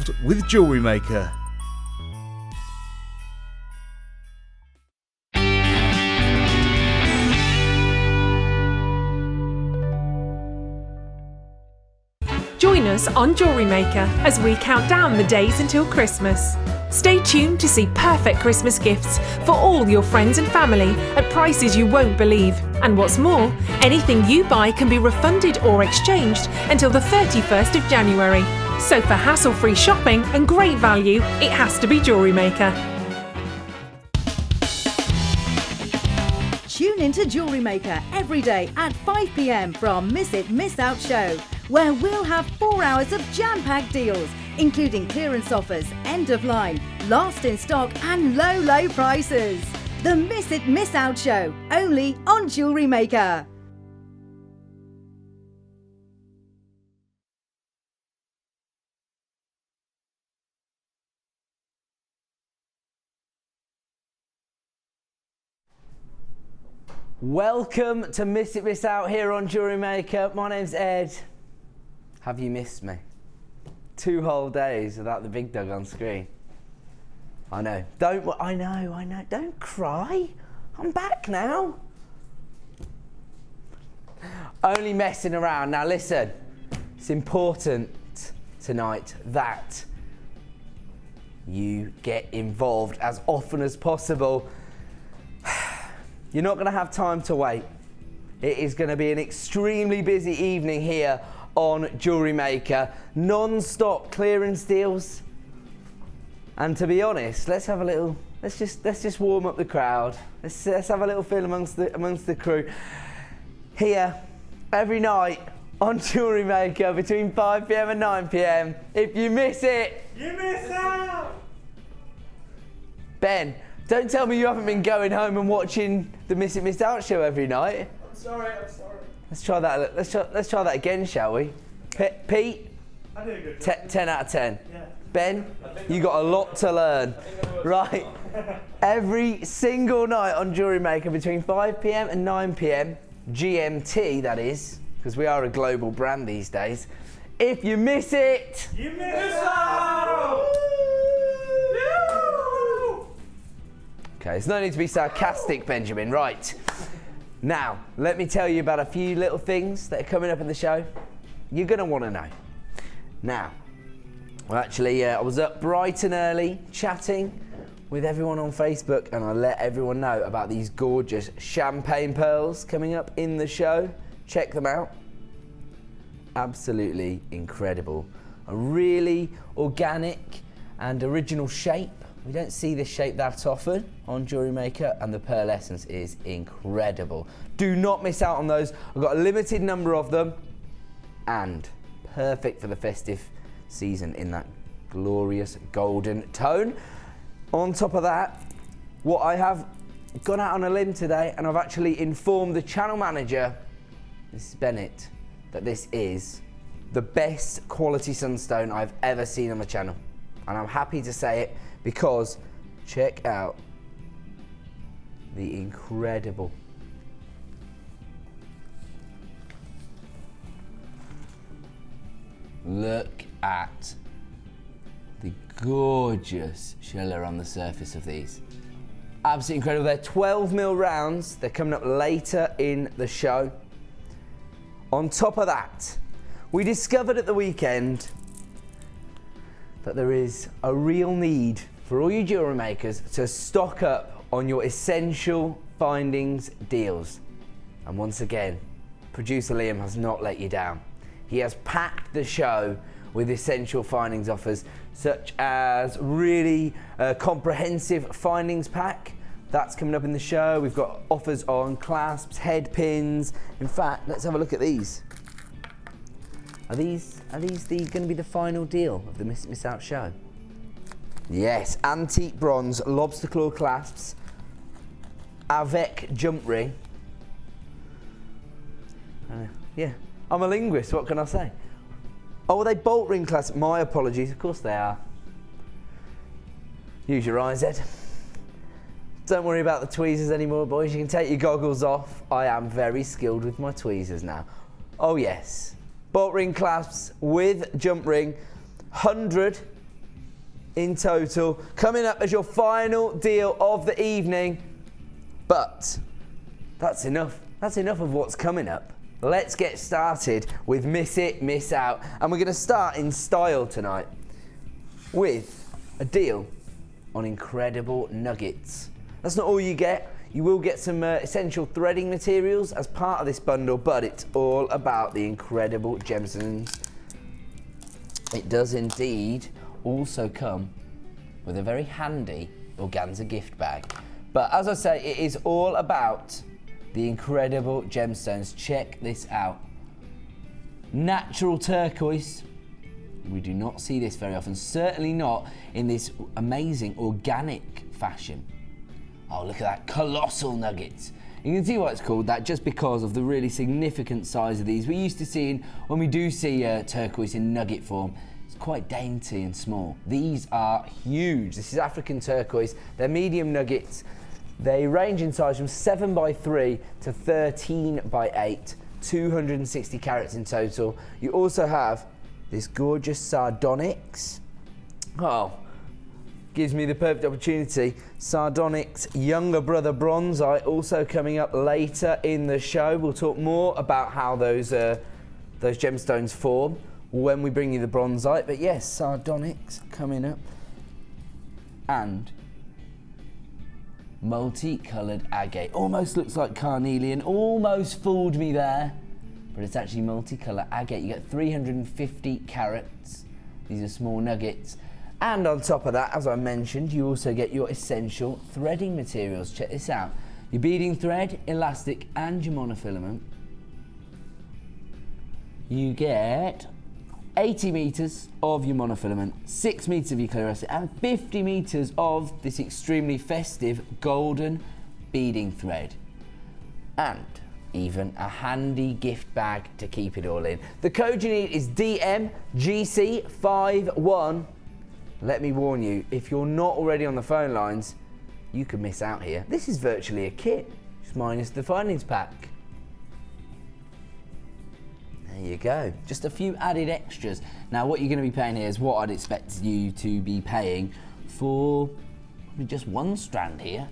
involved with Jewellery Maker. Join us on Jewellery Maker as we count down the days until Christmas. Stay tuned to see perfect Christmas gifts for all your friends and family at prices you won't believe. And what's more, anything you buy can be refunded or exchanged until the 31st of January. So for hassle-free shopping and great value, it has to be Jewellery Maker. Tune into Jewellery Maker every day at 5 p.m. from Miss It, Miss Out show, where we'll have 4 hours of jam-packed deals, including clearance offers, end of line, last in stock and low prices. The Miss It, Miss Out show, only on Jewellery Maker. Welcome to Miss It, Miss Out here on Jewellery Maker. My name's Ed. Have you missed me? 2 whole days without the big dog on screen. I know. I know. Don't cry. I'm back now. Only messing around. Now listen, it's important tonight that you get involved as often as possible. You're not going to have time to wait. It is going to be an extremely busy evening here on Jewellery Maker. Non-stop clearance deals. And to be honest, let's just warm up the crowd. Let's have a little feel amongst the crew. Here, every night on Jewellery Maker between 5 p.m. and 9 p.m. If you miss it, you miss out. Ben, don't tell me you haven't been going home and watching the Miss It, Miss Out show every night. I'm sorry. Let's try that. Let's try that again, shall we? Pete, I did a good job. 10 out of 10. Yeah. Ben, you got a lot to learn. Right. Every single night on Jewellery Maker between 5 p.m. and 9 p.m. GMT, that is, because we are a global brand these days. If you miss it, You miss out! Okay, there's no need to be sarcastic, Benjamin. Right. Now, let me tell you about a few little things that are coming up in the show. You're going to want to know. Now, well, actually, I was up bright and early chatting with everyone on Facebook, and I let everyone know about these gorgeous champagne pearls coming up in the show. Check them out. Absolutely incredible. A really organic and original shape. We don't see this shape that often on Jewellery Maker, and the pearl essence is incredible. Do not miss out on those. I've got a limited number of them, and perfect for the festive season in that glorious golden tone. On top of that, what I have gone out on a limb today, and I've actually informed the channel manager, Mrs. Bennett, that this is the best quality sunstone I've ever seen on the channel. And I'm happy to say it because check out the incredible look at the gorgeous shiller on the surface of these. Absolutely incredible. They're 12mm rounds. They're coming up later in the show. On top of that, we discovered at the weekend that there is a real need for all you jewellery makers to stock up on your essential findings deals. And once again, producer Liam has not let you down. He has packed the show with essential findings offers, such as really comprehensive findings pack. That's coming up in the show. We've got offers on clasps, head pins. In fact, let's have a look at these. Are these going to be the final deal of the Miss Out show? Yes, antique bronze lobster claw clasps, avec jump ring. Yeah, I'm a linguist, what can I say? Oh, are they bolt ring clasps? My apologies, of course they are. Use your eyes, Ed. Don't worry about the tweezers anymore, boys. You can take your goggles off. I am very skilled with my tweezers now. Oh yes, bolt ring clasps with jump ring, 100 in total. Coming up as your final deal of the evening. But that's enough. That's enough of what's coming up. Let's get started with Miss It, Miss Out. And we're going to start in style tonight with a deal on incredible nuggets. That's not all you get. You will get some essential threading materials as part of this bundle, but it's all about the incredible gemstones. It does indeed also come with a very handy organza gift bag. But as I say, it is all about the incredible gemstones. Check this out. Natural turquoise. We do not see this very often, certainly not in this amazing organic fashion. Oh, look at that, colossal nuggets. You can see why it's called that, just because of the really significant size of these. We're used to seeing, when we do see turquoise in nugget form, it's quite dainty and small. These are huge. This is African turquoise. They're medium nuggets. They range in size from 7x3 to 13x8, 260 carats in total. You also have this gorgeous sardonyx. Oh, gives me the perfect opportunity. Sardonyx younger brother bronzite also coming up later in the show. We'll talk more about how those gemstones form when we bring you the bronzite. But yes, sardonyx coming up. And multicoloured agate. Almost looks like carnelian. Almost fooled me there. But it's actually multicolour agate. You get 350 carats. These are small nuggets. And on top of that, as I mentioned, you also get your essential threading materials. Check this out. Your beading thread, elastic, and your monofilament. You get 80 metres of your monofilament, 6 metres of your clear elastic, and 50 metres of this extremely festive golden beading thread. And even a handy gift bag to keep it all in. The code you need is DMGC51. Let me warn you, if you're not already on the phone lines, you could miss out here. This is virtually a kit, just minus the findings pack. There you go, just a few added extras. Now what you're going to be paying here is what I'd expect you to be paying for probably just one strand here.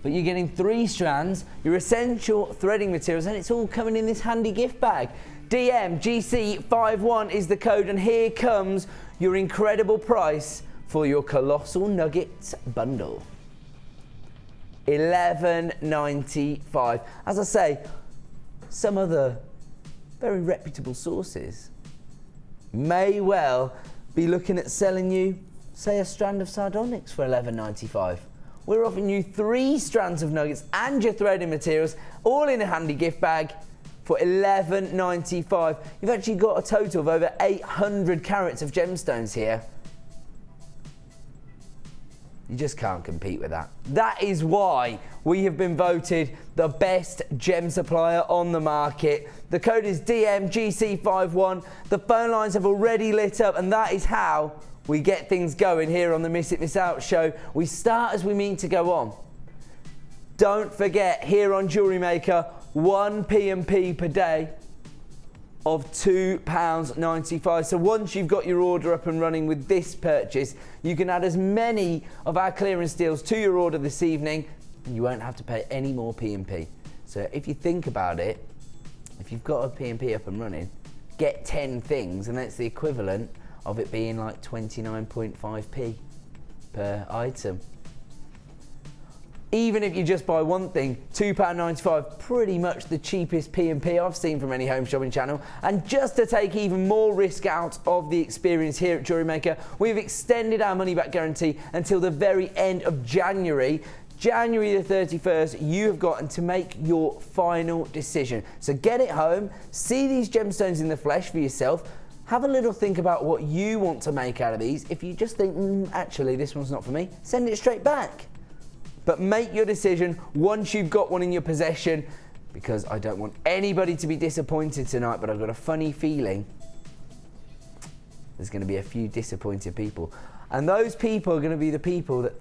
But you're getting 3 strands, your essential threading materials, and it's all coming in this handy gift bag. DMGC51 is the code, and here comes your incredible price for your colossal nuggets bundle. $11.95. As I say, some other very reputable sources may well be looking at selling you, say, a strand of sardonyx for $11.95. We're offering you 3 strands of nuggets and your threading materials, all in a handy gift bag for $11.95. You've actually got a total of over 800 carats of gemstones here. You just can't compete with that. That is why we have been voted the best gem supplier on the market. The code is DMGC51. The phone lines have already lit up, and that is how we get things going here on the Miss It, Miss Out show. We start as we mean to go on. Don't forget, here on Jewellery Maker, 1 P&P per day of £2.95. So once you've got your order up and running with this purchase, you can add as many of our clearance deals to your order this evening, and you won't have to pay any more P&P. So if you think about it, if you've got a P&P up and running, get 10 things, and that's the equivalent of it being like 29.5p per item. Even if you just buy one thing, £2.95, pretty much the cheapest P&P I've seen from any home shopping channel. And just to take even more risk out of the experience here at Jewellery Maker, we've extended our money back guarantee until the very end of January. January the 31st, you have gotten to make your final decision. So get it home, see these gemstones in the flesh for yourself, have a little think about what you want to make out of these. If you just think, actually, this one's not for me, send it straight back. But make your decision once you've got one in your possession, because I don't want anybody to be disappointed tonight, but I've got a funny feeling there's going to be a few disappointed people. And those people are going to be the people that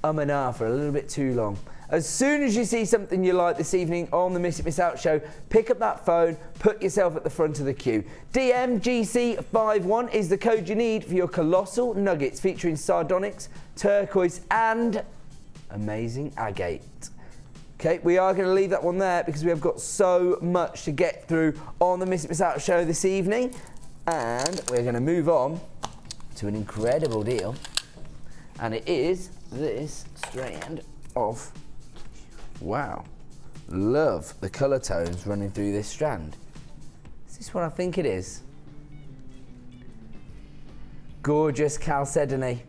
and ah for a little bit too long. As soon as you see something you like this evening on the Miss It Miss Out show, pick up that phone, put yourself at the front of the queue. DMGC51 is the code you need for your colossal nuggets featuring sardonyx, turquoise and amazing agate. Okay, we are going to leave that one there because we have got so much to get through on the Miss It Miss Out show this evening. And we're going to move on to an incredible deal. And it is this strand of, wow, love the colour tones running through this strand. Is this what I think it is? Gorgeous chalcedony.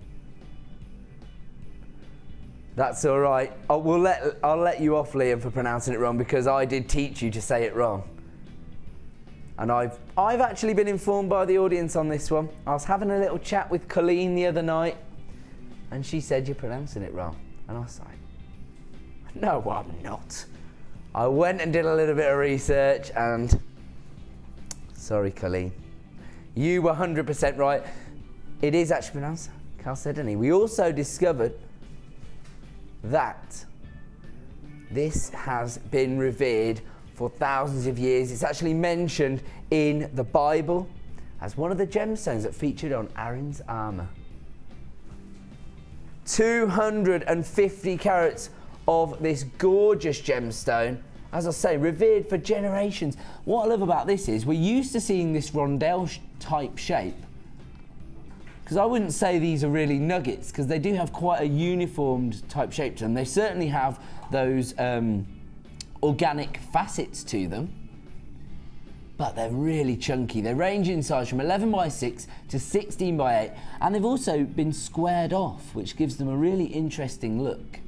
That's all right. I'll let you off, Liam, for pronouncing it wrong because I did teach you to say it wrong. And I've actually been informed by the audience on this one. I was having a little chat with Colleen the other night and she said you're pronouncing it wrong. And I was like, no, I'm not. I went and did a little bit of research and, sorry, Colleen, you were 100% right. It is actually pronounced chalcedony. We also discovered that this has been revered for thousands of years. It's actually mentioned in the Bible as one of the gemstones that featured on Aaron's armour. 250 carats of this gorgeous gemstone, as I say, revered for generations. What I love about this is we're used to seeing this rondelle type shape, because I wouldn't say these are really nuggets because they do have quite a uniformed type shape to them. They certainly have those organic facets to them, but they're really chunky. They range in size from 11 by 6 to 16 by 8, and they've also been squared off, which gives them a really interesting look.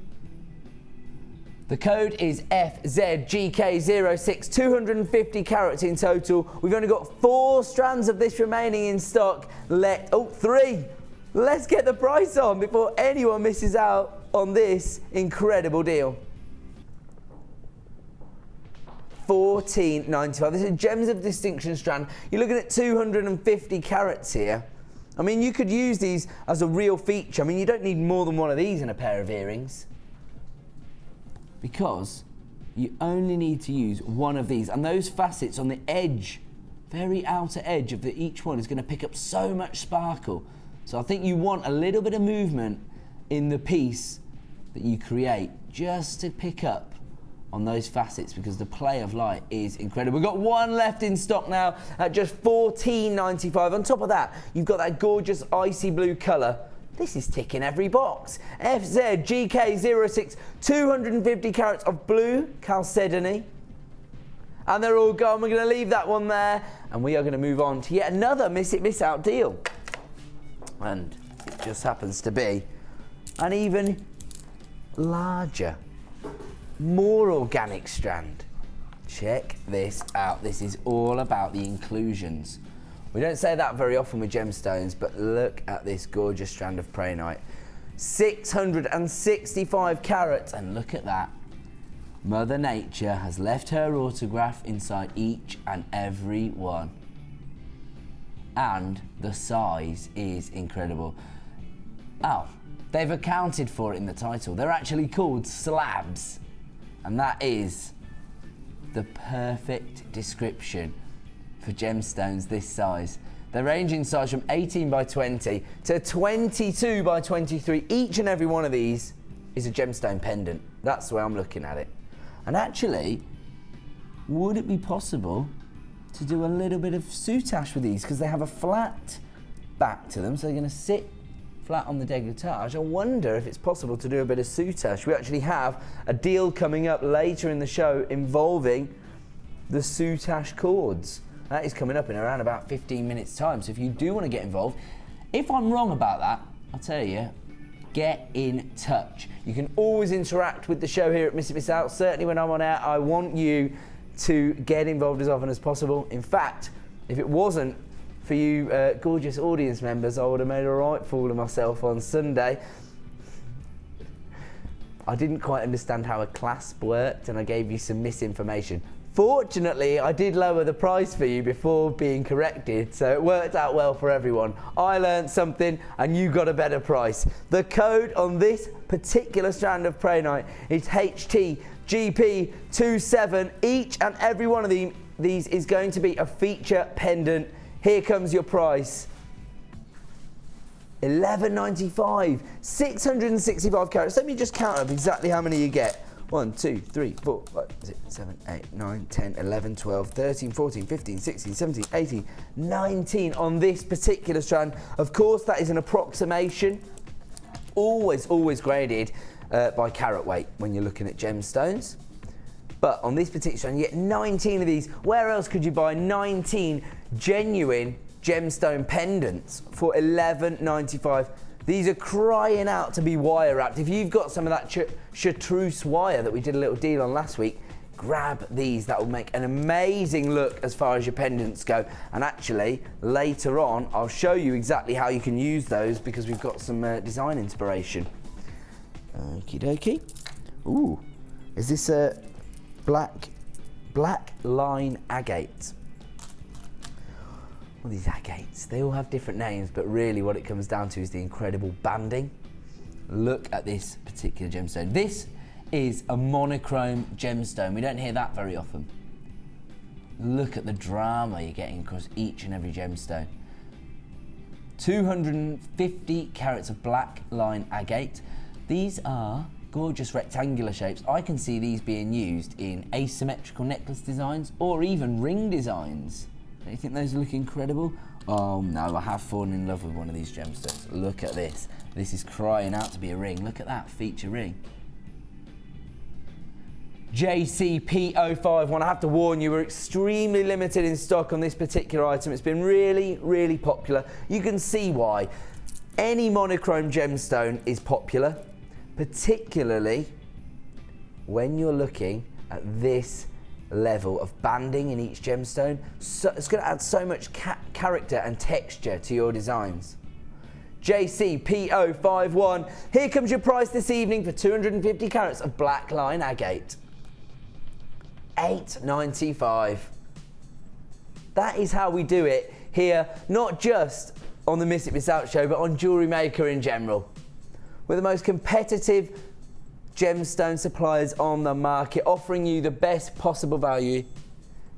The code is FZGK06, 250 carats in total. We've only got 4 strands of this remaining in stock. 3. Let's get the price on before anyone misses out on this incredible deal. $14.95. This is a Gems of Distinction strand. You're looking at 250 carats here. I mean, you could use these as a real feature. I mean, you don't need more than one of these in a pair of earrings, because you only need to use one of these, and those facets on the edge, very outer edge of each one, is going to pick up so much sparkle. So I think you want a little bit of movement in the piece that you create just to pick up on those facets, because the play of light is incredible. We've got one left in stock now at just $14.95. On top of that, you've got that gorgeous icy blue colour. This is ticking every box. FZGK06, 250 carats of blue chalcedony. And they're all gone. We're going to leave that one there, and we are going to move on to yet another Miss It Miss Out deal. And it just happens to be an even larger, more organic strand. Check this out. This is all about the inclusions. We don't say that very often with gemstones, but look at this gorgeous strand of prehnite. 665 carats, and look at that. Mother Nature has left her autograph inside each and every one. And the size is incredible. Oh, they've accounted for it in the title. They're actually called slabs. And that is the perfect description for gemstones this size. They range in size from 18 by 20 to 22 by 23. Each and every one of these is a gemstone pendant. That's the way I'm looking at it. And actually, would it be possible to do a little bit of soutache with these? Because they have a flat back to them, so they're going to sit flat on the décolletage. I wonder if it's possible to do a bit of soutache. We actually have a deal coming up later in the show involving the soutache cords. That is coming up in around about 15 minutes time. So if you do want to get involved, if I'm wrong about that, I'll tell you, get in touch. You can always interact with the show here at Miss It Miss Out. Certainly when I'm on air, I want you to get involved as often as possible. In fact, if it wasn't for you gorgeous audience members, I would have made a right fool of myself on Sunday. I didn't quite understand how a clasp worked, and I gave you some misinformation. Fortunately, I did lower the price for you before being corrected, so it worked out well for everyone. I learned something and you got a better price. The code on this particular strand of Prehnite is HTGP27. Each and every one of these is going to be a feature pendant. Here comes your price. $11.95, 665 carats. Let me just count up exactly how many you get. 1, 2, 3, 4, 5, 6, 7, 8, 9, 10, 11, 12, 13, 14, 15, 16, 17, 18, 19 on this particular strand. Of course, that is an approximation. Always graded by carat weight when you're looking at gemstones. But on this particular strand, you get 19 of these. Where else could you buy 19 genuine gemstone pendants for $11.95? These are crying out to be wire wrapped. If you've got some of that chartreuse wire that we did a little deal on last week, grab these. That will make an amazing look as far as your pendants go. And actually, later on, I'll show you exactly how you can use those because we've got some design inspiration. Okie dokie. Ooh, is this a black line agate? Well, these agates, they all have different names, but really what it comes down to is the incredible banding. Look at this particular gemstone. This is a monochrome gemstone. We don't hear that very often. Look at the drama you're getting across each and every gemstone. 250 carats of black line agate. These are gorgeous rectangular shapes. I can see these being used in asymmetrical necklace designs or even ring designs. Don't you think those look incredible? Oh no, I have fallen in love with one of these gemstones. Look at this. This is crying out to be a ring. Look at that feature ring. JCP051. I have to warn you, we're extremely limited in stock on this particular item. It's been really popular. You can see why. Any monochrome gemstone is popular, particularly when you're looking at this level of banding in each gemstone. So it's going to add so much character and texture to your designs. JCP051. Here comes your price this evening for 250 carats of black line agate. $8.95. That is how we do it here, not just on the Miss It Miss Out show, but on Jewellery Maker in general. We're the most competitive gemstone suppliers on the market, offering you the best possible value.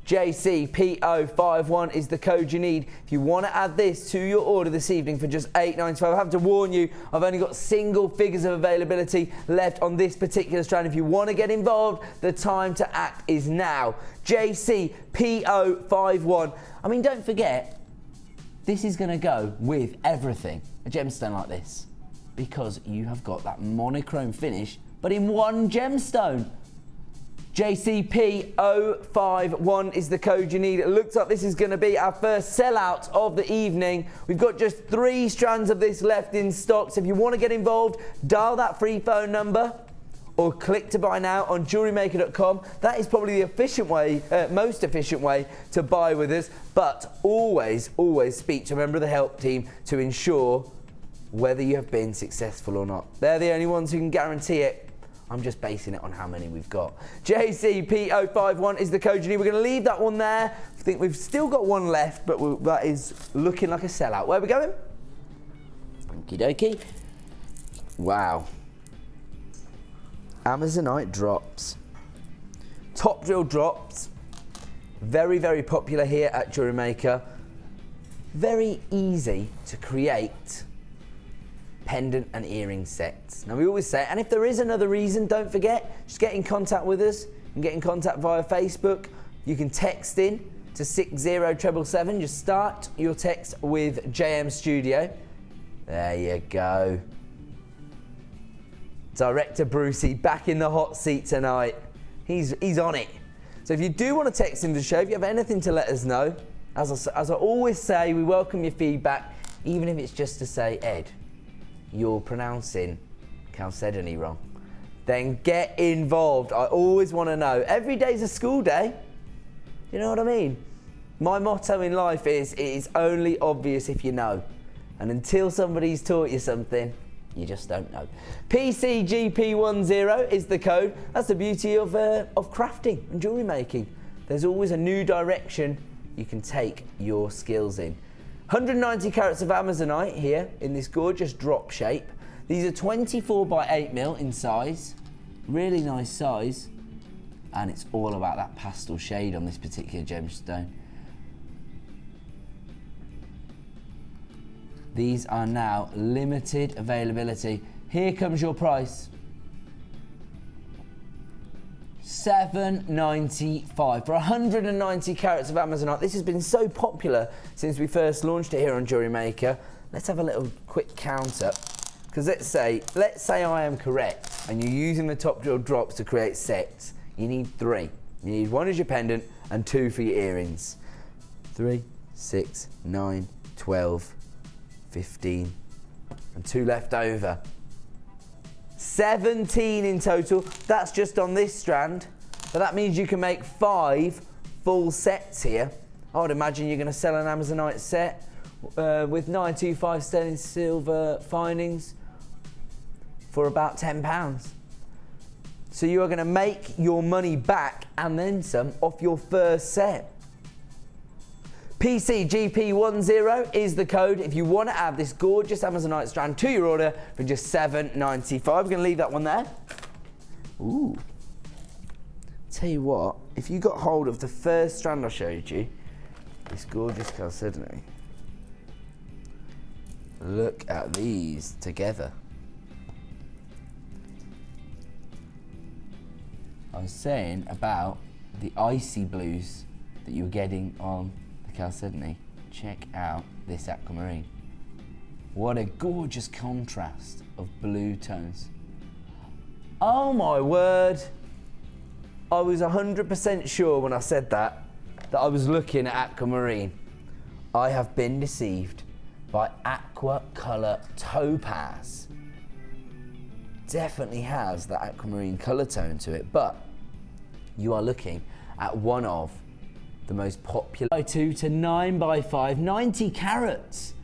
JCP051 is the code you need if you want to add this to your order this evening for just $8.95. I have to warn you, I've only got single figures of availability left on this particular strand. If you want to get involved, the time to act is now. JCP051. I mean, don't forget, this is going to go with everything, a gemstone like this, because you have got that monochrome finish but in one gemstone. JCP051 is the code you need. It looks like this is going to be our first sellout of the evening. We've got just 3 strands of this left in stock, so if you want to get involved, dial that free phone number or click to buy now on JewelleryMaker.com. That is probably the efficient way, most efficient way to buy with us, but always speak to a member of the help team to ensure whether you have been successful or not. They're the only ones who can guarantee it. I'm just basing it on how many we've got. JCP051 is the code you need. We're going to leave that one there. I think we've still got one left, but that is looking like a sellout. Where are we going? Okie dokie. Wow. Amazonite drops. Top drill drops. Very popular here at Jewellery Maker. Very easy to create pendant and earring sets. Now we always say, and if there is another reason, don't forget, just get in contact with us. You can get in contact via Facebook. You can text in to 60777. Just start your text with JM Studio. There you go. Director Brucey back in the hot seat tonight. He's on it. So if you do want to text into the show, if you have anything to let us know, as I always say, we welcome your feedback, even if it's just to say, Ed, you're pronouncing Chalcedony wrong. Then get involved. I always want to know. Every day's a school day. You know what I mean? My motto in life is, it is only obvious if you know. And until somebody's taught you something, you just don't know. PCGP10 is the code. That's the beauty of crafting and jewellery making. There's always a new direction you can take your skills in. 190 carats of Amazonite here in this gorgeous drop shape. These are 24 by 8mm in size. Really nice size. And it's all about that pastel shade on this particular gemstone. These are now limited availability. Here comes your price. $7.95 for 190 carats of Amazonite. This has been so popular since we first launched it here on Jewellery Maker. Let's have a little quick counter. Because let's say I am correct and you're using the top jewel drops to create sets. You need 3. You need 1 as your pendant and 2 for your earrings. 3, 6, 9, 12, 15, and 2 left over. 17 in total. That's just on this strand, but that means you can make 5 full sets here. I would imagine you're going to sell an Amazonite set with 925 sterling silver findings for about £10. So you are going to make your money back and then some off your first set. PCGP10 is the code if you want to add this gorgeous Amazonite strand to your order for just $7.95. We're going to leave that one there. Ooh. Tell you what, if you got hold of the first strand I showed you, this gorgeous chalcedony, look at these together. I was saying about the icy blues that you're getting on chalcedony. Check out this aquamarine. What a gorgeous contrast of blue tones. Oh my word. I was 100% sure when I said that I was looking at aquamarine. I have been deceived by aqua colour topaz. Definitely has that aquamarine colour tone to it, but you are looking at one of the most popular 2 to 9 by 5, 90 carats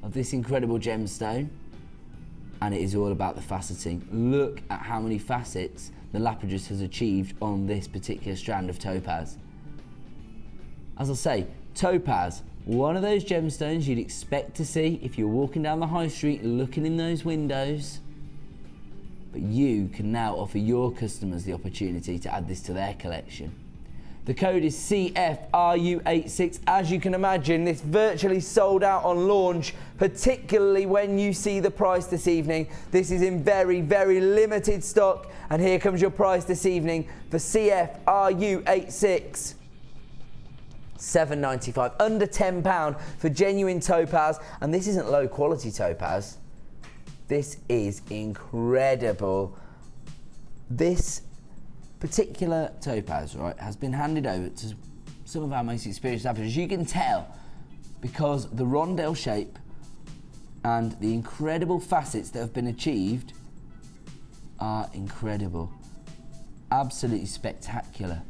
of this incredible gemstone, and it is all about the faceting. Look at how many facets the Lapidus has achieved on this particular strand of topaz. As I say, topaz, one of those gemstones you'd expect to see if you're walking down the high street looking in those windows, but you can now offer your customers the opportunity to add this to their collection. The code is CFRU86. As you can imagine, this virtually sold out on launch, particularly when you see the price this evening. This is in very, very limited stock. And here comes your price this evening for CFRU86. $7.95, under £10 for genuine topaz. And this isn't low quality topaz. This is incredible. This particular topaz, right, has been handed over to some of our most experienced Lapidus. You can tell because the rondelle shape and the incredible facets that have been achieved are incredible. Absolutely spectacular.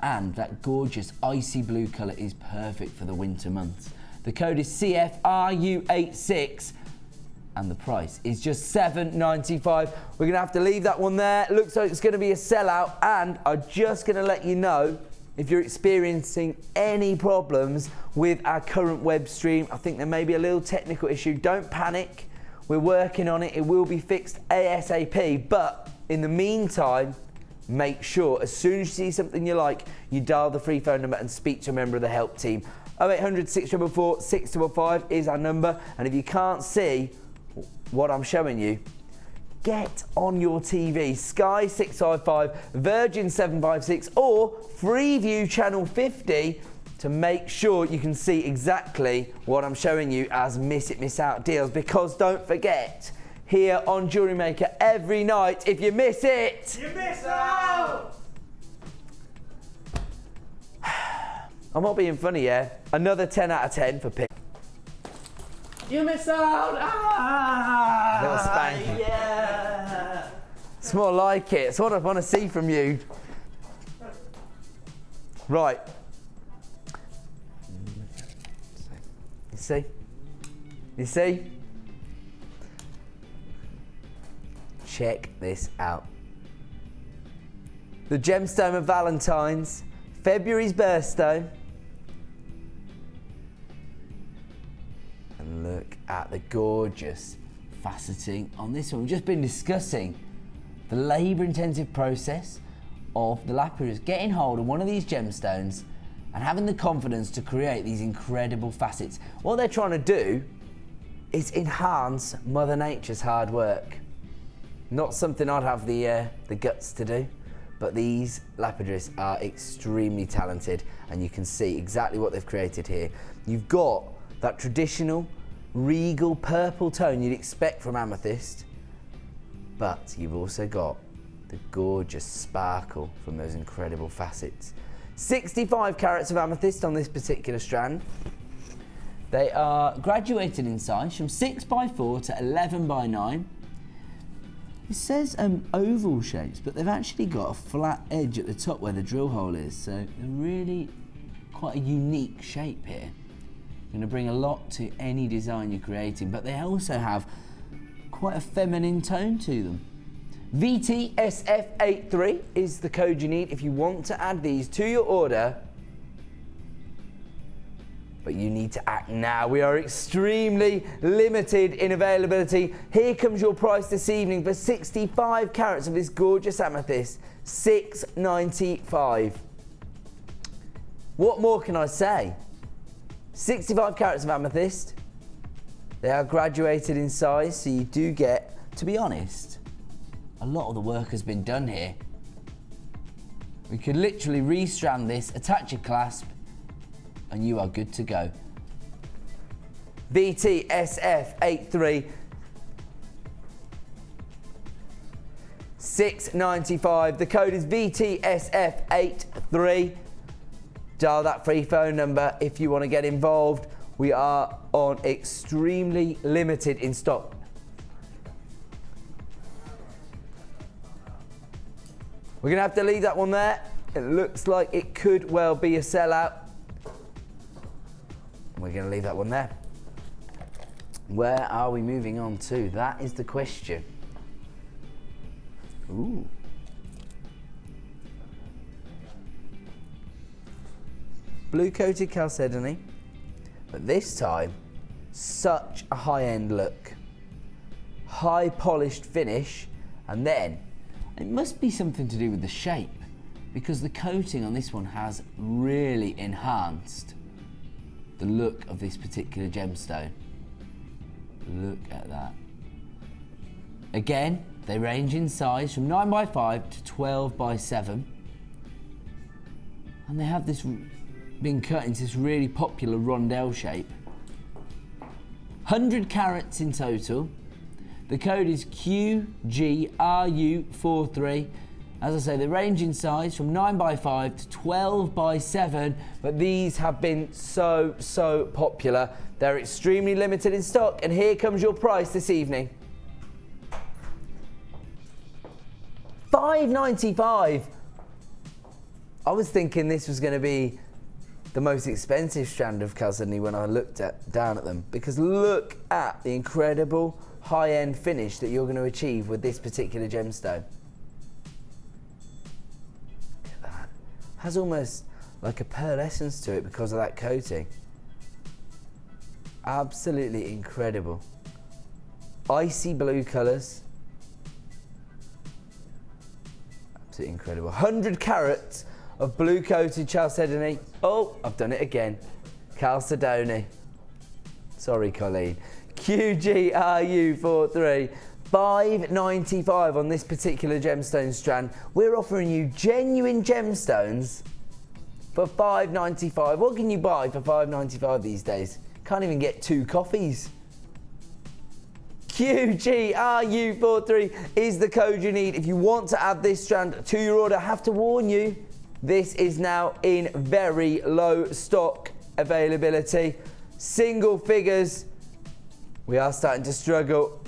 And that gorgeous icy blue colour is perfect for the winter months. The code is CFRU86. And the price is just $7.95. We're going to have to leave that one there. It looks like it's going to be a sellout, and I'm just going to let you know if you're experiencing any problems with our current web stream. I think there may be a little technical issue. Don't panic. We're working on it. It will be fixed ASAP, but in the meantime, make sure as soon as you see something you like, you dial the free phone number and speak to a member of the help team. 0800 644 655 is our number, and if you can't see what I'm showing you, get on your TV, Sky 655, Virgin 756 or Freeview Channel 50 to make sure you can see exactly what I'm showing you as Miss It Miss Out deals, because don't forget, here on Jewellery Maker every night, if you miss it, You miss out! I'm not being funny, yeah? Another 10 out of 10 for pick. You miss out! Ah! Little spanking. Yeah! It's more like it. It's what I want to see from you. Right. You see? You see? Check this out. The gemstone of Valentine's, February's birthstone. And look at the gorgeous faceting on this one. We've just been discussing the labour-intensive process of the lapiders getting hold of one of these gemstones and having the confidence to create these incredible facets. What they're trying to do is enhance Mother Nature's hard work. Not something I'd have the guts to do, but these lapiders are extremely talented, and you can see exactly what they've created here. You've got that traditional regal purple tone you'd expect from amethyst, but you've also got the gorgeous sparkle from those incredible facets. 65 carats of amethyst on this particular strand. They are graduated in size from 6x4 to 11x9. It says oval shapes, but they've actually got a flat edge at the top where the drill hole is, so they're really quite a unique shape here. Going to bring a lot to any design you're creating, but they also have quite a feminine tone to them. VTSF83 is the code you need if you want to add these to your order, but you need to act now. We are extremely limited in availability. Here comes your price this evening for 65 carats of this gorgeous amethyst, $6.95. What more can I say? 65 carats of amethyst. They are graduated in size, so you do get, to be honest, a lot of the work has been done here. We could literally restrand this, attach a clasp, and you are good to go. VTSF83, $6.95. The code is VTSF83. Dial that free phone number if you want to get involved. We are on extremely limited in stock. We're going to have to leave that one there. It looks like it could well be a sellout. We're going to leave that one there. Where are we moving on to? That is the question. Ooh. Blue coated chalcedony, but this time such a high-end look. High polished finish, and then it must be something to do with the shape, because the coating on this one has really enhanced the look of this particular gemstone. Look at that. Again, they range in size from 9x5 to 12x7, and they have this been cut into this really popular rondelle shape. 100 carats in total. The code is QGRU43. As I say, they range in size from 9x5 to 12x7, but these have been so popular. They're extremely limited in stock, and here comes your price this evening. $5.95. I was thinking this was going to be the most expensive strand of chalcedony when I looked down at them, because look at the incredible high-end finish that you're going to achieve with this particular gemstone. Look at that. Has almost like a pearlescence to it because of that coating. Absolutely incredible. Icy blue colours. Absolutely incredible. 100 carats of blue coated chalcedony. Oh, I've done it again. Chalcedony. Sorry, Colleen. QGRU43. $5.95 on this particular gemstone strand. We're offering you genuine gemstones for $5.95. What can you buy for $5.95 these days? Can't even get 2 coffees. QGRU43 is the code you need if you want to add this strand to your order. I have to warn you, this is now in very low stock availability. Single figures. We are starting to struggle.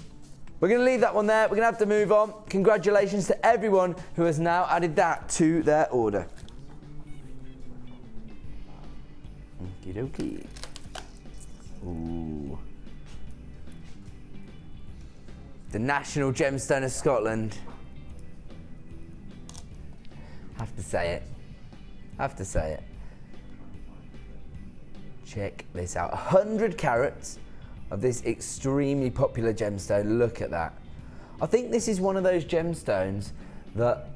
We're going to leave that one there. We're going to have to move on. Congratulations to everyone who has now added that to their order. Okie dokie. Ooh. The National Gemstone of Scotland. I have to say it. Have to say it. Check this out. 100 carats of this extremely popular gemstone. Look at that. I think this is one of those gemstones that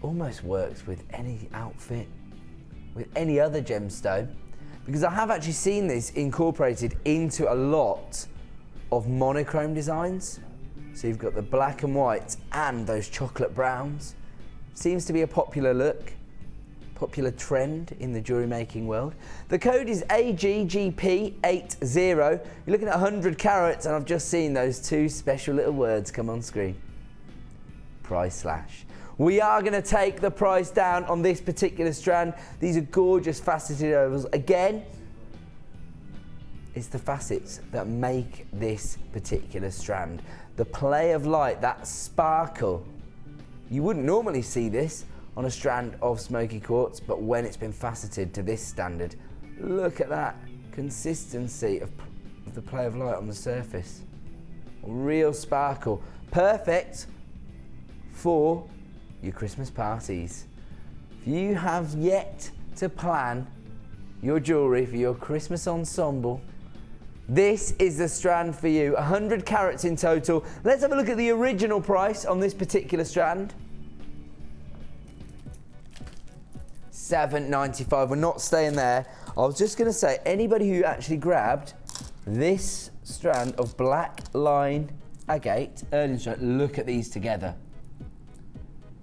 almost works with any outfit, with any other gemstone, because I have actually seen this incorporated into a lot of monochrome designs. So you've got the black and white and those chocolate browns. Seems to be a popular look, popular trend in the jewellery making world. The code is AGGP80. You're looking at 100 carats, and I've just seen those two special little words come on screen. Price slash. We are going to take the price down on this particular strand. These are gorgeous faceted ovals. Again, it's the facets that make this particular strand. The play of light, that sparkle. You wouldn't normally see this on a strand of smoky quartz, but when it's been faceted to this standard, look at that consistency of the play of light on the surface. Real sparkle. Perfect for your Christmas parties. If you have yet to plan your jewellery for your Christmas ensemble, this is the strand for you. 100 carats in total. Let's have a look at the original price on this particular strand. $7.95. We're not staying there. I was just going to say, anybody who actually grabbed this strand of black line agate, Erling strand, look at these together.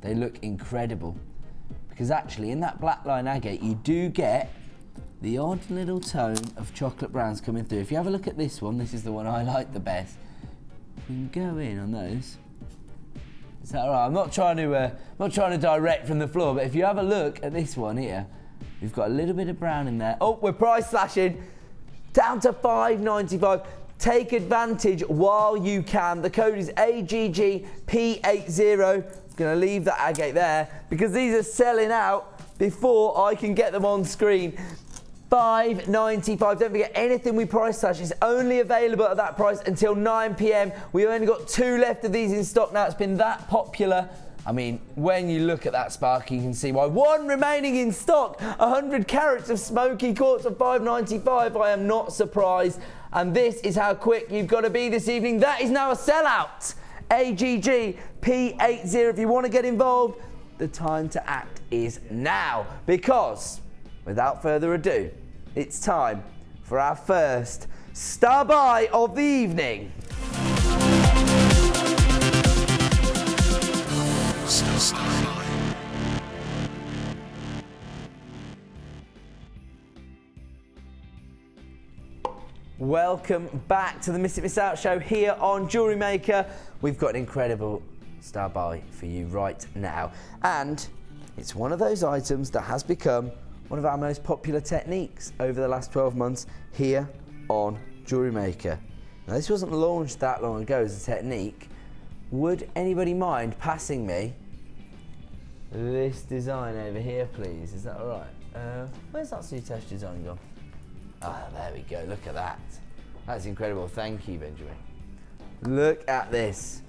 They look incredible, because actually in that black line agate you do get the odd little tone of chocolate browns coming through. If you have a look at this one, this is the one I like the best. You can go in on those. Is that all right? I'm not trying to direct from the floor, but if you have a look at this one here, we've got a little bit of brown in there. Oh, we're price slashing down to $5.95. Take advantage while you can. The code is AGGP80. Going to leave that agate there because these are selling out before I can get them on screen. $5.95. Don't forget, anything we price slash is only available at that price until 9 p.m. We've only got 2 left of these in stock now. It's been that popular. I mean, when you look at that sparkle, you can see why. 1 remaining in stock. 100 carats of smoky quartz of $5.95. I am not surprised. And this is how quick you've got to be this evening. That is now a sellout. AGG P80. If you want to get involved, the time to act is now, because without further ado, it's time for our first star buy of the evening. Welcome back to the Miss It Miss Out show here on Jewellery Maker. We've got an incredible star buy for you right now, and it's one of those items that has become one of our most popular techniques over the last 12 months here on Jewellery Maker. Now, this wasn't launched that long ago as a technique. Would anybody mind passing me this design over here, please? Is that all right? Where's that Soutache design gone? Ah, there we go. Look at that. That's incredible. Thank you, Benjamin. Look at this.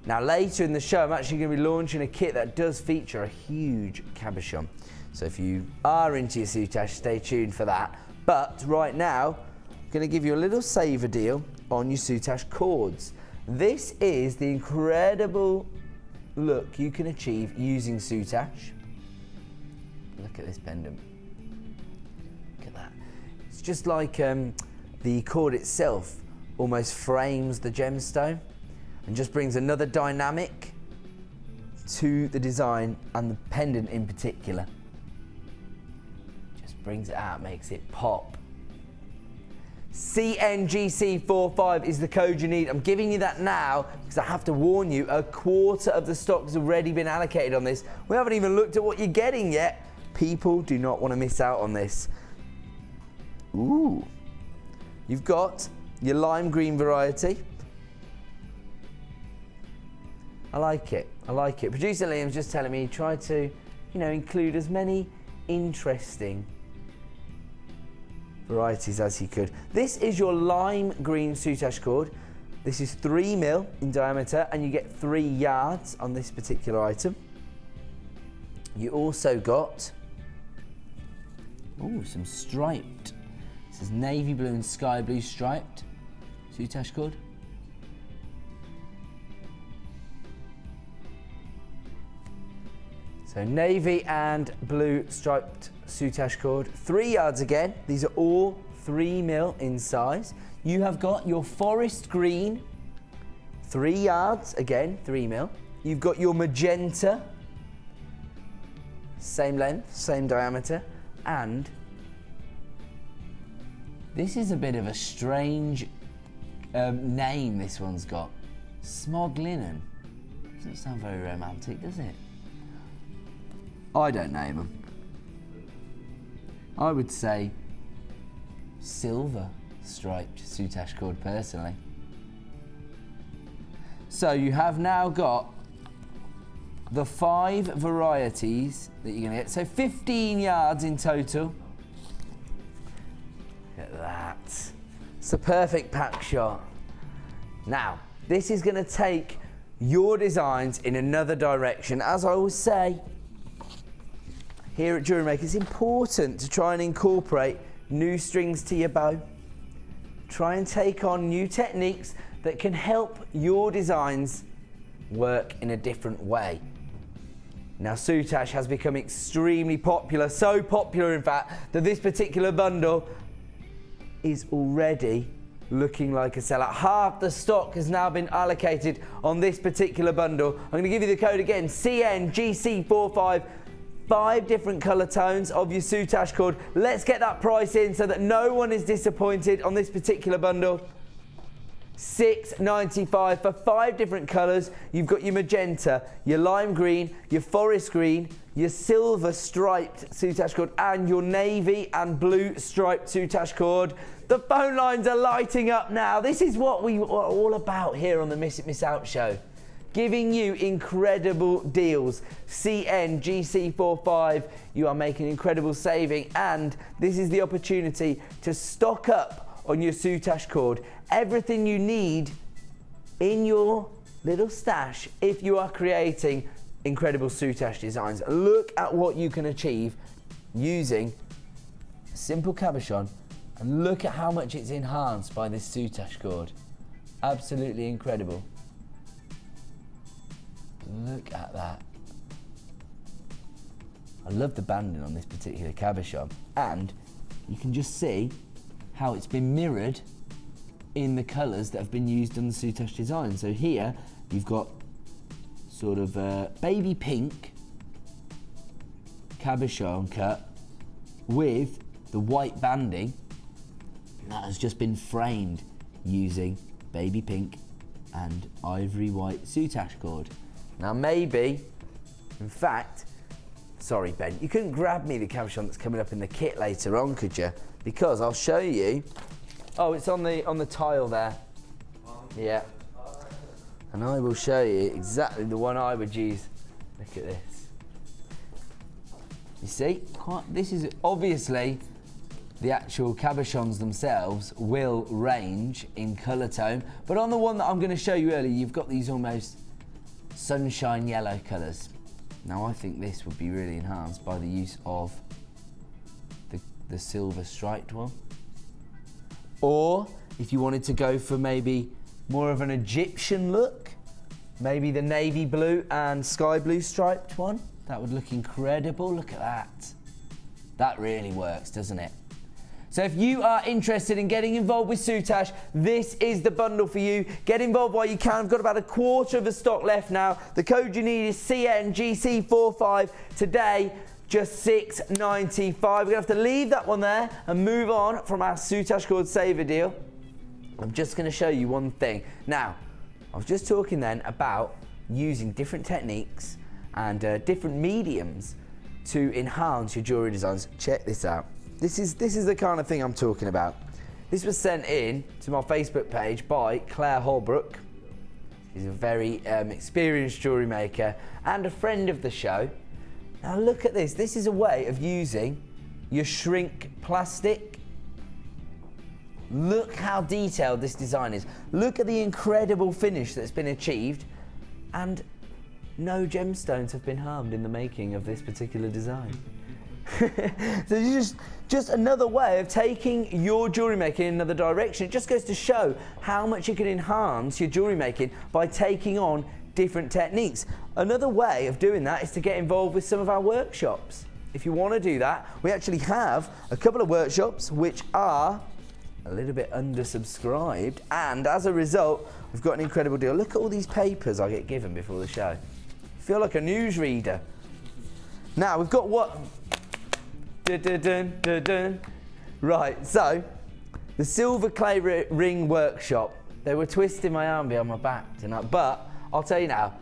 Now, later in the show, I'm actually going to be launching a kit that does feature a huge cabochon. So if you are into your Soutache, stay tuned for that. But right now, I'm going to give you a little saver deal on your Soutache cords. This is the incredible look you can achieve using Soutache. Look at this pendant. It's just like the cord itself almost frames the gemstone and just brings another dynamic to the design and the pendant in particular. Just brings it out, makes it pop. CNGC45 is the code you need. I'm giving you that now because I have to warn you, a quarter of the stock has already been allocated on this. We haven't even looked at what you're getting yet. People do not want to miss out on this. Ooh, you've got your lime green variety. I like it. I like it. Producer Liam's just telling me try to, include as many interesting varieties as he could. This is your lime green Soutache cord. This is 3mm in diameter, and you get 3 yards on this particular item. You also got, some striped. This is navy blue and sky blue striped soutache cord. So navy and blue striped soutache cord, 3 yards again. These are all 3mm in size. You have got your forest green, 3 yards, again, 3mm. You've got your magenta, same length, same diameter, and this is a bit of a strange name this one's got. Smog linen. Doesn't sound very romantic, does it? I don't name them. I would say silver striped soutache cord personally. So you have now got the 5 varieties that you're going to get. So 15 yards in total. Look at that. It's the perfect pack shot. Now, this is going to take your designs in another direction. As I always say, here at JewelleryMaker, it's important to try and incorporate new strings to your bow. Try and take on new techniques that can help your designs work in a different way. Now, soutache has become extremely popular, so popular in fact, that this particular bundle is already looking like a sellout. Half the stock has now been allocated on this particular bundle. I'm going to give you the code again, CNGC45. 5 different colour tones of your soutache cord. Let's get that price in so that no one is disappointed on this particular bundle. $6.95 for 5 different colours. You've got your magenta, your lime green, your forest green, your silver striped soutache cord, and your navy and blue striped soutache cord. The phone lines are lighting up now. This is what we are all about here on the Miss It Miss Out show. Giving you incredible deals. CNGC45, you are making incredible saving, and this is the opportunity to stock up on your soutache cord. Everything you need in your little stash if you are creating incredible soutache designs. Look at what you can achieve using a simple cabochon, and look at how much it's enhanced by this soutache cord. Absolutely incredible. Look at that. I love the banding on this particular cabochon, and you can just see how it's been mirrored in the colours that have been used on the soutache design. So here you've got sort of baby pink cabochon cut with the white banding that has just been framed using baby pink and ivory white soutache cord. Now maybe, in fact, sorry Ben, you couldn't grab me the cabochon that's coming up in the kit later on, could you? Because I'll show you. Oh, it's on the tile there. Yeah. And I will show you exactly the one I would use. Look at this. You see, this is obviously the actual cabochons themselves will range in colour tone, but on the one that I'm going to show you earlier, you've got these almost sunshine yellow colours. Now I think this would be really enhanced by the use of the silver striped one. Or if you wanted to go for maybe more of an Egyptian look, maybe the navy blue and sky blue striped one, that would look incredible. Look at that. That really works, doesn't it? So if you are interested in getting involved with soutache, this is the bundle for you. Get involved while you can. I've got about a quarter of the stock left now. The code you need is CNGC45. Today, just $6.95. We're going to have to leave that one there and move on from our soutache cord saver deal. I'm just going to show you one thing. Now, I was just talking then about using different techniques and different mediums to enhance your jewellery designs. Check this out. This is the kind of thing I'm talking about. This was sent in to my Facebook page by Claire Holbrook. She's a very experienced jewellery maker and a friend of the show. Now look at this. This is a way of using your shrink plastic. Look how detailed this design is. Look at the incredible finish that's been achieved, and no gemstones have been harmed in the making of this particular design. So it's just another way of taking your jewellery making in another direction. It just goes to show how much you can enhance your jewellery making by taking on different techniques. Another way of doing that is to get involved with some of our workshops. If you want to do that, we actually have a couple of workshops which are a little bit undersubscribed, and as a result we've got an incredible deal. Look at all these papers I get given before the show. I feel like a newsreader. Now we've got what? Dun, dun, dun, dun, dun. Right, so the silver clay ring workshop. They were twisting my arm behind my back tonight, but I'll tell you now,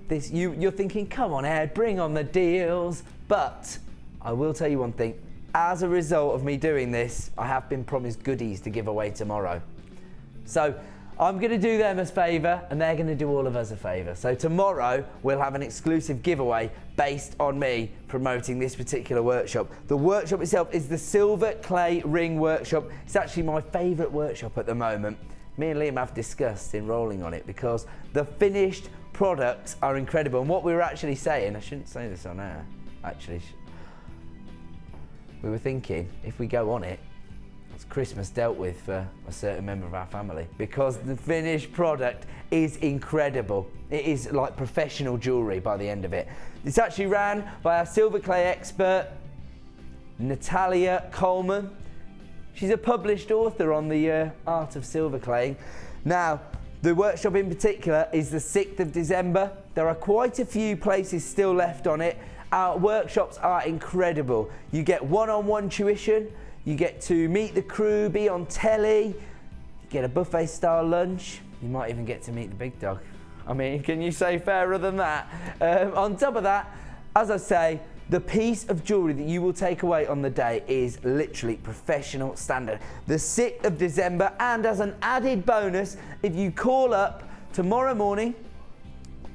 this you're thinking, come on Ed, bring on the deals. But I will tell you one thing, as a result of me doing this, I have been promised goodies to give away tomorrow. So I'm going to do them a favour and they're going to do all of us a favour. So tomorrow we'll have an exclusive giveaway based on me promoting this particular workshop. The workshop itself is the Silver Clay Ring Workshop. It's actually my favourite workshop at the moment. Me and Liam have discussed enrolling on it because the finished products are incredible. And what we were actually saying, I shouldn't say this on air, actually. We were thinking, if we go on it, it's Christmas dealt with for a certain member of our family, because the finished product is incredible. It is like professional jewellery by the end of it. It's actually ran by our silver clay expert, Natalia Coleman. She's a published author on the art of silver claying. Now, the workshop in particular is the 6th of December. There are quite a few places still left on it. Our workshops are incredible. You get one-on-one tuition, you get to meet the crew, be on telly, you get a buffet style lunch, you might even get to meet the big dog. I mean, can you say fairer than that? On top of that, as I say, the piece of jewellery that you will take away on the day is literally professional standard. The 6th of December, and as an added bonus, if you call up tomorrow morning,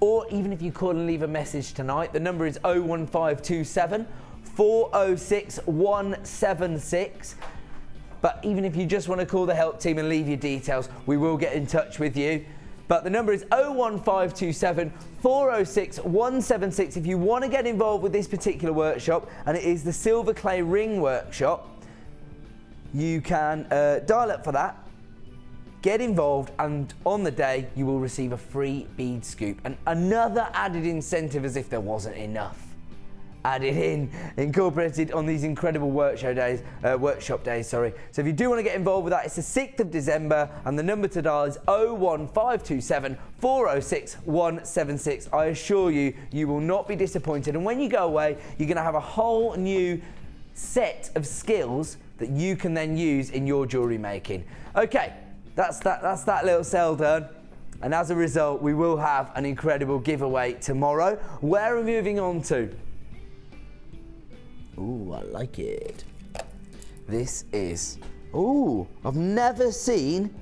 or even if you call and leave a message tonight, the number is 01527 406 176. But even if you just want to call the help team and leave your details, we will get in touch with you. But the number is 01527 406 176 if you want to get involved with this particular workshop, and it is the Silver Clay Ring Workshop. You can dial up for that. Get involved, and on the day you will receive a free bead scoop, and another added incentive, as if there wasn't enough added in, incorporated on these incredible workshop days. So if you do want to get involved with that, it's the 6th of December, and the number to dial is 01527 406 176. I assure you, you will not be disappointed, and when you go away, you're going to have a whole new set of skills that you can then use in your jewellery making. Okay. That's that little sell done, and as a result we will have an incredible giveaway tomorrow. Where are we moving on to? Ooh, I like it. This is, ooh, I've never seen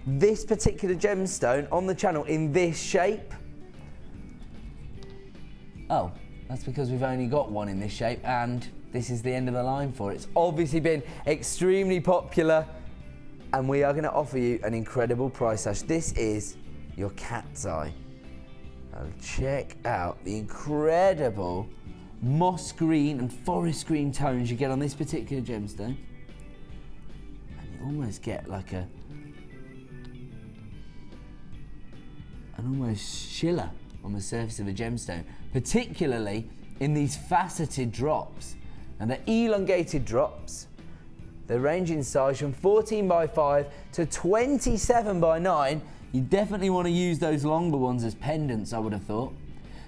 this particular gemstone on the channel in this shape. Oh, that's because we've only got one in this shape, and this is the end of the line for it. It's obviously been extremely popular, and we are going to offer you an incredible price slash. This is your cat's eye. Now check out the incredible moss green and forest green tones you get on this particular gemstone. And you almost get like an almost shimmer on the surface of a gemstone, particularly in these faceted drops. And they're elongated drops. They range in size from 14 by 5 to 27 by 9. You definitely want to use those longer ones as pendants, I would have thought.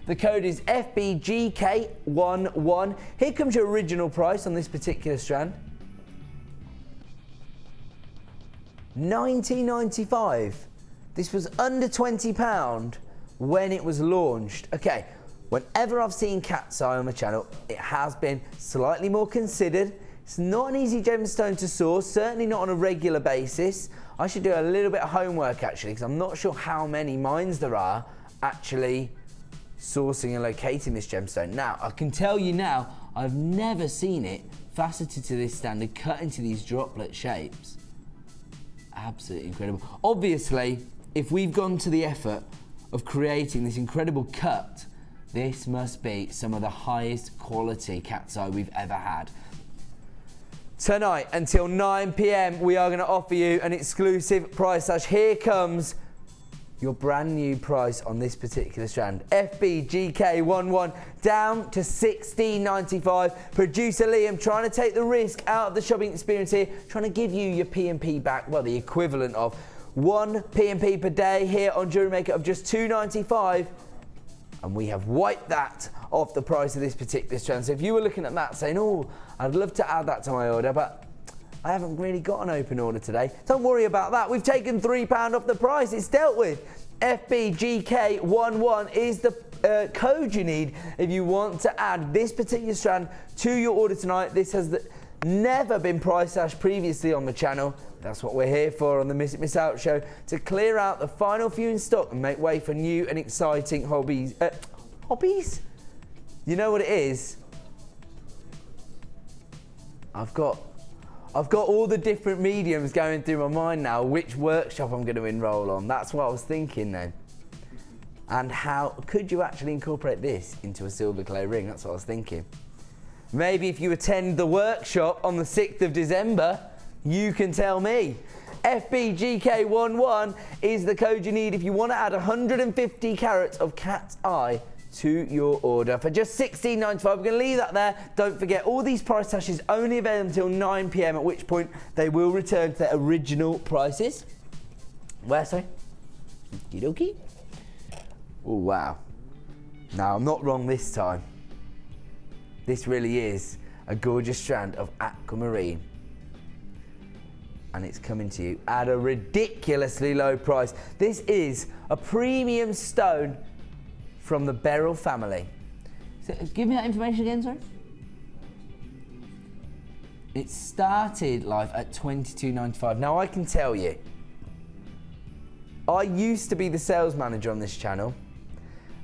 The code is FBGK11. Here comes your original price on this particular strand. £19.95. This was under £20 when it was launched. Okay, whenever I've seen cat's eye on the channel, it has been slightly more considered. It's not an easy gemstone to source, certainly not on a regular basis. I should do a little bit of homework actually, because I'm not sure how many mines there are actually sourcing and locating this gemstone. Now, I can tell you now, I've never seen it faceted to this standard, cut into these droplet shapes. Absolutely incredible. Obviously, if we've gone to the effort of creating this incredible cut This must be some of the highest quality cat's eye we've ever had. Tonight until 9 p.m. we are going to offer you an exclusive price slash. Here comes your brand new price on this particular strand. FBGK11 down to $16.95. Producer Liam trying to take the risk out of the shopping experience here, trying to give you your P&P back, well, the equivalent of 1 P&P per day here on JewelleryMaker of just $2.95. And we have wiped that off the price of this particular strand. So if you were looking at that saying, oh, I'd love to add that to my order, but I haven't really got an open order today, don't worry about that. We've taken £3 off the price. It's dealt with. FBGK11 is the code you need if you want to add this particular strand to your order tonight. This has never been price slashed previously on the channel. That's what we're here for on the Miss It Miss Out show, to clear out the final few in stock and make way for new and exciting hobbies. Hobbies? You know what it is? I've got all the different mediums going through my mind now, which workshop I'm going to enroll on. That's what I was thinking then. And how could you actually incorporate this into a silver clay ring? That's what I was thinking. Maybe if you attend the workshop on the 6th of December, you can tell me. FBGK11 is the code you need if you want to add 150 carats of cat's eye to your order for just $16.95. We're going to leave that there. Don't forget, all these price slashes only available until 9 p.m, at which point they will return to their original prices. Where, sorry? Okie dokie. Oh, wow. Now, I'm not wrong this time. This really is a gorgeous strand of aquamarine. And it's coming to you at a ridiculously low price. This is a premium stone from the Beryl family. So, give me that information again, sorry. It started life at $22.95. Now I can tell you, I used to be the sales manager on this channel,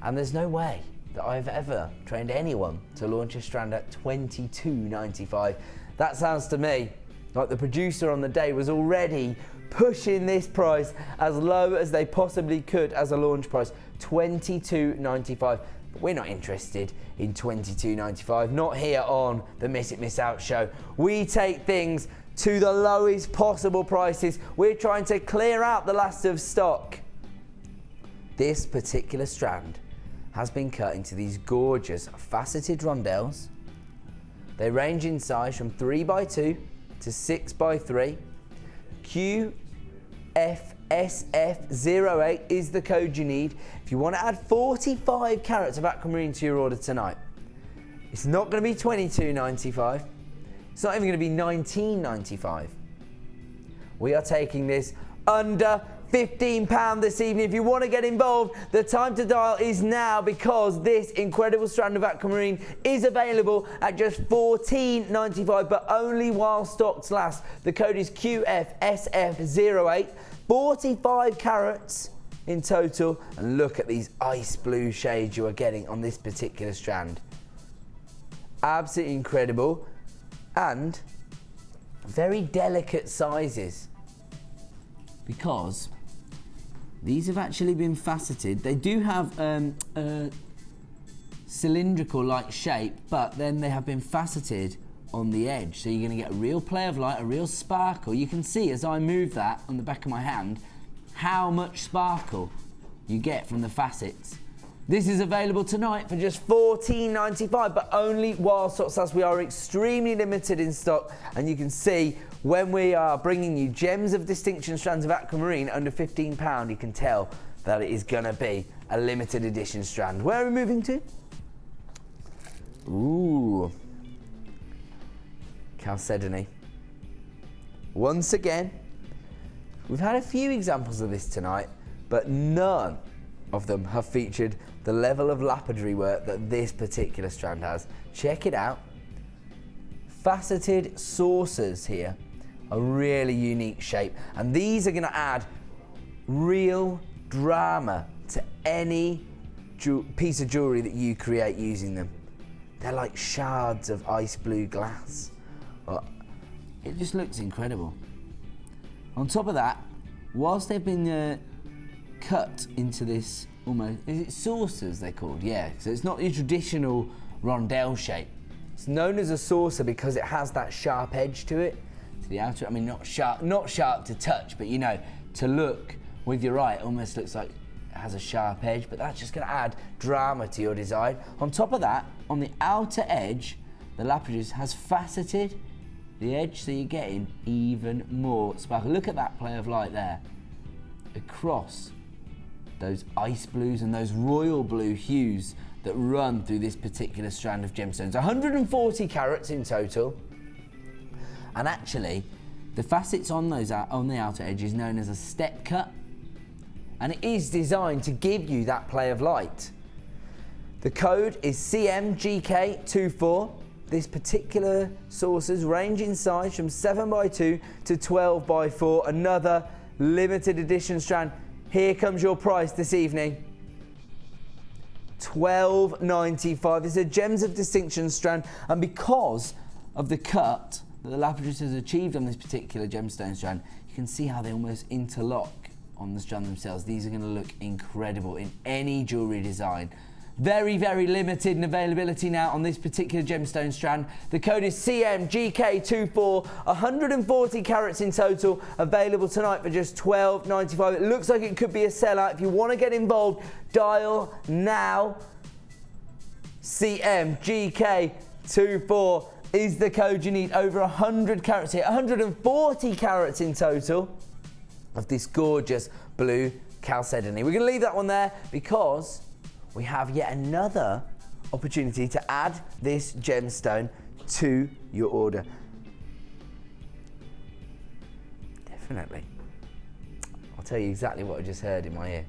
and there's no way that I've ever trained anyone to launch a strand at $22.95. That sounds to me like the producer on the day was already pushing this price as low as they possibly could as a launch price, $22.95. But we're not interested in $22.95, not here on the Miss It Miss Out show. We take things to the lowest possible prices. We're trying to clear out the last of stock. This particular strand has been cut into these gorgeous faceted rondelles. They range in size from 3x2 to 6x3. QFSF08 is the code you need if you want to add 45 carats of aquamarine to your order tonight. It's not going to be $22.95. It's not even going to be $19.95. We are taking this under £15 this evening. If you want to get involved, the time to dial is now, because this incredible strand of aquamarine is available at just $14.95, but only while stocks last. The code is QFSF08. 45 carats in total, and look at these ice blue shades you are getting on this particular strand. Absolutely incredible, and very delicate sizes, because these have actually been faceted. They do have a cylindrical like shape, but then they have been faceted on the edge, so you're going to get a real play of light, a real sparkle. You can see as I move that on the back of my hand how much sparkle you get from the facets. This is available tonight for just $14.95, but only while stocks last. We are extremely limited in stock, and you can see when we are bringing you gems of distinction strands of aquamarine under £15, you can tell that it is going to be a limited edition strand. Where are we moving to? Ooh, Chalcedony. Once again, we've had a few examples of this tonight, but none of them have featured the level of lapidary work that this particular strand has. Check it out. Faceted saucers here, a really unique shape, and these are going to add real drama to any piece of jewellery that you create using them. They're like shards of ice blue glass. Well, it just looks incredible. On top of that, whilst they've been cut into this almost, is it saucers they're called? Yeah, so it's not your traditional rondelle shape. It's known as a saucer because it has that sharp edge to it, to the outer, I mean not sharp to touch, but you know, to look with your eye, it almost looks like it has a sharp edge, but that's just gonna add drama to your design. On top of that, on the outer edge, the lapidus has faceted the edge, so you're getting even more sparkle. Look at that play of light there across those ice blues and those royal blue hues that run through this particular strand of gemstones. 140 carats in total, and actually the facets on those on the outer edge is known as a step cut, and it is designed to give you that play of light. The code is CMGK24. This particular saucers range in size from 7x2 to 12x4, another limited edition strand. Here comes your price this evening. $12.95. It's a Gems of Distinction strand, and because of the cut that the lapidus has achieved on this particular gemstone strand, you can see how they almost interlock on the strand themselves. These are going to look incredible in any jewellery design. Very, very limited in availability now on this particular gemstone strand. The code is CMGK24, 140 carats in total, available tonight for just $12.95. It looks like it could be a sellout. If you want to get involved, dial now. CMGK24 is the code you need. Over 100 carats here, 140 carats in total of this gorgeous blue chalcedony. We're going to leave that one there because we have yet another opportunity to add this gemstone to your order. Definitely. I'll tell you exactly what I just heard in my ear.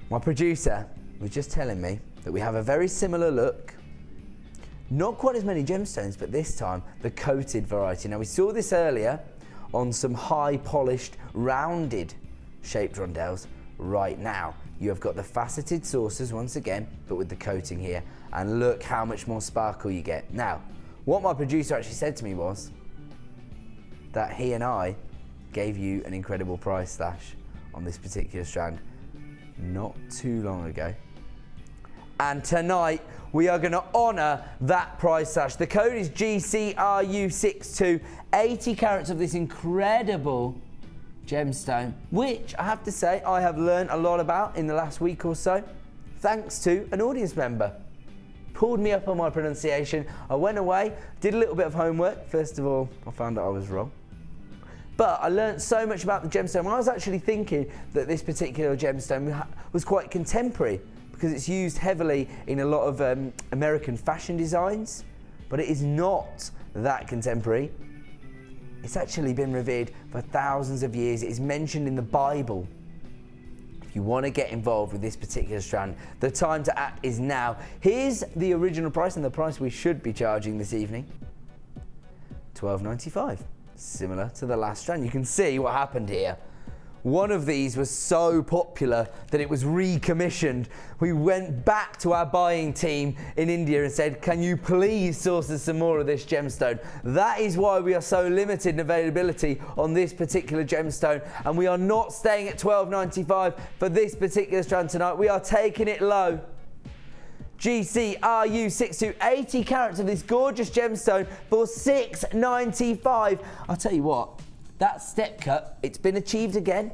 My producer was just telling me that we have a very similar look. Not quite as many gemstones, but this time the coated variety. Now we saw this earlier on some high polished, rounded shaped rondelles. Right now, you have got the faceted saucers once again, but with the coating here, and look how much more sparkle you get. Now, what my producer actually said to me was that he and I gave you an incredible price slash on this particular strand not too long ago. And tonight, we are going to honour that price slash. The code is GCRU62, 80 carats of this incredible gemstone, which I have to say I have learned a lot about in the last week or so, thanks to an audience member. Pulled me up on my pronunciation. I went away, did a little bit of homework. First of all, I found out I was wrong. But I learned so much about the gemstone. I was actually thinking that this particular gemstone was quite contemporary because it's used heavily in a lot of American fashion designs, but it is not that contemporary. It's actually been revered for thousands of years. It is mentioned in the Bible. If you want to get involved with this particular strand, the time to act is now. Here's the original price and the price we should be charging this evening. $12.95. Similar to the last strand. You can see what happened here. One of these was so popular that it was recommissioned. We went back to our buying team in India and said, can you please source us some more of this gemstone? That is why we are so limited in availability on this particular gemstone, and we are not staying at $12.95 for this particular strand tonight. We are taking it low. GCRU62, 80 carats of this gorgeous gemstone for $6.95. I'll tell you what, that step cut, it's been achieved again.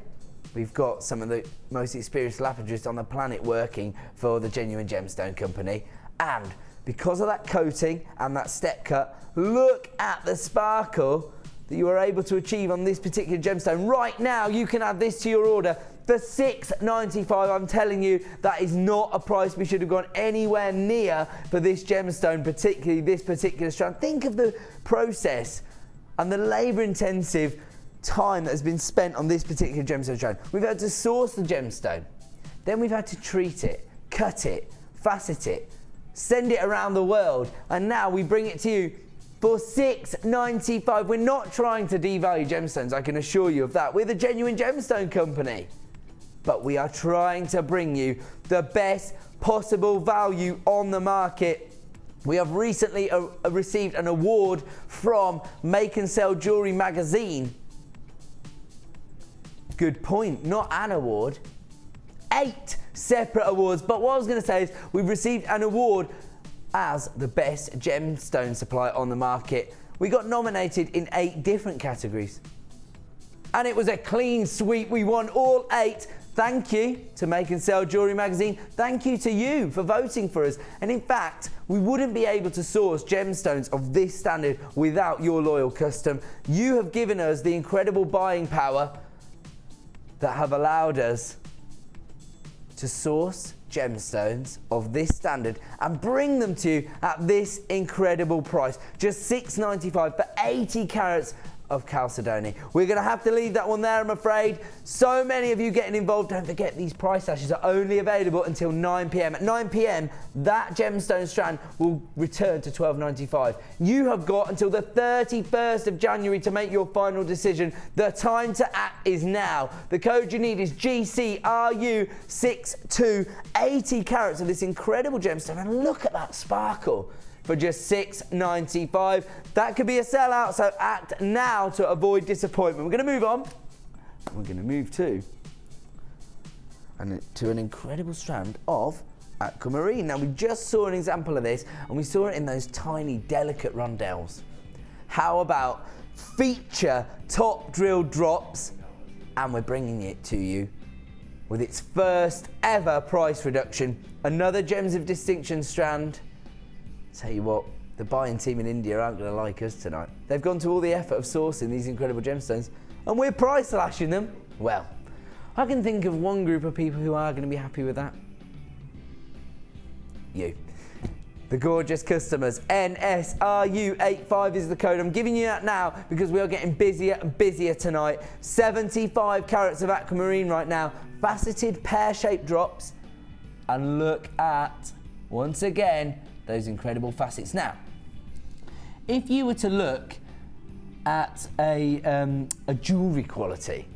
We've got some of the most experienced lapidarists on the planet working for the Genuine Gemstone Company. And because of that coating and that step cut, look at the sparkle that you are able to achieve on this particular gemstone. Right now, you can add this to your order for $6.95. I'm telling you, that is not a price we should have gone anywhere near for this gemstone, particularly this particular strand. Think of the process and the labour-intensive time that has been spent on this particular gemstone strand. We've had to source the gemstone, then we've had to treat it, cut it, facet it, send it around the world, and now we bring it to you for $6.95. We're not trying to devalue gemstones, I can assure you of that. We're the Genuine Gemstone Company, but we are trying to bring you the best possible value on the market. We have recently received an award from Make and Sell Jewellery magazine Good point, not an award. 8 separate awards. But what I was going to say is we've received an award as the best gemstone supplier on the market. We got nominated in 8 different categories. And it was a clean sweep. We won all 8. Thank you to Make and Sell Jewellery Magazine. Thank you to you for voting for us. And in fact, we wouldn't be able to source gemstones of this standard without your loyal custom. You have given us the incredible buying power that have allowed us to source gemstones of this standard and bring them to you at this incredible price. Just $6.95 for 80 carats of chalcedony. We're going to have to leave that one there, I'm afraid. So many of you getting involved. Don't forget, these price slashes are only available until 9 p.m. At 9 p.m, that gemstone strand will return to $12.95. You have got until the 31st of January to make your final decision. The time to act is now. The code you need is GCRU62. 80 carats of this incredible gemstone. And look at that sparkle. For just $6.95. That could be a sellout, so act now to avoid disappointment. We're going to move on. We're going to move to an incredible strand of aquamarine. Now, we just saw an example of this, and we saw it in those tiny, delicate rondelles. How about feature top drill drops? And we're bringing it to you with its first ever price reduction. Another Gems of Distinction strand. Tell you what, the buying team in India aren't going to like us tonight. They've gone to all the effort of sourcing these incredible gemstones, and we're price slashing them. Well, I can think of one group of people who are going to be happy with that. You. The gorgeous customers. NSRU85 is the code. I'm giving you that now because we are getting busier and busier tonight. 75 carats of aquamarine right now. Faceted pear-shaped drops. And look at, once again, those incredible facets. Now, if you were to look at a jewellery quality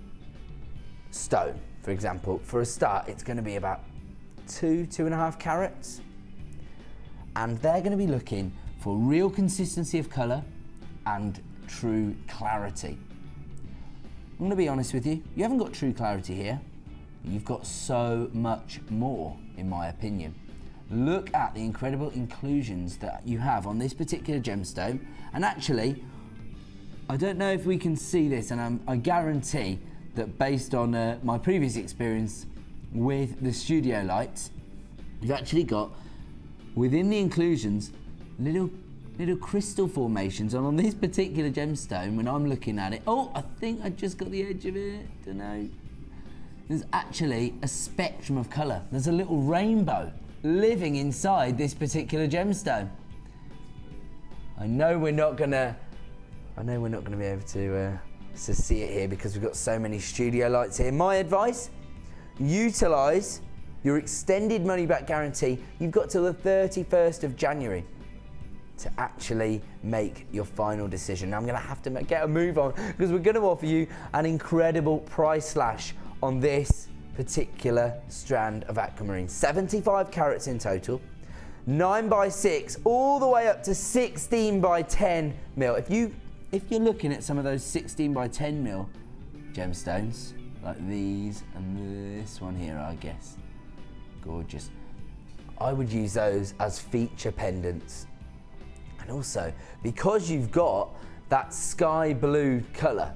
stone, for example, for a start, it's going to be about 2.5 carats. And they're going to be looking for real consistency of colour and true clarity. I'm going to be honest with you, you haven't got true clarity here. You've got so much more, in my opinion. Look at the incredible inclusions that you have on this particular gemstone. And actually, I don't know if we can see this, and I guarantee that based on my previous experience with the studio lights, you've actually got, within the inclusions, little crystal formations. And on this particular gemstone, when I'm looking at it, oh, I think I just got the edge of it, don't know. There's actually a spectrum of colour. There's a little rainbow living inside this particular gemstone. I know we're not gonna be able to see it here because we've got so many studio lights here. My advice, utilise your extended money back guarantee. You've got till the 31st of January to actually make your final decision. Now I'm gonna have to get a move on because we're gonna offer you an incredible price slash on this particular strand of aquamarine. 75 carats in total, 9x6, all the way up to 16x10 mil. If you're looking at some of those 16x10 mil gemstones, like these and this one here, I guess, gorgeous. I would use those as feature pendants. And also, because you've got that sky blue colour,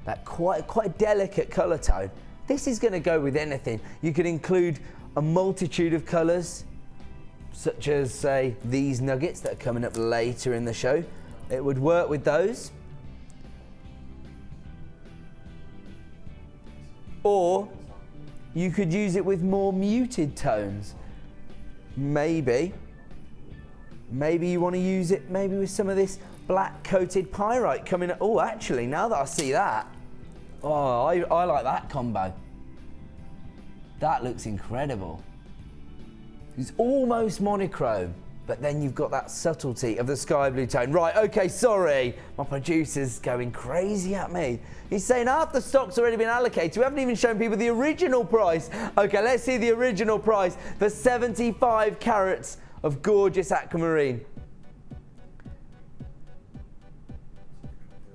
that quite delicate colour tone, this is going to go with anything. You could include a multitude of colours, such as, say, these nuggets that are coming up later in the show. It would work with those. Or you could use it with more muted tones. Maybe you want to use it maybe with some of this black coated pyrite coming up. Oh, actually, now that I see that, oh, I like that combo. That looks incredible. It's almost monochrome, but then you've got that subtlety of the sky blue tone. Right, okay, sorry. My producer's going crazy at me. He's saying half the stock's already been allocated. We haven't even shown people the original price. Okay, let's see the original price for 75 carats of gorgeous aquamarine.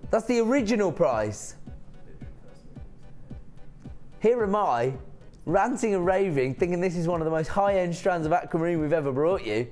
That's the original price. here am I, ranting and raving, thinking this is one of the most high-end strands of aquamarine we've ever brought you.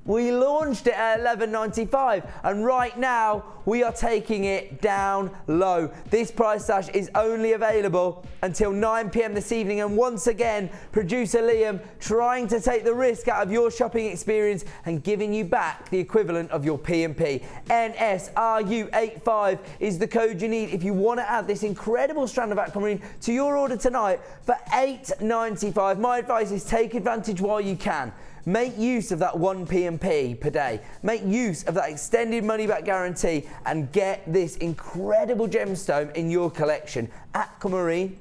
We launched it at $11.95 and right now we are taking it down low. This price slash is only available until 9 p.m. this evening, and once again, producer Liam trying to take the risk out of your shopping experience and giving you back the equivalent of your P&P. NSRU85 is the code you need if you want to add this incredible strand of aquamarine to your order tonight for $8.95. My advice is take advantage while you can. Make use of that 1 P&P per day. Make use of that extended money back guarantee and get this incredible gemstone in your collection. Aquamarine.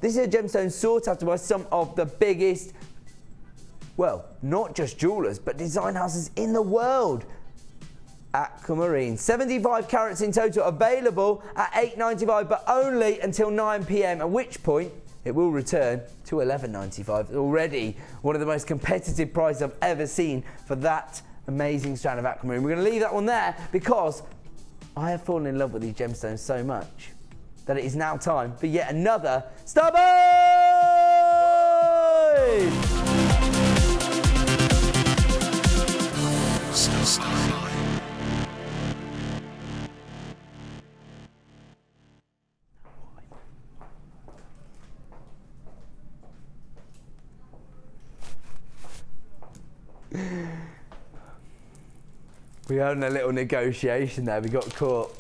This is a gemstone sought after by some of the biggest, well, not just jewelers, but design houses in the world. Aquamarine. 75 carats in total, available at $8.95, but only until 9 p.m, at which point it will return to $11.95. Already one of the most competitive prices I've ever seen for that amazing strand of aquamarine. We're going to leave that one there because I have fallen in love with these gemstones so much that it is now time for yet another Starboy! We had a little negotiation there, we got caught.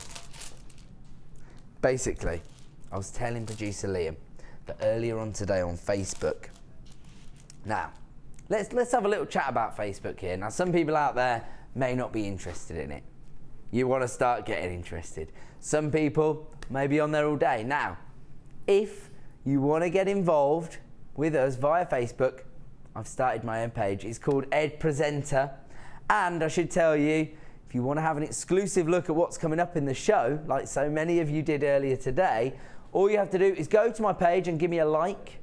Basically, I was telling producer Liam that earlier on today on Facebook. Now, let's have a little chat about Facebook here. Now, some people out there may not be interested in it. You want to start getting interested. Some people may be on there all day. Now, if you want to get involved with us via Facebook, I've started my own page. It's called Ed Presenter. And I should tell you, if you want to have an exclusive look at what's coming up in the show, like so many of you did earlier today, all you have to do is go to my page and give me a like.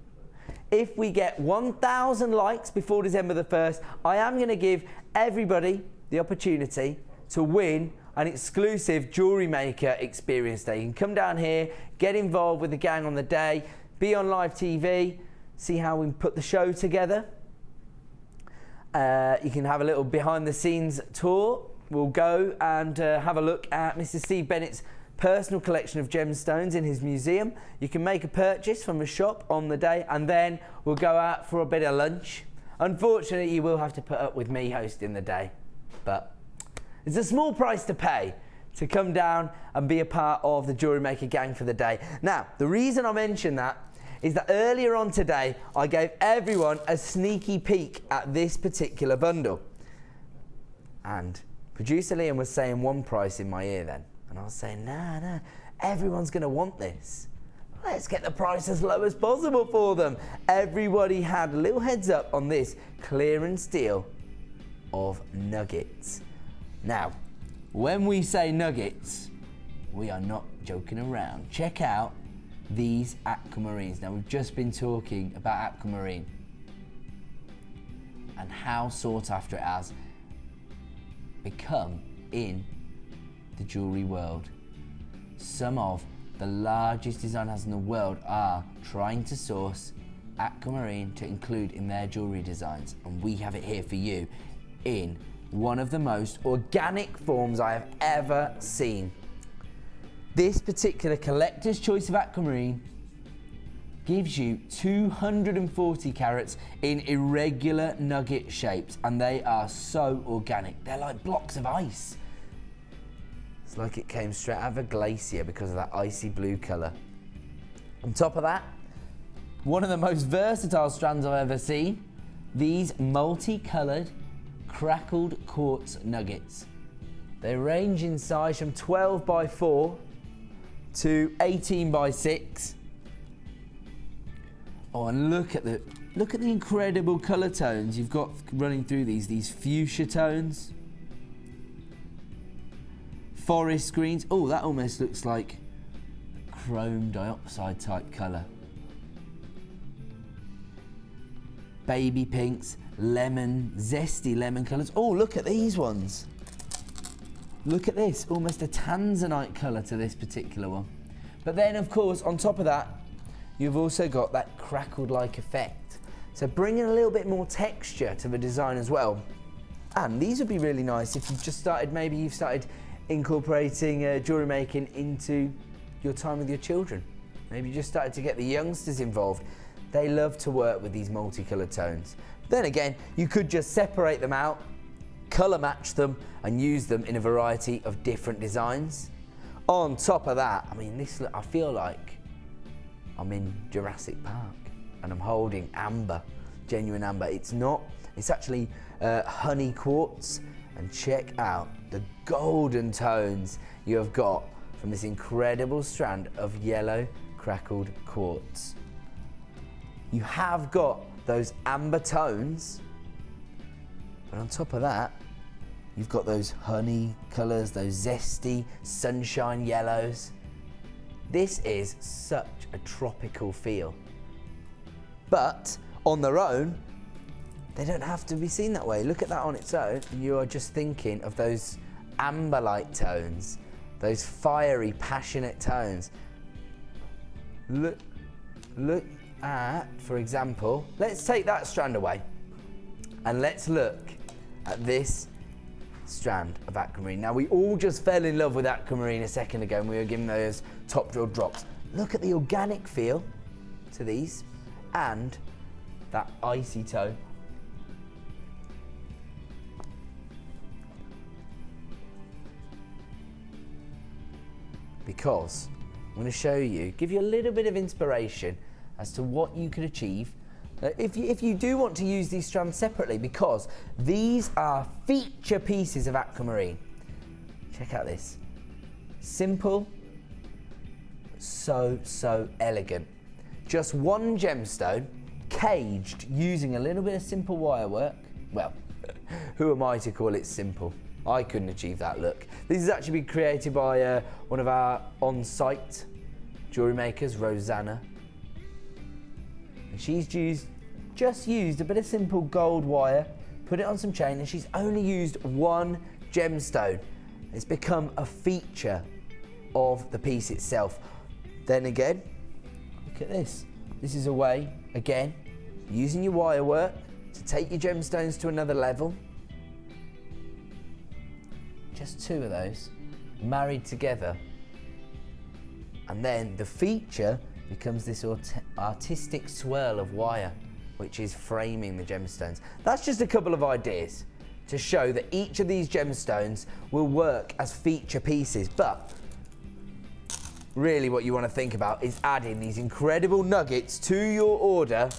If we get 1,000 likes before December the 1st, I am going to give everybody the opportunity to win an exclusive Jewellery Maker experience day. You can come down here, get involved with the gang on the day, be on live TV, see how we put the show together. You can have a little behind the scenes tour. We'll go and have a look at Mr. Steve Bennett's personal collection of gemstones in his museum. You can make a purchase from the shop on the day and then we'll go out for a bit of lunch. Unfortunately, you will have to put up with me hosting the day, but it's a small price to pay to come down and be a part of the Jewellery Maker gang for the day. Now, the reason I mention that is that earlier on today, I gave everyone a sneaky peek at this particular bundle. And producer Liam was saying one price in my ear then. And I was saying, nah, everyone's gonna want this. Let's get the price as low as possible for them. Everybody had a little heads up on this clearance deal of nuggets. Now, when we say nuggets, we are not joking around. Check out these aquamarines. Now, we've just been talking about aquamarine and how sought after it has become in the jewellery world. Some of the largest design houses in the world are trying to source aquamarine to include in their jewellery designs, and we have it here for you in one of the most organic forms I have ever seen. This particular collector's choice of aquamarine gives you 240 carats in irregular nugget shapes, and they are so organic. They're like blocks of ice. It's like it came straight out of a glacier because of that icy blue colour. On top of that, one of the most versatile strands I've ever seen, these multicoloured crackled quartz nuggets. They range in size from 12 by 4 to 18 by 6. Oh, and look at the incredible colour tones you've got running through these fuchsia tones, forest greens. Oh, that almost looks like chrome dioxide type colour. Baby pinks, lemon, zesty lemon colours. Oh, look at these ones. Look at this, almost a tanzanite colour to this particular one. But then, of course, on top of that, you've also got that crackled-like effect. So bringing a little bit more texture to the design as well. And these would be really nice if you've just started, maybe you've started incorporating jewellery making into your time with your children. Maybe you just started to get the youngsters involved. They love to work with these multicoloured tones. Then again, you could just separate them out, colour match them and use them in a variety of different designs. On top of that, I mean, I feel like I'm in Jurassic Park and I'm holding amber, genuine amber. It's not, it's actually honey quartz, and check out the golden tones you have got from this incredible strand of yellow crackled quartz. You have got those amber tones, but on top of that, you've got those honey colours, those zesty sunshine yellows. This is such a tropical feel. But on their own, they don't have to be seen that way. Look at that on its own, and you are just thinking of those amber-like tones, those fiery, passionate tones. Look at, for example, let's take that strand away, and let's look at this strand of aquamarine. Now, we all just fell in love with aquamarine a second ago, and we were giving those top drill drops. Look at the organic feel to these, and that icy tone. Because I'm going to show you, give you a little bit of inspiration as to what you could achieve if you do want to use these strands separately, because these are feature pieces of aquamarine. Check out this. Simple, so elegant. Just one gemstone, caged using a little bit of simple wire work. Well, who am I to call it simple? I couldn't achieve that look. This has actually been created by one of our on-site jewellery makers, Rosanna. And she's just used a bit of simple gold wire, put it on some chain, and she's only used one gemstone. It's become a feature of the piece itself. Then again, look at this. This is a way, again, using your wire work to take your gemstones to another level. Just two of those married together, and then the feature becomes this artistic swirl of wire which is framing the gemstones. That's just a couple of ideas to show that each of these gemstones will work as feature pieces, but really what you want to think about is adding these incredible nuggets to your order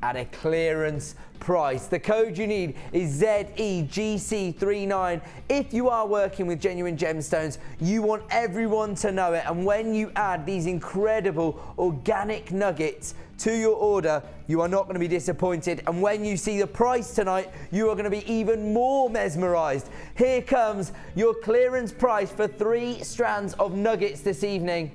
at a clearance price. The code you need is ZEGC39. If you are working with genuine gemstones, you want everyone to know it, and when you add these incredible organic nuggets to your order, you are not going to be disappointed, and when you see the price tonight, you are going to be even more mesmerized. Here comes your clearance price for 3 strands of nuggets this evening.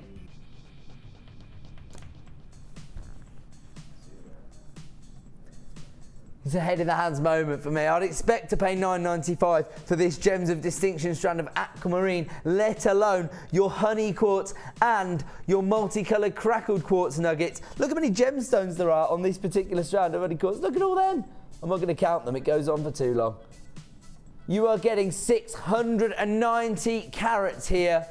It's a head in the hands moment for me. I'd expect to pay $9.95 for this Gems of Distinction strand of aquamarine, let alone your honey quartz and your multicoloured crackled quartz nuggets. Look how many gemstones there are on this particular strand of honey quartz. Look at all them. I'm not going to count them. It goes on for too long. You are getting 690 carats here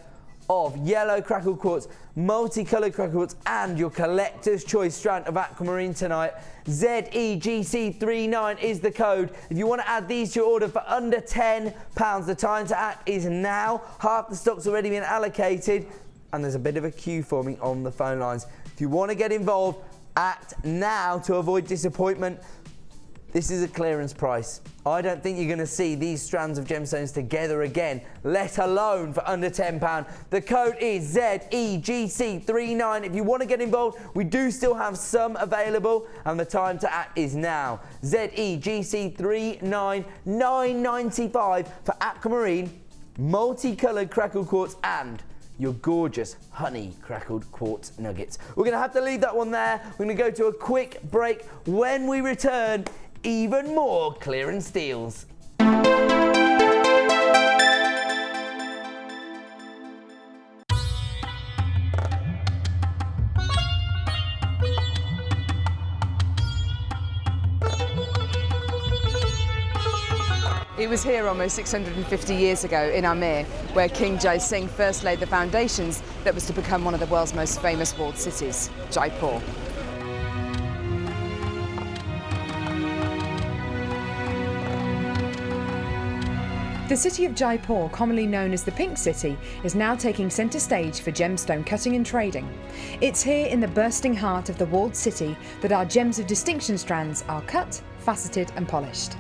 of yellow crackled quartz, multicoloured crackled quartz, and your collector's choice strand of aquamarine tonight. ZEGC39 is the code. If you want to add these to your order for under £10, the time to act is now. Half the stock's already been allocated, and there's a bit of a queue forming on the phone lines. If you want to get involved, act now to avoid disappointment. This is a clearance price. I don't think you're going to see these strands of gemstones together again, let alone for under £10. The code is ZEGC39. If you want to get involved, we do still have some available, and the time to act is now. ZEGC39, $9.95 for aquamarine, multicoloured crackled quartz, and your gorgeous honey crackled quartz nuggets. We're going to have to leave that one there. We're going to go to a quick break. When we return, even more clearance deals. It was here almost 650 years ago in Amir, where King Jai Singh first laid the foundations that was to become one of the world's most famous walled cities, Jaipur. The city of Jaipur, commonly known as the Pink City, is now taking centre stage for gemstone cutting and trading. It's here in the bursting heart of the walled city that our gems of distinction strands are cut, faceted and polished.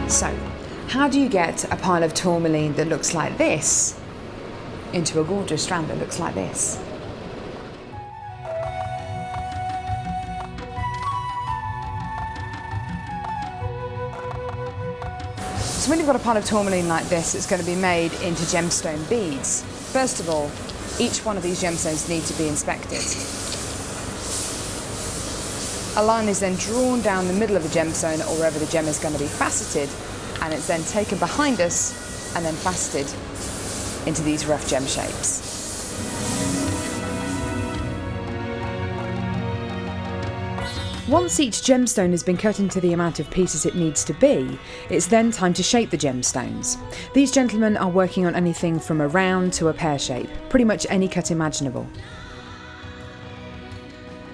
So, how do you get a pile of tourmaline that looks like this into a gorgeous strand that looks like this? So when you've got a pile of tourmaline like this, it's going to be made into gemstone beads. First of all, each one of these gemstones need to be inspected. A line is then drawn down the middle of the gemstone or wherever the gem is going to be faceted, and it's then taken behind us and then faceted into these rough gem shapes. Once each gemstone has been cut into the amount of pieces it needs to be, it's then time to shape the gemstones. These gentlemen are working on anything from a round to a pear shape, pretty much any cut imaginable.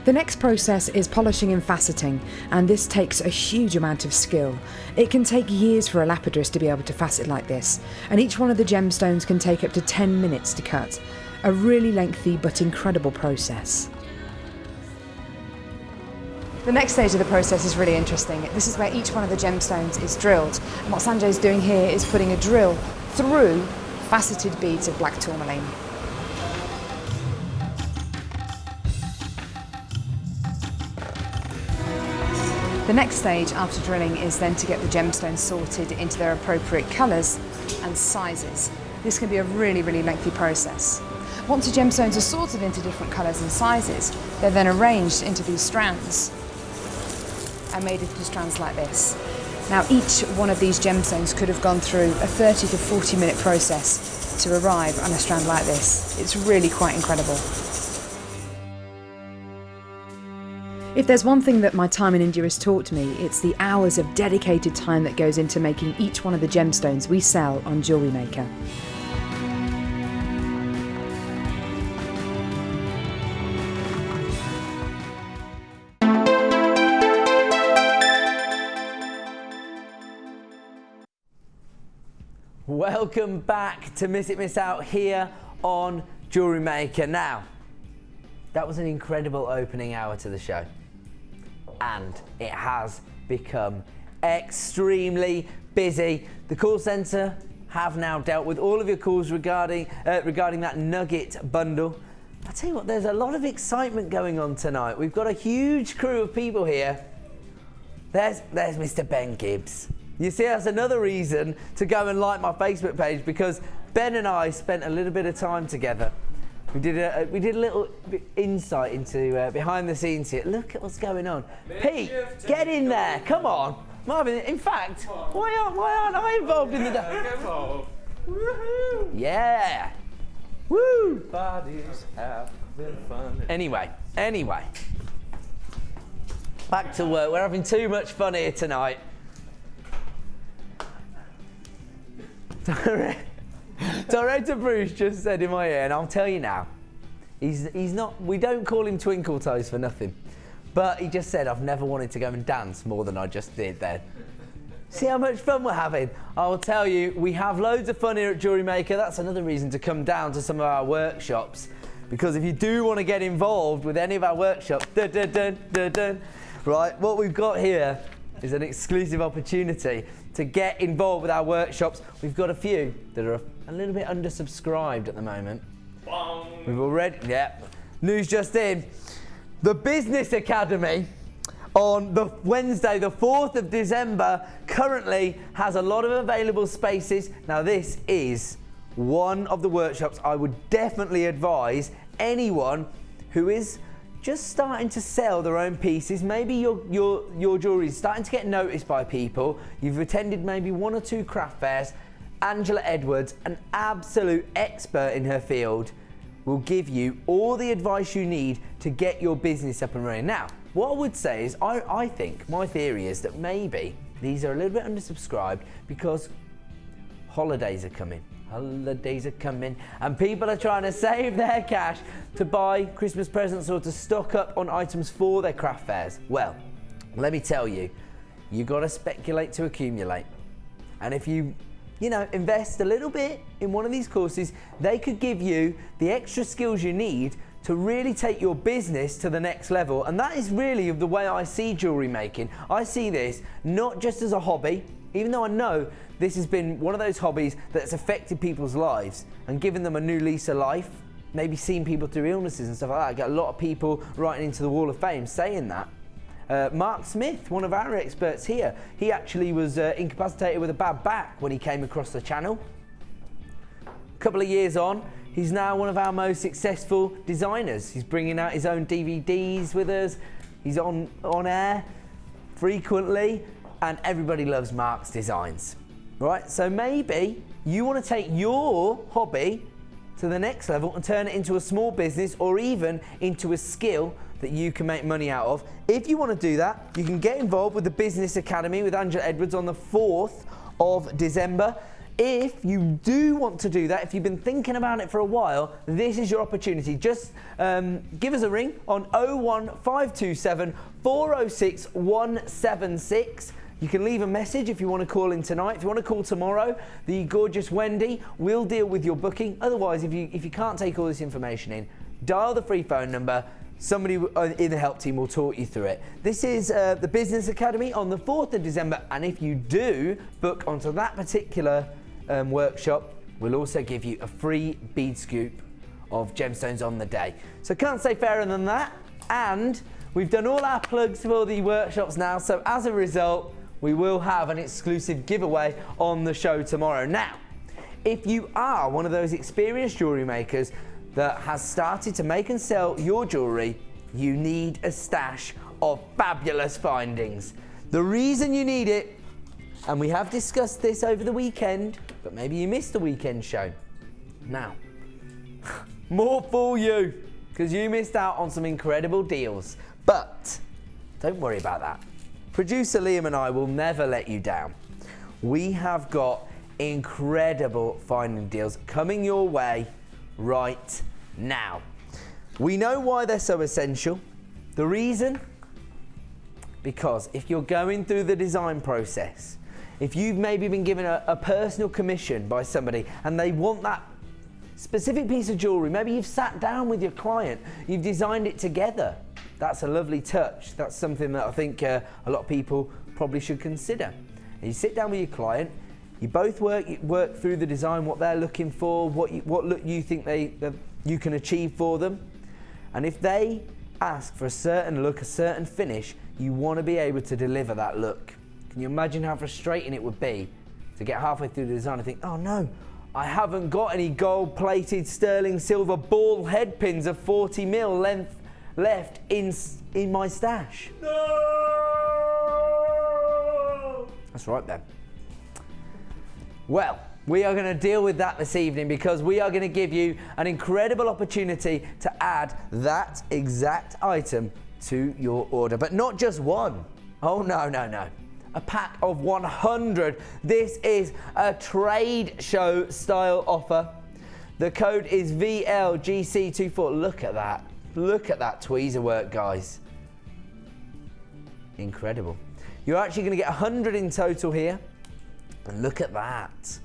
The next process is polishing and faceting, and this takes a huge amount of skill. It can take years for a lapidress to be able to facet like this, and each one of the gemstones can take up to 10 minutes to cut. A really lengthy but incredible process. The next stage of the process is really interesting. This is where each one of the gemstones is drilled. And what Sanjay's doing here is putting a drill through faceted beads of black tourmaline. The next stage after drilling is then to get the gemstones sorted into their appropriate colours and sizes. This can be a really, really lengthy process. Once the gemstones are sorted into different colours and sizes, they're then arranged into these strands and made into strands like this. Now each one of these gemstones could have gone through a 30 to 40 minute process to arrive on a strand like this. It's really quite incredible. If there's one thing that my time in India has taught me, it's the hours of dedicated time that goes into making each one of the gemstones we sell on JewelleryMaker. Welcome back to Miss It, Miss Out here on JewelleryMaker. Now, that was an incredible opening hour to the show, and it has become extremely busy. The call centre have now dealt with all of your calls regarding that nugget bundle. I'll tell you what, there's a lot of excitement going on tonight. We've got a huge crew of people here. There's Mr. Ben Gibbs. You see, that's another reason to go and like my Facebook page, because Ben and I spent a little bit of time together. We did a little insight into behind the scenes here. Look at what's going on. Pete, get in there. Come on. Marvin, in fact, why aren't I involved in the Woohoo! Yeah. Woo! Bodies have been fun. Anyway. Back to work. We're having too much fun here tonight. Director Bruce just said in my ear, and I'll tell you now, he's not, we don't call him Twinkle Toes for nothing, but he just said, I've never wanted to go and dance more than I just did then. See how much fun we're having? I'll tell you, we have loads of fun here at JewelleryMaker. That's another reason to come down to some of our workshops, because if you do want to get involved with any of our workshops, right, what we've got here is an exclusive opportunity to get involved with our workshops. We've got a few that are a little bit undersubscribed at the moment. We've already, news just in. The Business Academy on the Wednesday, the 4th of December, currently has a lot of available spaces. Now this is one of the workshops I would definitely advise anyone who is just starting to sell their own pieces. Maybe your jewellery is starting to get noticed by people. You've attended maybe 1 or 2 craft fairs. Angela Edwards, an absolute expert in her field, will give you all the advice you need to get your business up and running. Now, what I would say is, I think, my theory is that maybe these are a little bit undersubscribed because holidays are coming. Holidays are coming and people are trying to save their cash to buy Christmas presents or to stock up on items for their craft fairs. Well, let me tell you, you got to speculate to accumulate. And if you invest a little bit in one of these courses, they could give you the extra skills you need to really take your business to the next level. And that is really the way I see jewellery making. I see this not just as a hobby, even though I know this has been one of those hobbies that's affected people's lives and given them a new lease of life, maybe seen people through illnesses and stuff like that. I get a lot of people writing into the Wall of Fame saying that. Mark Smith, one of our experts here, he actually was incapacitated with a bad back when he came across the channel. A couple of years on, he's now one of our most successful designers. He's bringing out his own DVDs with us. He's on air frequently, and everybody loves Mark's designs, right? So maybe you want to take your hobby to the next level and turn it into a small business or even into a skill that you can make money out of. If you want to do that, you can get involved with the Business Academy with Angela Edwards on the 4th of December. If you do want to do that, if you've been thinking about it for a while, this is your opportunity. Just give us a ring on 01527 406 176. You can leave a message if you want to call in tonight. If you want to call tomorrow, the gorgeous Wendy will deal with your booking. Otherwise, if you can't take all this information in, dial the free phone number. Somebody in the help team will talk you through it. This is the Business Academy on the 4th of December, and if you do book onto that particular workshop, we'll also give you a free bead scoop of gemstones on the day. So can't say fairer than that, and we've done all our plugs for the workshops now, so as a result, we will have an exclusive giveaway on the show tomorrow. Now, if you are one of those experienced jewellery makers that has started to make and sell your jewellery, you need a stash of fabulous findings. The reason you need it, and we have discussed this over the weekend, but maybe you missed the weekend show. Now, more for you, because you missed out on some incredible deals. But don't worry about that. Producer Liam and I will never let you down. We have got incredible finding deals coming your way right now. We know why they're so essential. The reason? Because if you're going through the design process, if you've maybe been given a personal commission by somebody and they want that specific piece of jewellery, maybe you've sat down with your client, you've designed it together. That's a lovely touch. That's something that I think a lot of people probably should consider. And you sit down with your client, you both work through the design, what they're looking for, what look you think you can achieve for them. And if they ask for a certain look, a certain finish, you want to be able to deliver that look. Can you imagine how frustrating it would be to get halfway through the design and think, oh no, I haven't got any gold-plated sterling silver ball head pins of 40 mil length left in my stash. No! That's right then. Well, we are going to deal with that this evening because we are going to give you an incredible opportunity to add that exact item to your order. But not just one. Oh, no, no, no. A pack of 100. This is a trade show style offer. The code is VLGC24. Look at that. Look at that tweezer work, guys. Incredible. You're actually going to get 100 in total here. And look at that.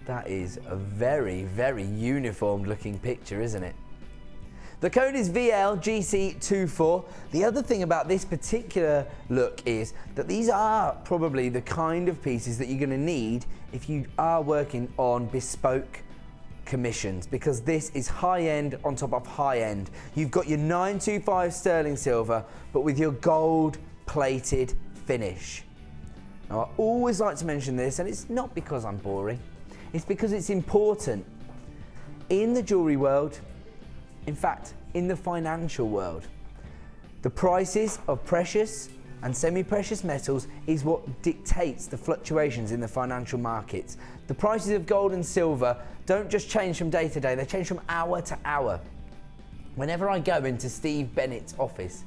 That is a very, very uniform looking picture, isn't it? The code is VLGC24. The other thing about this particular look is that these are probably the kind of pieces that you're going to need if you are working on bespoke commissions, because this is high end on top of high end. You've got your 925 sterling silver, but with your gold plated finish. Now, I always like to mention this, and it's not because I'm boring, it's because it's important. In the jewellery world, in fact, in the financial world, the prices of precious and semi-precious metals is what dictates the fluctuations in the financial markets. The prices of gold and silver don't just change from day to day, they change from hour to hour. Whenever I go into Steve Bennett's office,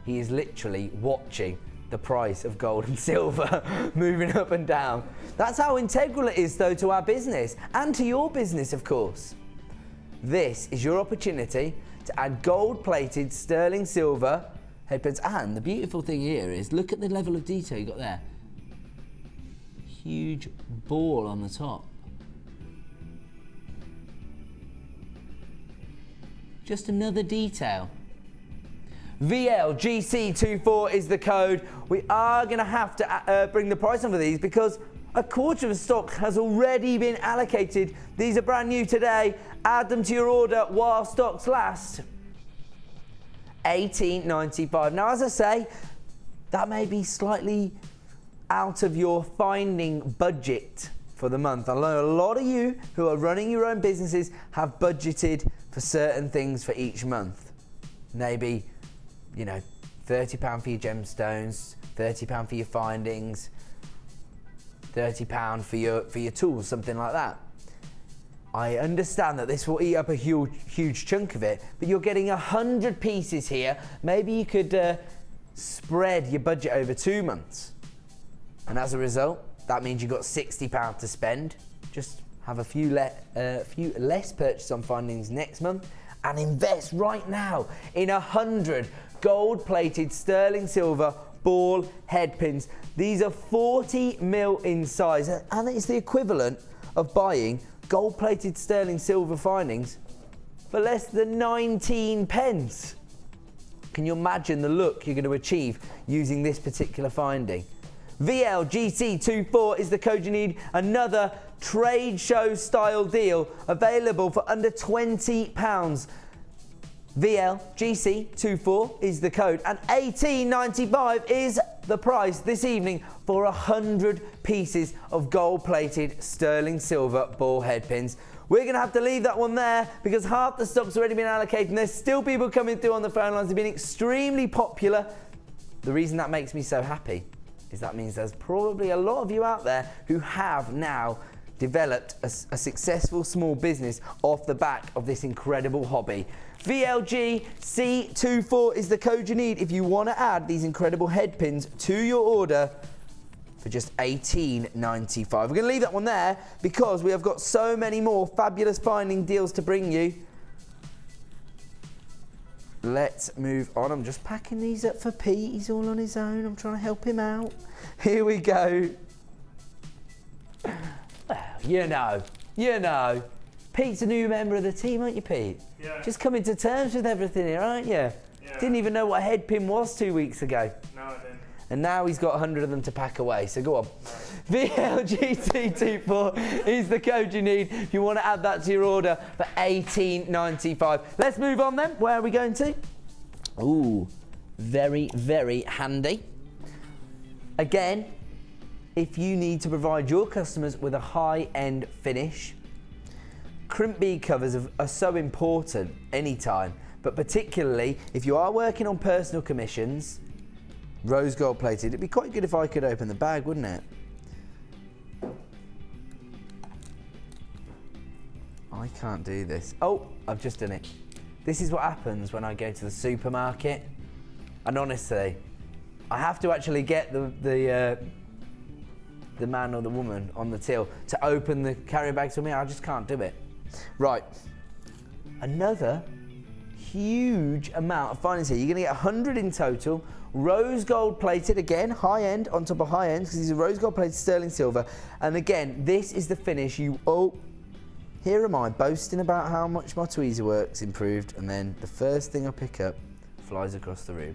he is literally watching the price of gold and silver moving up and down. That's how integral it is though to our business and to your business, of course. This is your opportunity to add gold-plated sterling silver headbands, and the beautiful thing here is look at the level of detail you got there. Huge ball on the top. Just another detail. VLGC24 is the code. We are going to have to bring the price on for these because a quarter of the stock has already been allocated. These are brand new today. Add them to your order while stocks last. $18.95. Now, as I say, that may be slightly out of your finding budget for the month. I know a lot of you who are running your own businesses have budgeted for certain things for each month. Maybe, you know, £30 for your gemstones, £30 for your findings, £30 for your tools, something like that. I understand that this will eat up a huge chunk of it, but you're getting 100 pieces here. Maybe you could spread your budget over 2 months. And as a result, that means you've got £60 to spend. Just have a few less purchase on findings next month and invest right now in 100 gold-plated sterling silver ball head pins. These are 40mm in size, and it's the equivalent of buying gold-plated sterling silver findings for less than 19 pence. Can you imagine the look you're going to achieve using this particular finding? VLGC24 is the code you need. Another trade show style deal available for under £20. VLGC24 is the code, and $18.95 is the price this evening for 100 pieces of gold-plated sterling silver ball head pins. We're going to have to leave that one there because half the stock's already been allocated and there's still people coming through on the phone lines. They've been extremely popular. The reason that makes me so happy is that means there's probably a lot of you out there who have now developed a successful small business off the back of this incredible hobby. VLGC24 is the code you need if you want to add these incredible head pins to your order for just $18.95. We're going to leave that one there because we have got so many more fabulous finding deals to bring you. Let's move on. I'm just packing these up for Pete. He's all on his own. I'm trying to help him out. Here we go. Well, you know. Pete's a new member of the team, aren't you, Pete? Yeah. Just coming to terms with everything here, aren't you? Yeah. Didn't even know what a head pin was 2 weeks ago. No, I didn't. And now he's got 100 of them to pack away, so go on. VLGT24 is the code you need if you want to add that to your order for $18.95. Let's move on then. Where are we going to? Ooh, very, very handy. Again, if you need to provide your customers with a high-end finish, crimp bead covers are so important anytime, but particularly if you are working on personal commissions, rose gold plated. It'd be quite good if I could open the bag, wouldn't it? I can't do this. Oh, I've just done it. This is what happens when I go to the supermarket. And honestly, I have to actually get the man or the woman on the till to open the carrier bags for me. I just can't do it. Right, another huge amount of findings here. You're going to get 100 in total, rose gold plated, again, high end on top of high end, because these are rose gold plated sterling silver. And again, this is the finish here am I boasting about how much my tweezer work's improved, and then the first thing I pick up flies across the room.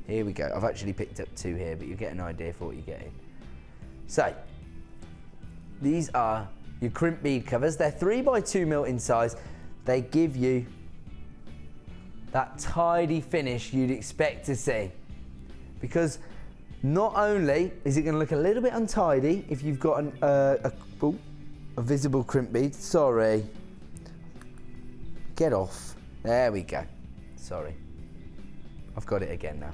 Here we go. I've actually picked up 2 here, but you get an idea for what you're getting. So, these are your crimp bead covers. They're 3x2mm in size. They give you that tidy finish you'd expect to see. Because not only is it going to look a little bit untidy if you've got a visible crimp bead. Sorry. Get off. There we go. Sorry. I've got it again now.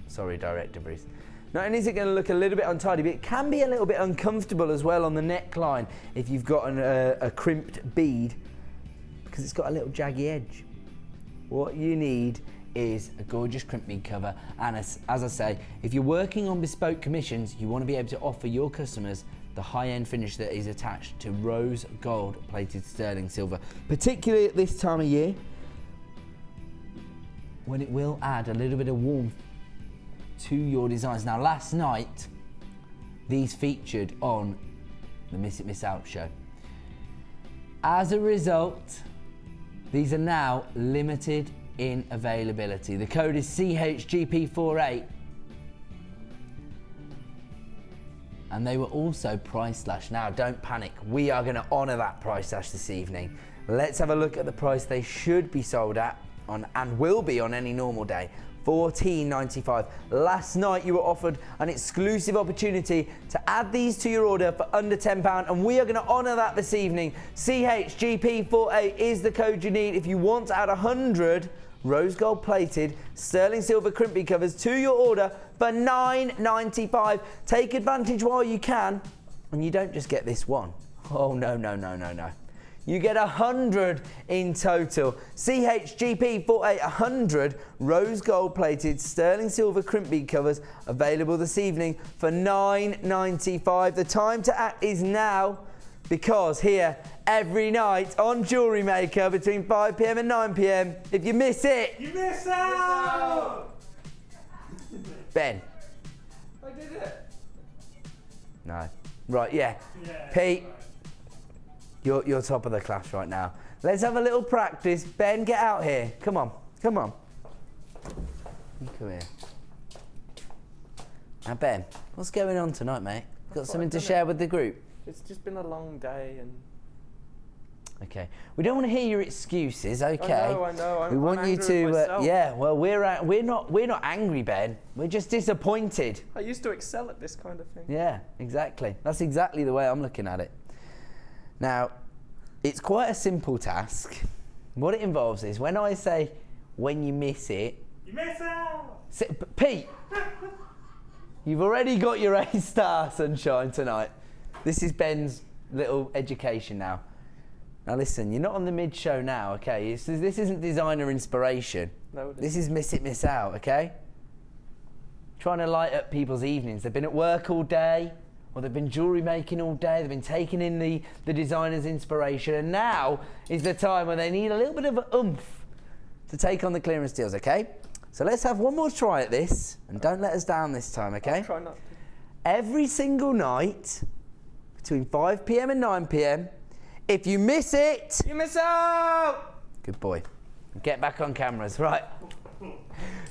Sorry, Director Bruce. Not only is it going to look a little bit untidy, but it can be a little bit uncomfortable as well on the neckline if you've got a crimped bead, because it's got a little jaggy edge. What you need is a gorgeous crimp bead cover, and as I say, if you're working on bespoke commissions, you want to be able to offer your customers the high-end finish that is attached to rose gold plated sterling silver, particularly at this time of year, when it will add a little bit of warmth to your designs. Now, last night, these featured on the Miss It Miss Out show. As a result, these are now limited in availability. The code is CHGP48. And they were also price slashed. Now, don't panic. We are going to honour that price slash this evening. Let's have a look at the price they should be sold at on, and will be on any normal day. $14.95. Last night you were offered an exclusive opportunity to add these to your order for under £10, and we are going to honour that this evening. CHGP48 is the code you need if you want to add 100 rose gold plated sterling silver crimp bead covers to your order for $9.95. Take advantage while you can, and you don't just get this one. Oh no, no, no, no, no. You get 100 in total. CHGP48, 100 rose gold plated sterling silver crimp bead covers available this evening for $9.95. The time to act is now, because here every night on Jewellery Maker between 5 PM and 9 PM, if you miss it, You miss out! Ben. I did it. No. Right, yeah. Pete. You're top of the class right now. Let's have a little practice. Ben, get out here. Come on. Come on. You come here. Now, Ben, what's going on tonight, mate? Got something to share with the group? It's just been a long day and... Okay. We don't want to hear your excuses, okay? I know. We want I'm you angry to... with myself. yeah, well, we're not angry, Ben. We're just disappointed. I used to excel at this kind of thing. Yeah, exactly. That's exactly the way I'm looking at it. Now, it's quite a simple task. What it involves is when I say, when you miss it... You miss out! Pete! You've already got your A star, sunshine, tonight. This is Ben's little education now. Now listen, you're not on the mid-show now, okay? This isn't designer inspiration. No, it isn't. This is Miss It, Miss Out, okay? Trying to light up people's evenings. They've been at work all day, or they've been jewellery making all day, they've been taking in the designer's inspiration, and now is the time when they need a little bit of a oomph to take on the clearance deals, okay? So let's have one more try at this, and don't let us down this time, okay? I'll try not to. Every single night, between 5 PM and 9 PM, if you miss it... You miss out! Good boy. Get back on cameras, right.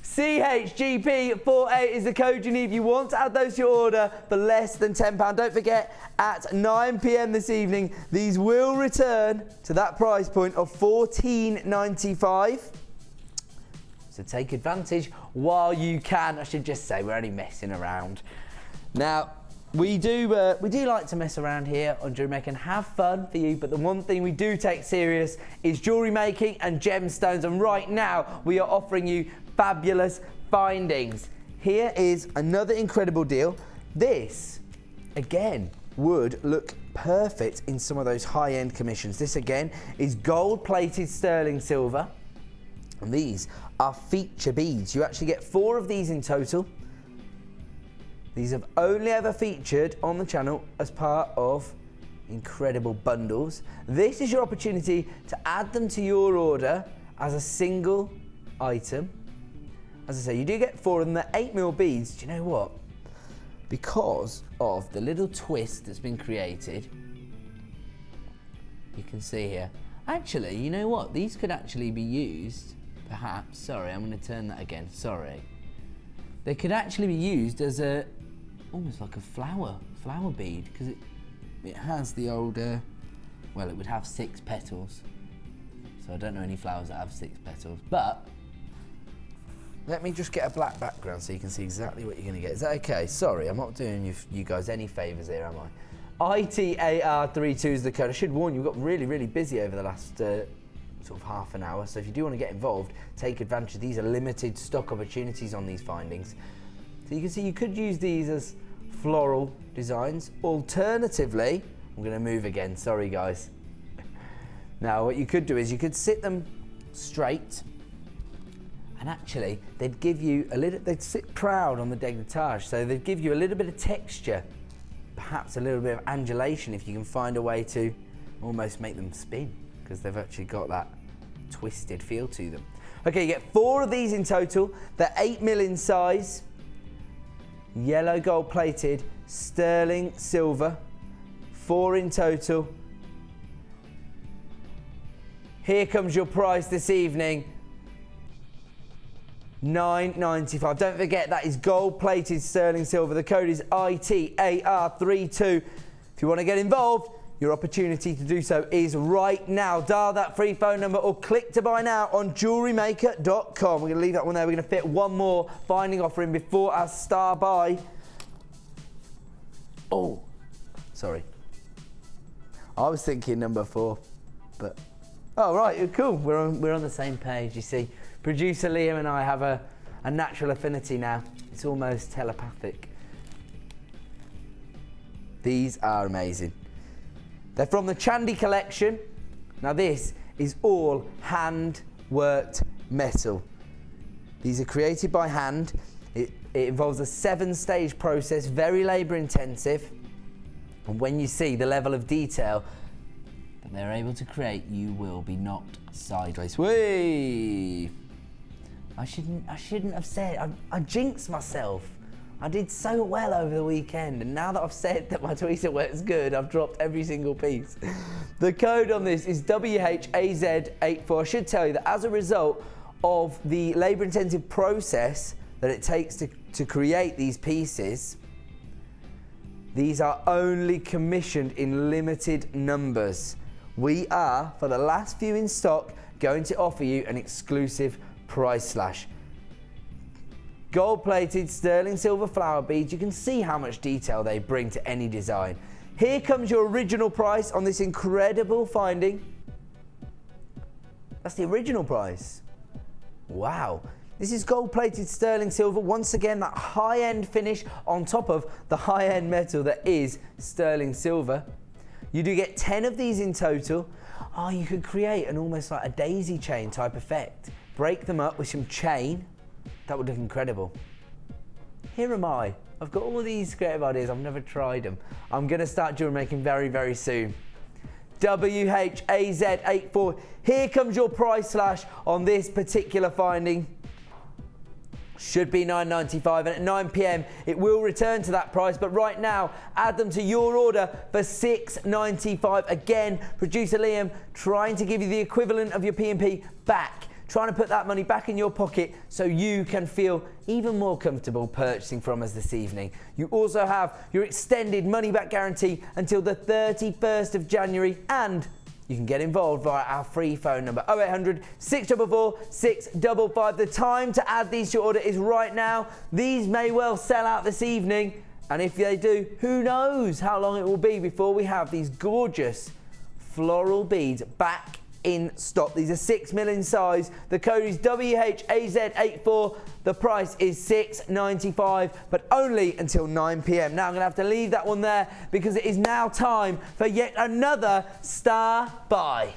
CHGP48 is the code you need if you want to add those to your order for less than £10. Don't forget, at 9 PM this evening, these will return to that price point of $14.95. So take advantage while you can. I should just say, we're only messing around. Now, we do like to mess around here on Jewellery Making and have fun for you, but the one thing we do take serious is jewellery making and gemstones, and right now we are offering you fabulous findings. Here is another incredible deal. This, again, would look perfect in some of those high-end commissions. This, again, is gold-plated sterling silver, and these are feature beads. You actually get 4 of these in total. These have only ever featured on the channel as part of incredible bundles. This is your opportunity to add them to your order as a single item. As I say, you do get 4 of them. They're 8mm beads. Do you know what? Because of the little twist that's been created, you can see here. Actually, you know what? These could actually be used, perhaps. Sorry, I'm going to turn that again. Sorry. They could actually be used as a, almost like a flower bead, because it has the old, well, it would have 6 petals. So I don't know any flowers that have 6 petals, but let me just get a black background so you can see exactly what you're going to get. Is that okay? Sorry, I'm not doing you guys any favours here, am I? ITAR32 is the code. I should warn you, we've got really, really busy over the last sort of half an hour, so if you do want to get involved, take advantage. These are limited stock opportunities on these findings. So you can see you could use these as floral designs. Alternatively, I'm going to move again, sorry guys. Now what you could do is you could sit them straight, and actually they'd give you a little, they'd sit proud on the décolletage, so they'd give you a little bit of texture, perhaps a little bit of undulation if you can find a way to almost make them spin, because they've actually got that twisted feel to them. Okay, you get 4 of these in total. They're 8mm in size, yellow gold plated, sterling silver, 4 in total. Here comes your price this evening, $9.95. Don't forget that is gold plated sterling silver. The code is ITAR32. If you want to get involved, your opportunity to do so is right now. Dial that free phone number or click to buy now on JewelleryMaker.com. We're going to leave that one there. We're going to fit one more finding offer in before our star buy. Oh, sorry. I was thinking number 4, but oh right, cool. We're on the same page. You see, producer Liam and I have a natural affinity now. It's almost telepathic. These are amazing. They're from the Chandy collection. Now this is all hand-worked metal. These are created by hand. It involves a 7-stage process, very labour-intensive. And when you see the level of detail that they're able to create, you will be knocked sideways. Whee! I shouldn't have said. I jinxed myself. I did so well over the weekend, and now that I've said that my tweezer works good, I've dropped every single piece. The code on this is WHAZ84. I should tell you that as a result of the labour-intensive process that it takes to create these pieces, these are only commissioned in limited numbers. We are, for the last few in stock, going to offer you an exclusive price slash. Gold-plated sterling silver flower beads. You can see how much detail they bring to any design. Here comes your original price on this incredible finding. That's the original price. Wow. This is gold-plated sterling silver. Once again, that high-end finish on top of the high-end metal that is sterling silver. You do get 10 of these in total. Oh, you could create an almost like a daisy chain type effect. Break them up with some chain. That would look incredible. Here am I. I've got all these creative ideas. I've never tried them. I'm going to start jewelry making very, very soon. WHAZ84. Here comes your price slash on this particular finding. Should be $9.95, and at 9 p.m. it will return to that price, but right now add them to your order for $6.95. Again, producer Liam trying to give you the equivalent of your P&P back, trying to put that money back in your pocket so you can feel even more comfortable purchasing from us this evening. You also have your extended money back guarantee until the 31st of January, and you can get involved via our free phone number 0800 644 655. The time to add these to your order is right now. These may well sell out this evening, and if they do, who knows how long it will be before we have these gorgeous floral beads back in stock. These are 6mm in size. The code is WHAZ84. The price is $6.95, but only until 9 p.m. Now I'm going to have to leave that one there because it is now time for yet another star buy.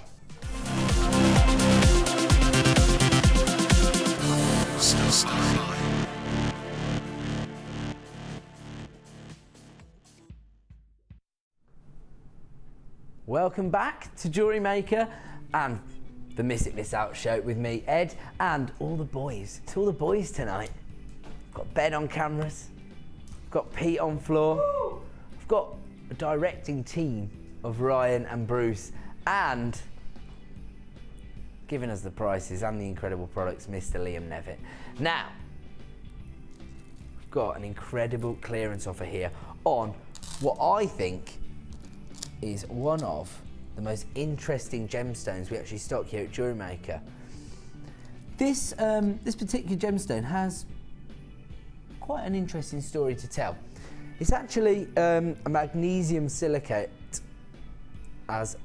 Welcome back to Jewellery Maker and the Miss It Miss Out show with me, Ed, and all the boys. It's all the boys tonight. I've got Ben on cameras, I've got Pete on floor, Woo! I've got a directing team of Ryan and Bruce, and giving us the prices and the incredible products, Mr. Liam Nevitt. Now, we've got an incredible clearance offer here on what I think is one of the most interesting gemstones we actually stock here at Jewellery Maker. This particular gemstone has quite an interesting story to tell. It's actually a magnesium silicate as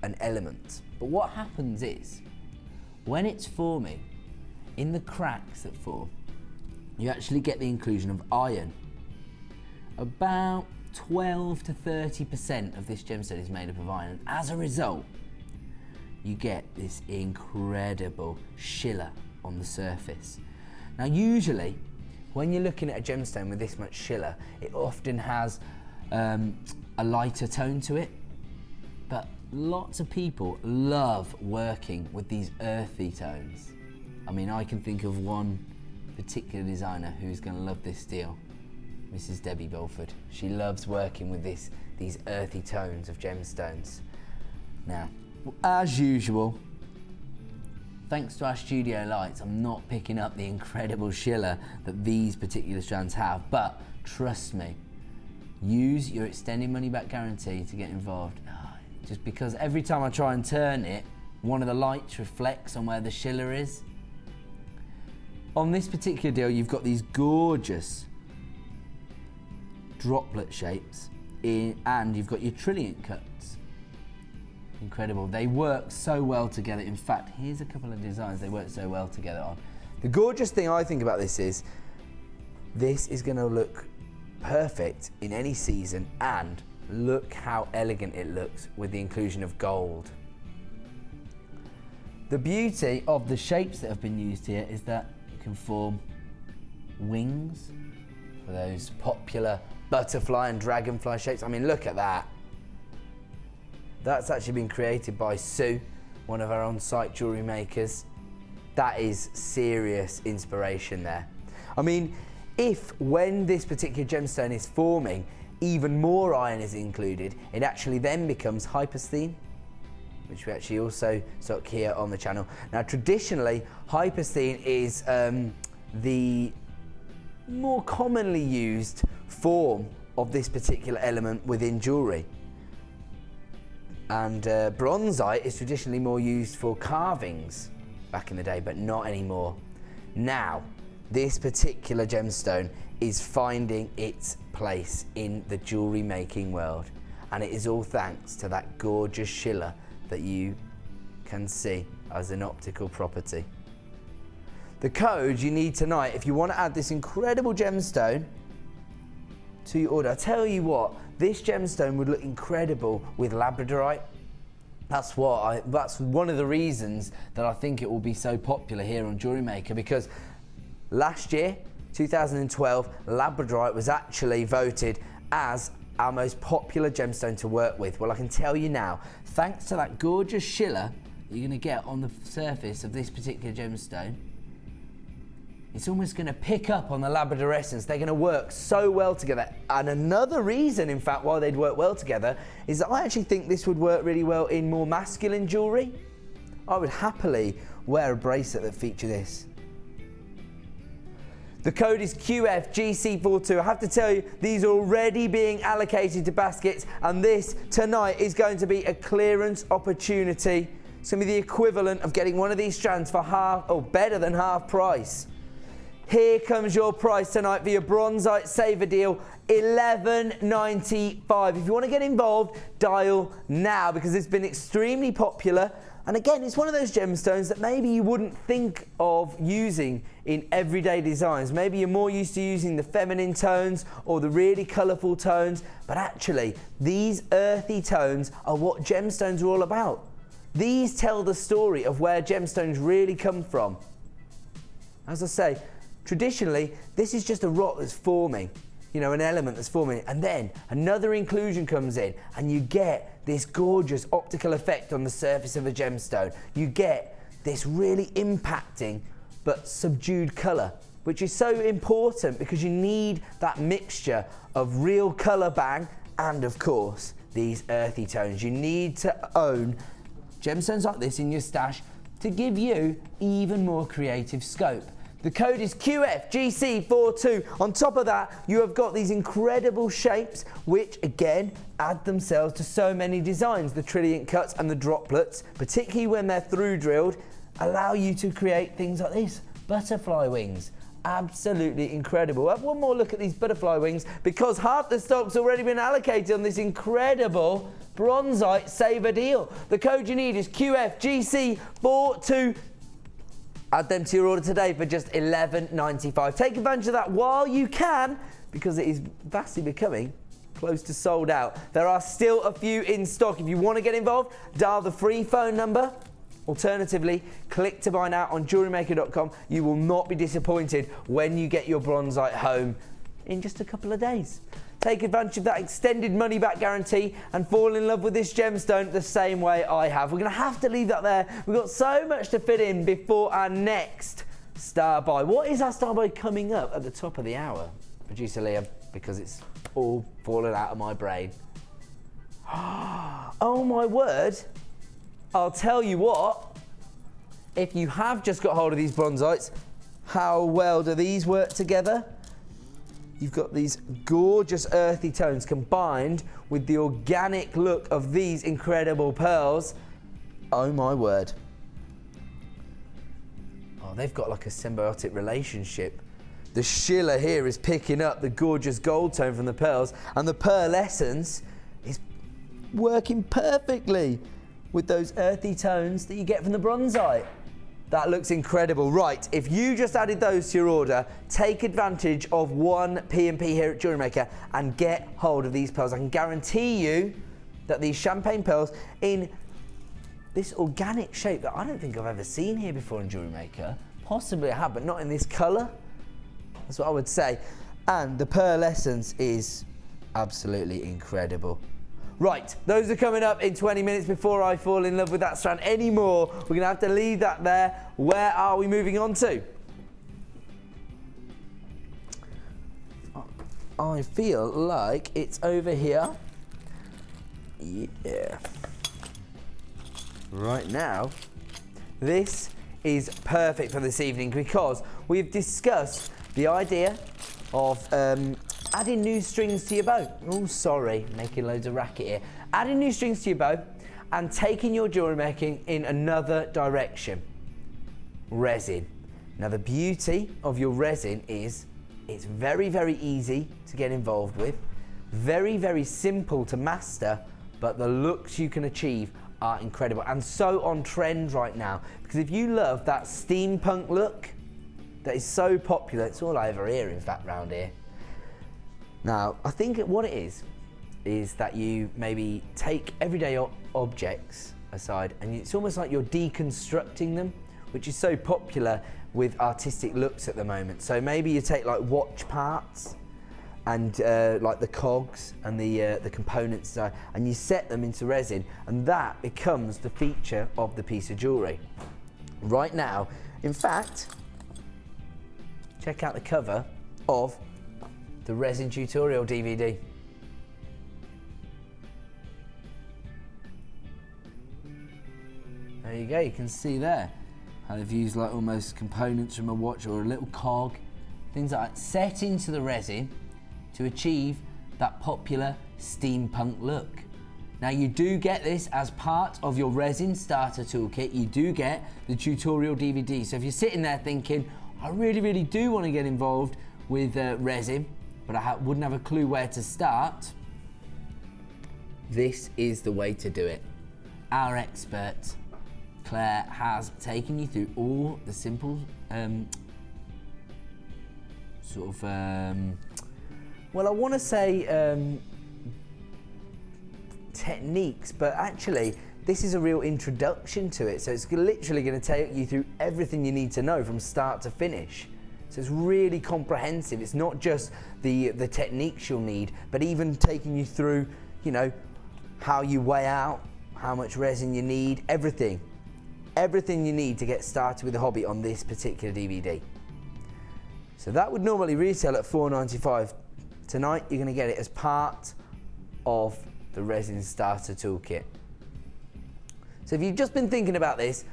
an element. But what happens is, when it's forming, in the cracks that form, you actually get the inclusion of iron. About 12 to 30% of this gemstone is made up of iron, and as a result, you get this incredible schiller on the surface. Now usually, when you're looking at a gemstone with this much schiller, it often has a lighter tone to it, but lots of people love working with these earthy tones. I mean, I can think of one particular designer who's going to love this deal, Mrs. Debbie Belford. She loves working with these earthy tones of gemstones. Now, as usual, thanks to our studio lights, I'm not picking up the incredible schiller that these particular strands have, but trust me, use your extended money back guarantee to get involved. Just because every time I try and turn it, one of the lights reflects on where the schiller is. On this particular deal, you've got these gorgeous droplet shapes and you've got your trilliant cuts. Incredible. They work so well together. In fact, here's a couple of designs they work so well together on. The gorgeous thing I think about this is going to look perfect in any season, and look how elegant it looks with the inclusion of gold. The beauty of the shapes that have been used here is that you can form wings for those popular butterfly and dragonfly shapes. I mean, look at that. That's actually been created by Sue, one of our on-site jewellery makers. That is serious inspiration there. I mean, when this particular gemstone is forming, even more iron is included, it actually then becomes hypersthene, which we actually also stock here on the channel. Now, traditionally, hypersthene is the more commonly used form of this particular element within jewellery. And bronzite is traditionally more used for carvings back in the day, but not anymore. Now, this particular gemstone is finding its place in the jewellery making world, and it is all thanks to that gorgeous schiller that you can see as an optical property. The code you need tonight, if you want to add this incredible gemstone to your order, I tell you what, this gemstone would look incredible with labradorite. That's one of the reasons that I think it will be so popular here on Jewellery Maker, because last year, 2012, labradorite was actually voted as our most popular gemstone to work with. Well, I can tell you now, thanks to that gorgeous schiller that you're going to get on the surface of this particular gemstone, it's almost going to pick up on the labradorescence. They're going to work so well together. And another reason, in fact, why they'd work well together is that I actually think this would work really well in more masculine jewellery. I would happily wear a bracelet that featured this. The code is QFGC42. I have to tell you, these are already being allocated to baskets, and this tonight is going to be a clearance opportunity. It's going to be the equivalent of getting one of these strands for half, or better than half price. Here comes your price tonight for your bronzite saver deal, $11.95. If you want to get involved, dial now, because it's been extremely popular. And again, it's one of those gemstones that maybe you wouldn't think of using in everyday designs. Maybe you're more used to using the feminine tones or the really colourful tones, but actually these earthy tones are what gemstones are all about. These tell the story of where gemstones really come from. As I say, traditionally, this is just a rock that's forming, you know, an element that's forming, and then another inclusion comes in and you get this gorgeous optical effect on the surface of a gemstone. You get this really impacting but subdued colour, which is so important because you need that mixture of real colour bang and, of course, these earthy tones. You need to own gemstones like this in your stash to give you even more creative scope. The code is QFGC42. On top of that, you have got these incredible shapes, which again add themselves to so many designs. The trilliant cuts and the droplets, particularly when they're through drilled, allow you to create things like this. Butterfly wings. Absolutely incredible. We'll have one more look at these butterfly wings, because half the stock's already been allocated on this incredible bronzite saver deal. The code you need is QFGC42. Add them to your order today for just $11.95. Take advantage of that while you can, because it is vastly becoming close to sold out. There are still a few in stock. If you want to get involved, dial the free phone number. Alternatively, click to buy now on JewelleryMaker.com. You will not be disappointed when you get your bronzite home in just a couple of days. Take advantage of that extended money back guarantee and fall in love with this gemstone the same way I have. We're going to have to leave that there. We've got so much to fit in before our next star buy. What is our star buy coming up at the top of the hour, producer Liam? Because it's all fallen out of my brain. Oh my word. I'll tell you what, if you have just got hold of these bronzites, how well do these work together? You've got these gorgeous earthy tones combined with the organic look of these incredible pearls. Oh my word. Oh, they've got like a symbiotic relationship. The shiller here is picking up the gorgeous gold tone from the pearls, and the pearl essence is working perfectly with those earthy tones that you get from the bronzite. That looks incredible. Right, if you just added those to your order, take advantage of one P&P here at Jewellery Maker and get hold of these pearls. I can guarantee you that these champagne pearls in this organic shape that I don't think I've ever seen here before in Jewellery Maker, possibly I have, but not in this colour. That's what I would say. And the pearl essence is absolutely incredible. Right, those are coming up in 20 minutes before I fall in love with that strand anymore. We're going to have to leave that there. Where are we moving on to? I feel like it's over here. Yeah. Right now, this is perfect for this evening because we've discussed the idea of adding new strings to your bow. Oh, sorry, making loads of racket here. Adding new strings to your bow and taking your jewellery making in another direction. Resin. Now, the beauty of your resin is it's very, very easy to get involved with, very, very simple to master, but the looks you can achieve are incredible and so on trend right now. Because if you love that steampunk look that is so popular, it's all over here, in fact, round here. Now, I think what it is that you maybe take everyday objects aside and it's almost like you're deconstructing them, which is so popular with artistic looks at the moment. So maybe you take like watch parts and like the cogs and the components and you set them into resin, and that becomes the feature of the piece of jewellery. Right now, in fact, check out the cover of the resin tutorial DVD. There you go, you can see there how they've used like almost components from a watch or a little cog, things like that, set into the resin to achieve that popular steampunk look. Now, you do get this as part of your resin starter toolkit. You do get the tutorial DVD. So if you're sitting there thinking, I really, really do want to get involved with resin, but I wouldn't have a clue where to start, this is the way to do it. Our expert, Claire, has taken you through all the simple well, I want to say techniques, but actually this is a real introduction to it. So it's literally going to take you through everything you need to know from start to finish. So it's really comprehensive. It's not just the techniques you'll need, but even taking you through, you know, how you weigh out, how much resin you need, everything. Everything you need to get started with the hobby on this particular DVD. So that would normally retail at $4.95. Tonight you're going to get it as part of the resin starter toolkit. So if you've just been thinking about this,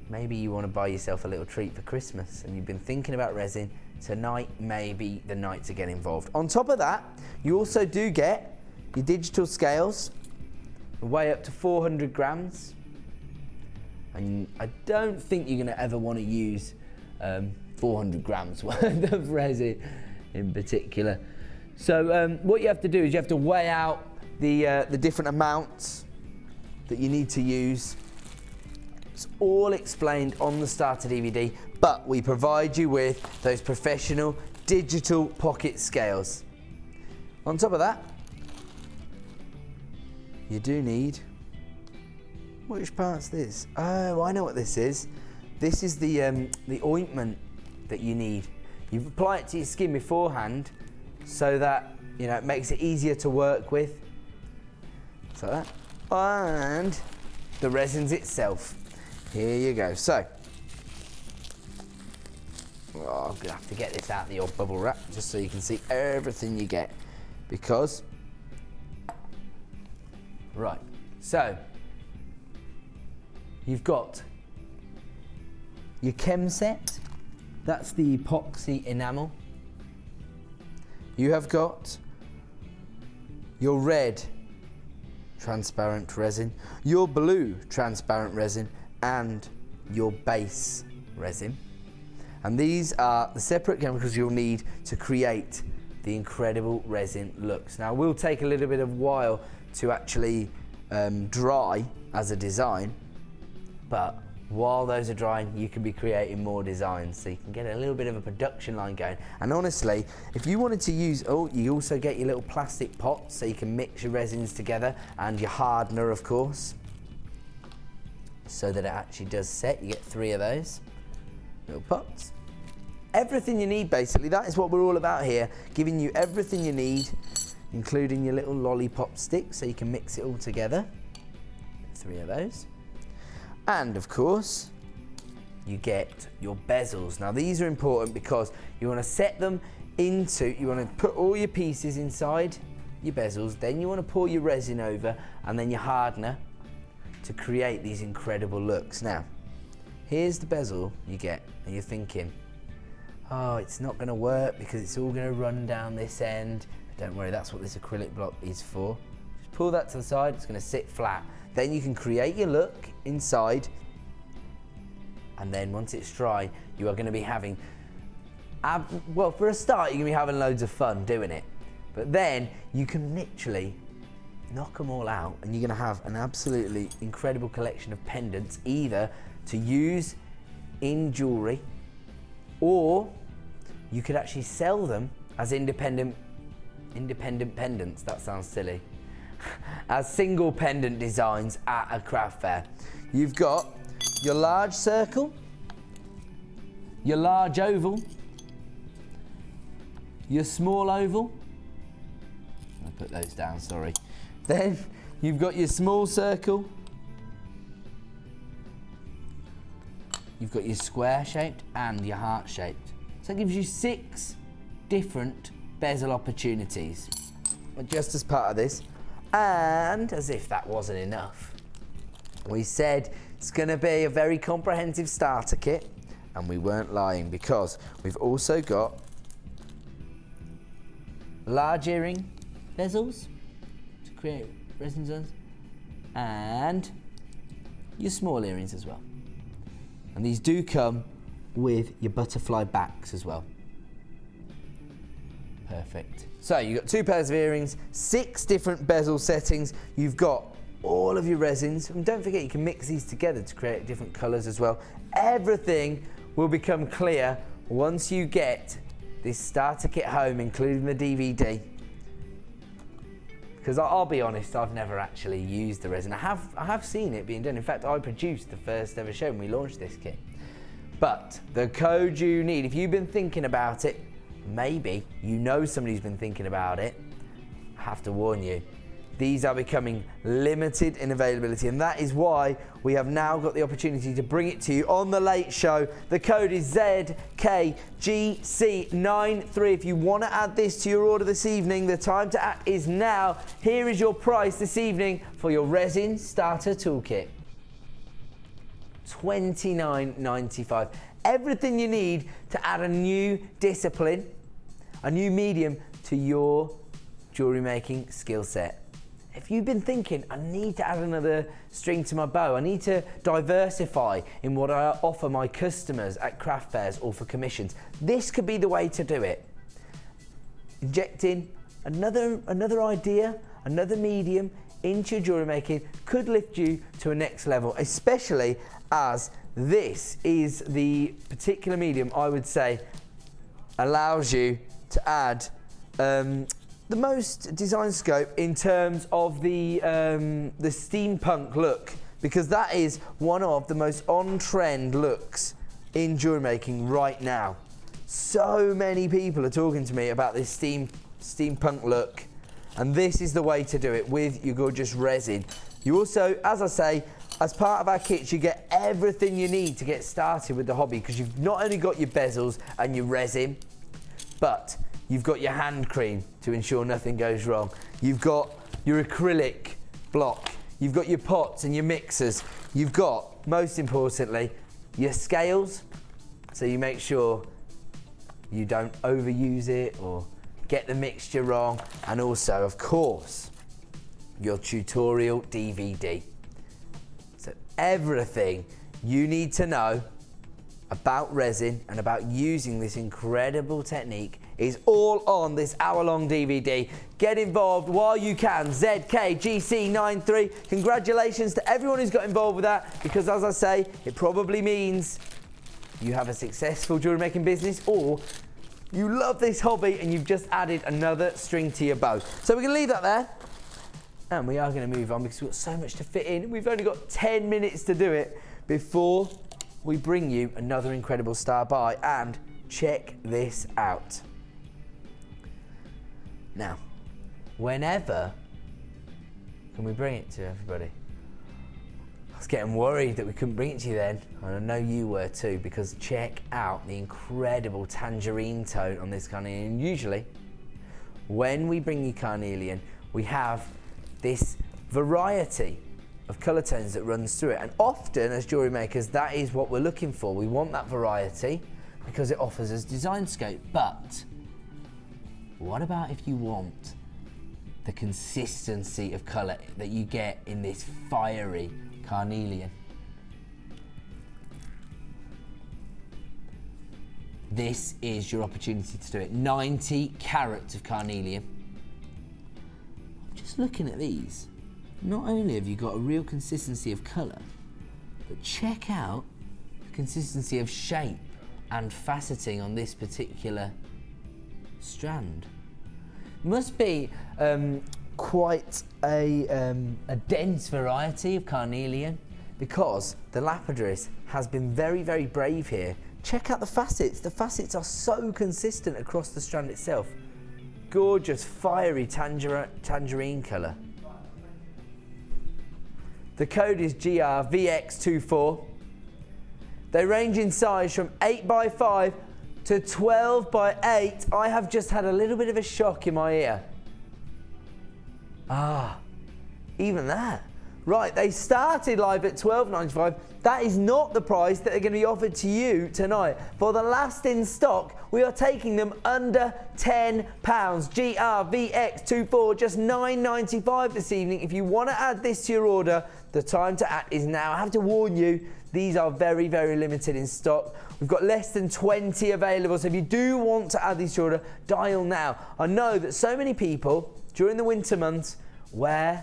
maybe you want to buy yourself a little treat for Christmas and you've been thinking about resin, tonight may be the night to get involved. On top of that, you also do get your digital scales, weigh up to 400 grams. And I don't think you're going to ever want to use 400 grams worth of resin in particular. So what you have to do is you have to weigh out the different amounts that you need to use. It's all explained on the starter DVD, but we provide you with those professional digital pocket scales. On top of that, you do need, which part's this? Oh, I know what this is. This is the ointment that you need. You apply it to your skin beforehand so that, you know, it makes it easier to work with. So that. And the resins itself. Here you go. So, I'm gonna have to get this out of the old bubble wrap just so you can see everything you get. Because, right, so you've got your chem set. That's the epoxy enamel. You have got your red transparent resin, your blue transparent resin, and your base resin. And these are the separate chemicals you'll need to create the incredible resin looks. Now, it will take a little bit of while to actually dry as a design, but while those are drying, you can be creating more designs, so you can get a little bit of a production line going. And honestly, if you wanted to use, you also get your little plastic pots so you can mix your resins together, and your hardener, of course, so that it actually does set. You get 3 of those little pots. Everything you need, basically. That is what we're all about here, giving you everything you need, including your little lollipop stick so you can mix it all together. 3 of those. And of course, you get your bezels. Now, these are important because you want to set them into, you want to put all your pieces inside your bezels, then you want to pour your resin over, and then your hardener to create these incredible looks. Now, here's the bezel you get, and you're thinking, oh, it's not going to work because it's all going to run down this end. Don't worry, that's what this acrylic block is for. Just pull that to the side, it's going to sit flat. Then you can create your look inside, and then once it's dry, you are going to be having, well, for a start, you're going to be having loads of fun doing it. But then you can literally knock them all out, and you're going to have an absolutely incredible collection of pendants, either to use in jewellery, or you could actually sell them as independent pendants. That sounds silly. As single pendant designs at a craft fair. You've got your large circle, your large oval, your small oval. I'll put those down, sorry. Then you've got your small circle, you've got your square shaped and your heart shaped. So it gives you 6 different bezel opportunities. Just as part of this, and as if that wasn't enough, we said it's going to be a very comprehensive starter kit, and we weren't lying, because we've also got large earring bezels to create resin zones, and your small earrings as well. And these do come with your butterfly backs as well. Perfect. So you've got 2 pairs of earrings, 6 different bezel settings. You've got all of your resins. And don't forget, you can mix these together to create different colours as well. Everything will become clear once you get this starter kit home, including the DVD. Because I'll be honest, I've never actually used the resin. I have seen it being done. In fact, I produced the first ever show when we launched this kit. But the code you need, if you've been thinking about it, maybe you know somebody who's been thinking about it, I have to warn you, these are becoming limited in availability, and that is why we have now got the opportunity to bring it to you on The Late Show. The code is ZKGC93. If you want to add this to your order this evening, the time to act is now. Here is your price this evening for your resin starter toolkit. $29.95. Everything you need to add a new discipline, a new medium to your jewellery making skill set. If you've been thinking, I need to add another string to my bow, I need to diversify in what I offer my customers at craft fairs or for commissions, this could be the way to do it. Injecting another idea, another medium into your jewellery making could lift you to a next level, especially as this is the particular medium I would say allows you to add the most design scope in terms of the steampunk look, because that is one of the most on-trend looks in jewellery making right now. So many people are talking to me about this steampunk look, and this is the way to do it with your gorgeous resin. You also, as I say, as part of our kits, you get everything you need to get started with the hobby, because you've not only got your bezels and your resin, but you've got your hand cream to ensure nothing goes wrong. You've got your acrylic block. You've got your pots and your mixers. You've got, most importantly, your scales, so you make sure you don't overuse it or get the mixture wrong. And also, of course, your tutorial DVD. So everything you need to know about resin and about using this incredible technique is all on this hour-long DVD. Get involved while you can. ZKGC93. Congratulations to everyone who's got involved with that, because as I say, it probably means you have a successful jewellery making business, or you love this hobby and you've just added another string to your bow. So we're going to leave that there, and we are going to move on because we've got so much to fit in. We've only got 10 minutes to do it before we bring you another incredible star buy. And check this out. Now, whenever can we bring it to everybody? I was getting worried that we couldn't bring it to you then, and I know you were too, because check out the incredible tangerine tone on this carnelian. Usually, when we bring you carnelian, we have this variety of colour tones that runs through it, and often as jewellery makers, that is what we're looking for. We want that variety because it offers us design scope. But what about if you want the consistency of colour that you get in this fiery carnelian? This is your opportunity to do it. 90 carats of carnelian. I'm just looking at these. Not only have you got a real consistency of colour, but check out the consistency of shape and faceting on this particular strand. Must be quite a dense variety of carnelian, because the lapidaries has been very, very brave here. Check out the facets. The facets are so consistent across the strand itself. Gorgeous, fiery tangerine colour. The code is GRVX24. They range in size from 8x5 to 12x8. I have just had a little bit of a shock in my ear. Ah, even that. Right, they started live at $12.95. That is not the price that they're going to be offered to you tonight. For the last in stock, we are taking them under £10. GRVX24, just $9.95 this evening. If you want to add this to your order, the time to act is now. I have to warn you, these are very, very limited in stock. We've got less than 20 available, so if you do want to add these to your order, dial now. I know that so many people during the winter months wear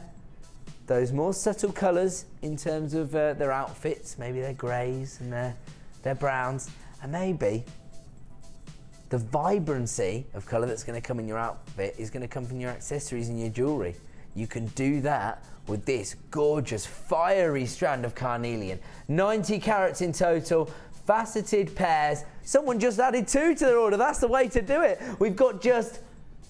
those more subtle colours in terms of their outfits. Maybe they're greys and they're browns, and maybe the vibrancy of colour that's going to come in your outfit is going to come from your accessories and your jewellery. You can do that with this gorgeous fiery strand of carnelian. 90 carats in total, faceted pairs. Someone just added 2 to their order. That's the way to do it. We've got just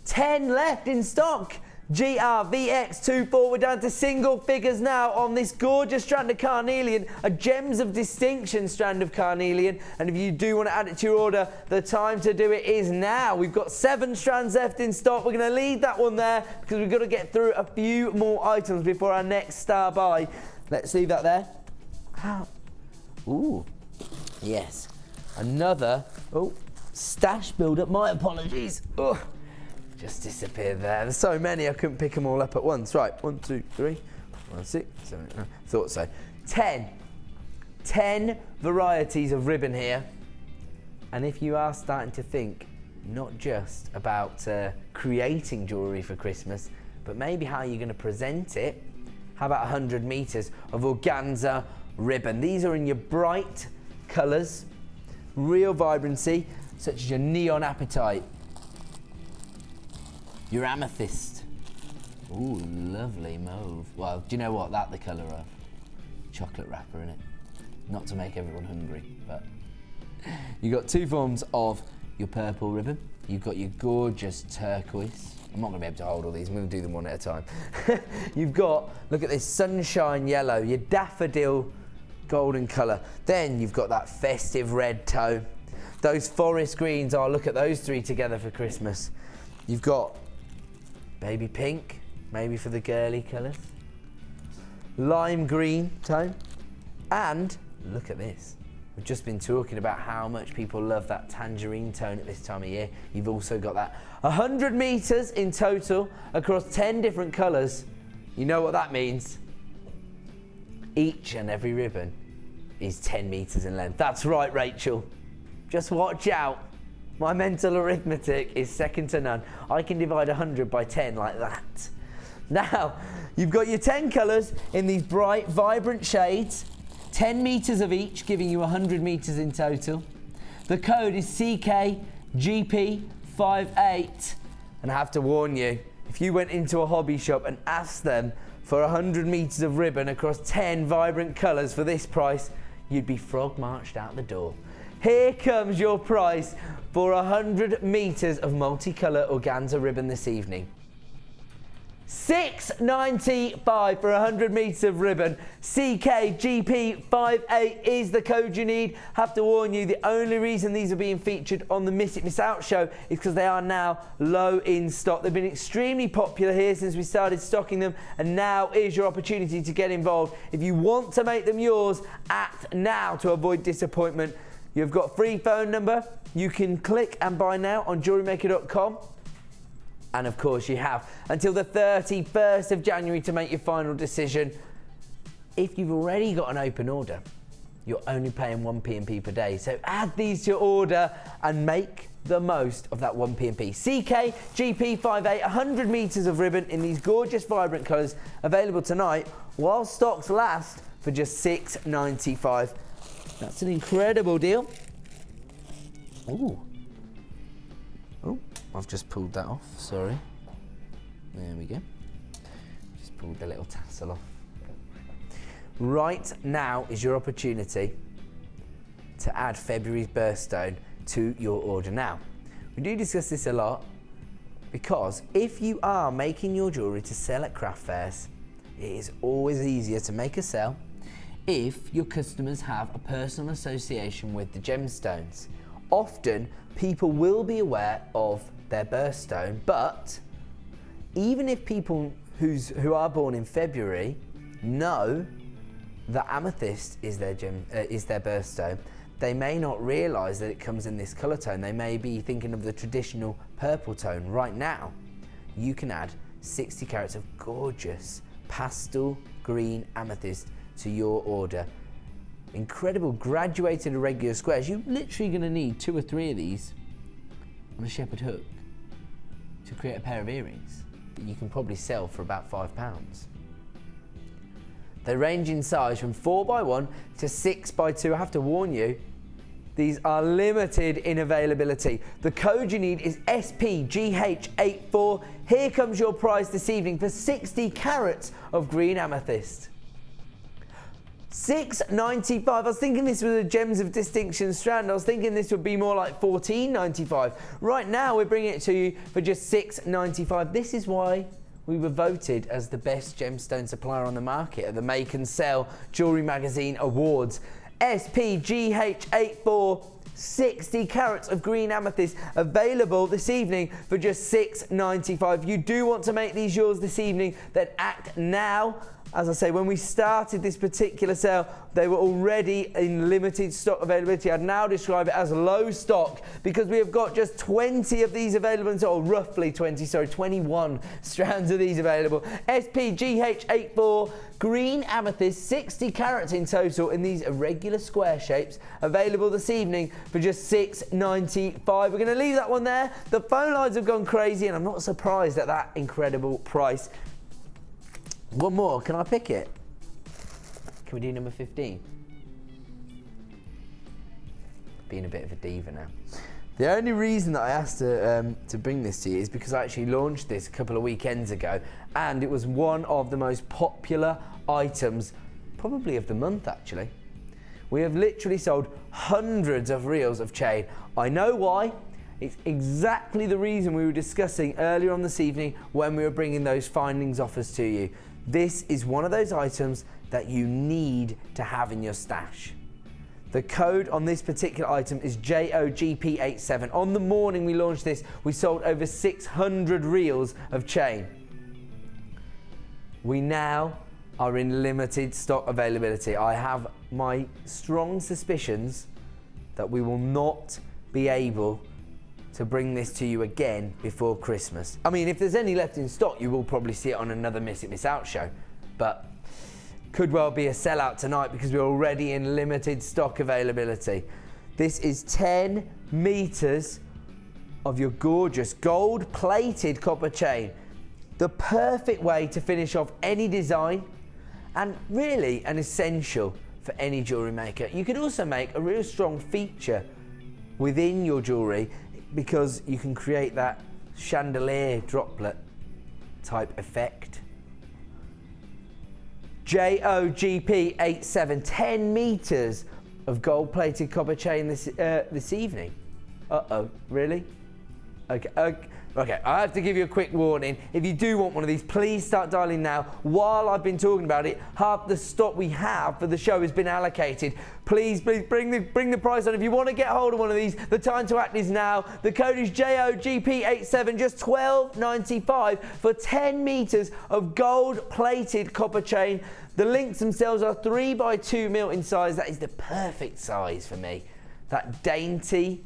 10 left in stock. GRVX24, we're down to single figures now on this gorgeous strand of carnelian, a gems of distinction strand of carnelian. And if you do want to add it to your order, the time to do it is now. We've got 7 strands left in stock. We're going to leave that one there because we've got to get through a few more items before our next star buy. Let's leave that there. Ooh, yes, another stash build-up. My apologies. Just disappeared there. There's so many I couldn't pick them all up at once. Right, 1, 2, 3, 4, 5, 6, 7, 8, thought so. 10 varieties of ribbon here. And if you are starting to think not just about creating jewellery for Christmas, but maybe how you're going to present it How about 100 meters of organza ribbon? These are in your bright colors, real vibrancy, such as your neon apatite, your amethyst. Ooh, lovely mauve. Well, do you know what? That's the color of chocolate wrapper in it. Not to make everyone hungry, but you've got two forms of your purple ribbon. You've got your gorgeous turquoise. I'm not going to be able to hold all these. I'm going to do them one at a time. You've got, look at this, sunshine yellow, your daffodil golden colour. Then you've got that festive red tone. Those forest greens, oh, look at those three together for Christmas. You've got baby pink, maybe for the girly colours. Lime green tone. And look at this. We've just been talking about how much people love that tangerine tone at this time of year. You've also got that 100 meters in total across 10 different colors. You know what that means? Each and every ribbon is 10 meters in length. That's right, Rachel. Just watch out. My mental arithmetic is second to none. I can divide 100 by 10 like that. Now, you've got your 10 colors in these bright, vibrant shades. 10 meters of each, giving you 100 meters in total. The code is CKGP58. And I have to warn you, if you went into a hobby shop and asked them for 100 meters of ribbon across 10 vibrant colors for this price, you'd be frog marched out the door. Here comes your price for 100 meters of multicolor organza ribbon this evening. $6.95 for 100 meters of ribbon. CKGP58 is the code you need. Have to warn you, the only reason these are being featured on the Miss It Miss Out show is because they are now low in stock. They've been extremely popular here since we started stocking them, and now is your opportunity to get involved. If you want to make them yours, act now to avoid disappointment. You've got a free phone number. You can click and buy now on JewelleryMaker.com. And of course you have until the 31st of January to make your final decision. If you've already got an open order, you're only paying 1 P&P per day. So add these to your order and make the most of that 1 P&P. CKGP58, 100 meters of ribbon in these gorgeous vibrant colors, available tonight while stocks last for just $6.95. That's an incredible deal. Ooh. Oh, I've just pulled that off, sorry. There we go. Just pulled the little tassel off. Right now is your opportunity to add February's birthstone to your order. Now, we do discuss this a lot because if you are making your jewellery to sell at craft fairs, it is always easier to make a sale if your customers have a personal association with the gemstones. Often, people will be aware of their birthstone, but even if people who are born in February know that amethyst is their birthstone, they may not realise that it comes in this colour tone. They may be thinking of the traditional purple tone. Right now, you can add 60 carats of gorgeous pastel green amethyst to your order. Incredible graduated irregular squares. You're literally going to need 2 or 3 of these on a shepherd hook to create a pair of earrings that you can probably sell for about £5. They range in size from 4x1 to 6x2. I have to warn you, these are limited in availability. The code you need is SPGH84. Here comes your prize this evening for 60 carats of green amethyst. $6.95. I was thinking this was a Gems of Distinction strand. I was thinking this would be more like $14.95. Right now, we're bringing it to you for just $6.95. This is why we were voted as the best gemstone supplier on the market at the Make and Sell Jewellery Magazine Awards. SPGH84, 60 carats of green amethyst, available this evening for just $6.95. You do want to make these yours this evening, then act now. As I say, when we started this particular sale, they were already in limited stock availability. I'd now describe it as low stock because we have got just 20 of these available, or roughly 21 strands of these available. SPGH84, green amethyst, 60 carats in total in these irregular square shapes, available this evening for just $6.95. We're going to leave that one there. The phone lines have gone crazy and I'm not surprised at that incredible price. One more, can I pick it? Can we do number 15? Being a bit of a diva now. The only reason that I asked to bring this to you is because I actually launched this a couple of weekends ago, and it was one of the most popular items, probably of the month actually. We have literally sold hundreds of reels of chain. I know why. It's exactly the reason we were discussing earlier on this evening when we were bringing those findings offers to you. This is one of those items that you need to have in your stash. The code on this particular item is JOGP87. On the morning we launched this, we sold over 600 reels of chain. We now are in limited stock availability. I have my strong suspicions that we will not be able to bring this to you again before Christmas. I mean, if there's any left in stock, you will probably see it on another Miss It Miss Out show, but could well be a sellout tonight because we're already in limited stock availability. This is 10 meters of your gorgeous gold-plated copper chain. The perfect way to finish off any design, and really an essential for any jewellery maker. You can also make a real strong feature within your jewellery because you can create that chandelier droplet type effect. JOGP87, 10 meters of gold-plated copper chain this evening. Uh-oh, really? Okay, I have to give you a quick warning. If you do want one of these, please start dialing now. While I've been talking about it, half the stock we have for the show has been allocated. Please bring the price on. If you want to get hold of one of these, the time to act is now. The code is JOGP87, just $12.95 for 10 meters of gold-plated copper chain. The links themselves are 3x2mm in size. That is the perfect size for me. That dainty,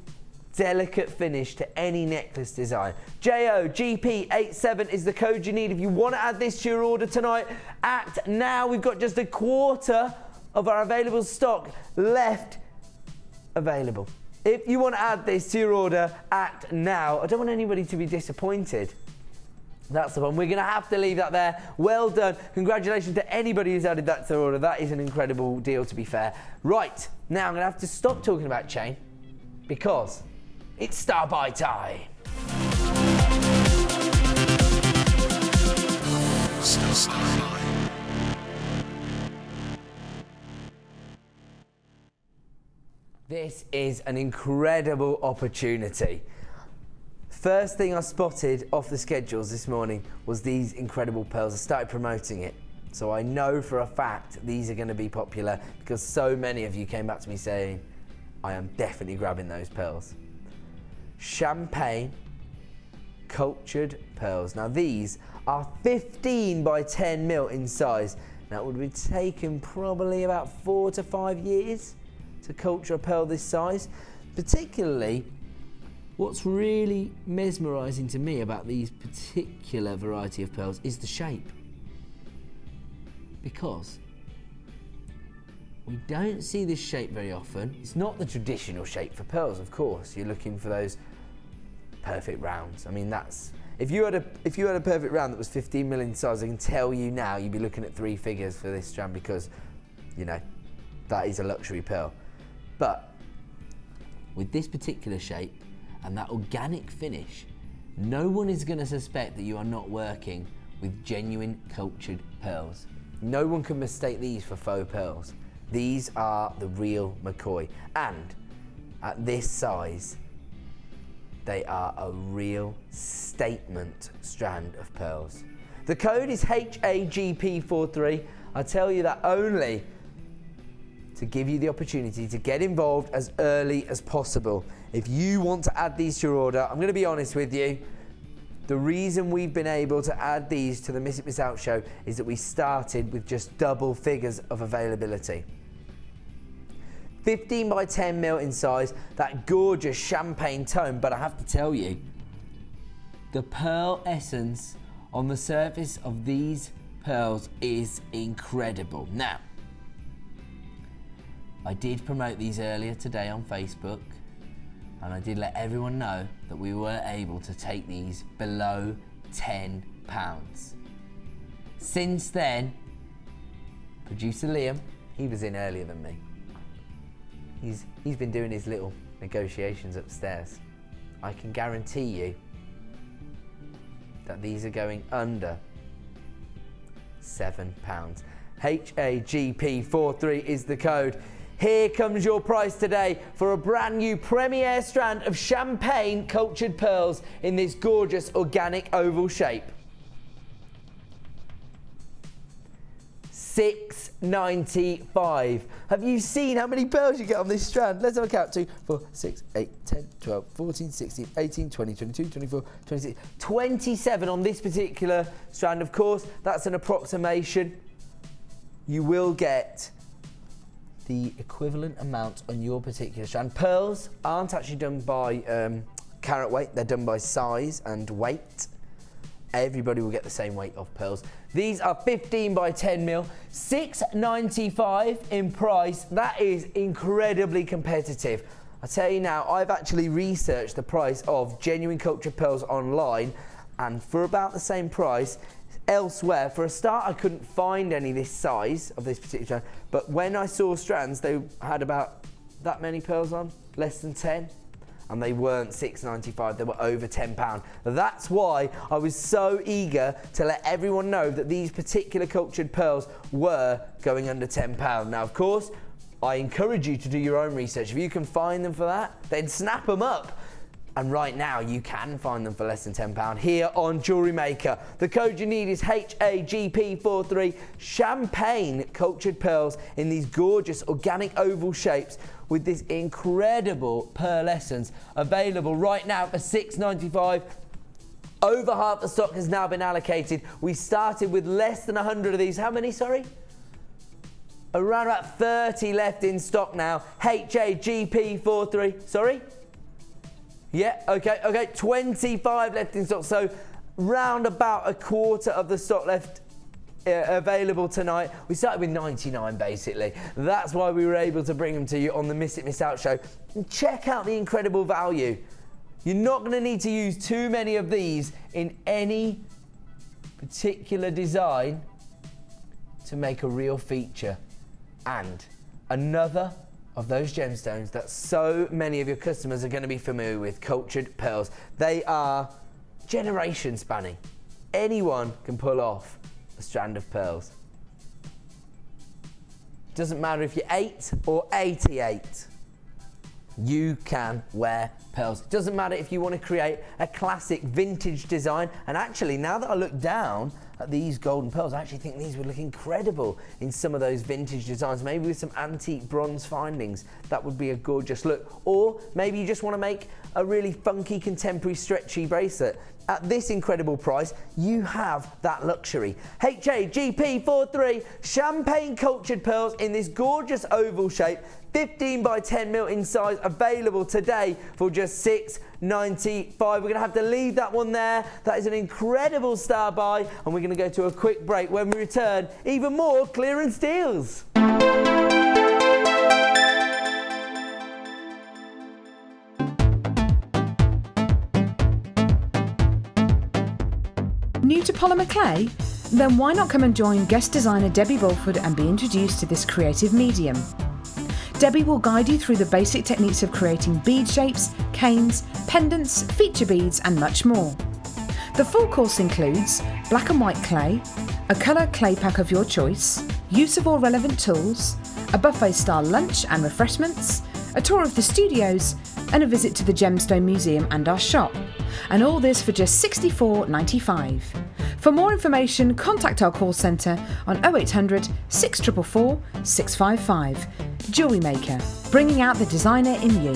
delicate finish to any necklace design. JOGP87 is the code you need if you want to add this to your order tonight. Act now. We've got just a quarter of our available stock left available. If you want to add this to your order, act now. I don't want anybody to be disappointed. That's the one. We're going to have to leave that there. Well done. Congratulations to anybody who's added that to their order. That is an incredible deal, to be fair. Right, now I'm going to have to stop talking about chain because it's star buy time. This is an incredible opportunity. First thing I spotted off the schedules this morning was these incredible pearls. I started promoting it. So I know for a fact these are going to be popular because so many of you came back to me saying, I am definitely grabbing those pearls. Champagne cultured pearls. Now these are 15 by 10 mil in size. Now it would have taken probably about 4 to 5 years to culture a pearl this size. Particularly, what's really mesmerising to me about these particular variety of pearls is the shape. Because we don't see this shape very often. It's not the traditional shape for pearls, of course. You're looking for those perfect rounds. I mean, that's if you had a perfect round that was 15 mil in size, I can tell you now you'd be looking at 3 figures for this strand because, you know, that is a luxury pearl. But with this particular shape and that organic finish, no one is going to suspect that you are not working with genuine cultured pearls. No one can mistake these for faux pearls. These are the real McCoy, and at this size, they are a real statement strand of pearls. The code is HAGP43. I tell you that only to give you the opportunity to get involved as early as possible. If you want to add these to your order, I'm going to be honest with you, the reason we've been able to add these to the Miss It Miss Out show is that we started with just double figures of availability. 15 by 10 mil in size, that gorgeous champagne tone, but I have to tell you, the pearl essence on the surface of these pearls is incredible. Now, I did promote these earlier today on Facebook, and I did let everyone know that we were able to take these below £10. Since then, producer Liam, he was in earlier than me. He's been doing his little negotiations upstairs. I can guarantee you that these are going under £7. HAGP43 is the code. Here comes your price today for a brand new premier strand of champagne cultured pearls in this gorgeous organic oval shape. £6.95. Have you seen how many pearls you get on this strand? Let's have a count. 2, 4, 6, 8, 10, 12, 14, 16, 18, 20, 22, 24, 26, 27 on this particular strand. Of course, that's an approximation. You will get the equivalent amount on your particular strand. Pearls aren't actually done by carat weight, they're done by size and weight. Everybody will get the same weight of pearls. These are 15 by 10 mil, £6.95 in price. That is incredibly competitive. I tell you now, I've actually researched the price of genuine cultured pearls online, and for about the same price elsewhere. For a start, I couldn't find any this size of this particular strand, but when I saw strands, they had about that many pearls on, less than 10. And they weren't £6.95, they were over £10. That's why I was so eager to let everyone know that these particular cultured pearls were going under £10. Now, of course, I encourage you to do your own research. If you can find them for that, then snap them up. And right now, you can find them for less than £10 here on Jewellery Maker. The code you need is HAGP43, champagne cultured pearls in these gorgeous organic oval shapes with this incredible pearlescence, available right now for £6.95. Over half the stock has now been allocated. We started with less than 100 of these. How many, sorry? Around about 30 left in stock now. HAGP43, sorry? Yeah, okay, 25 left in stock. So round about a quarter of the stock left available tonight. We started with 99 basically. That's why we were able to bring them to you on the Miss It Miss Out show. And check out the incredible value. You're not going to need to use too many of these in any particular design to make a real feature. And another of those gemstones that so many of your customers are going to be familiar with, cultured pearls. They are generation spanning. Anyone can pull off a strand of pearls. Doesn't matter if you're 8 or 88, you can wear pearls. Doesn't matter if you want to create a classic vintage design. And actually, now that I look down at these golden pearls, I actually think these would look incredible in some of those vintage designs, maybe with some antique bronze findings. That would be a gorgeous look. Or maybe you just want to make a really funky contemporary stretchy bracelet. At this incredible price, you have that luxury. HAGP43 champagne cultured pearls in this gorgeous oval shape, 15 by 10 mil in size, available today for just £6.95. We're going to have to leave that one there. That is an incredible star buy, and we're going to go to a quick break. When we return, even more clearance deals. New to polymer clay? Then why not come and join guest designer Debbie Bulford and be introduced to this creative medium? Debbie will guide you through the basic techniques of creating bead shapes, canes, pendants, feature beads and much more. The full course includes black and white clay, a colour clay pack of your choice, use of all relevant tools, a buffet style lunch and refreshments, a tour of the studios and a visit to the Gemstone Museum and our shop. And all this for just $64.95. For more information, contact our call centre on 0800 644 655. Jewellery Maker, bringing out the designer in you.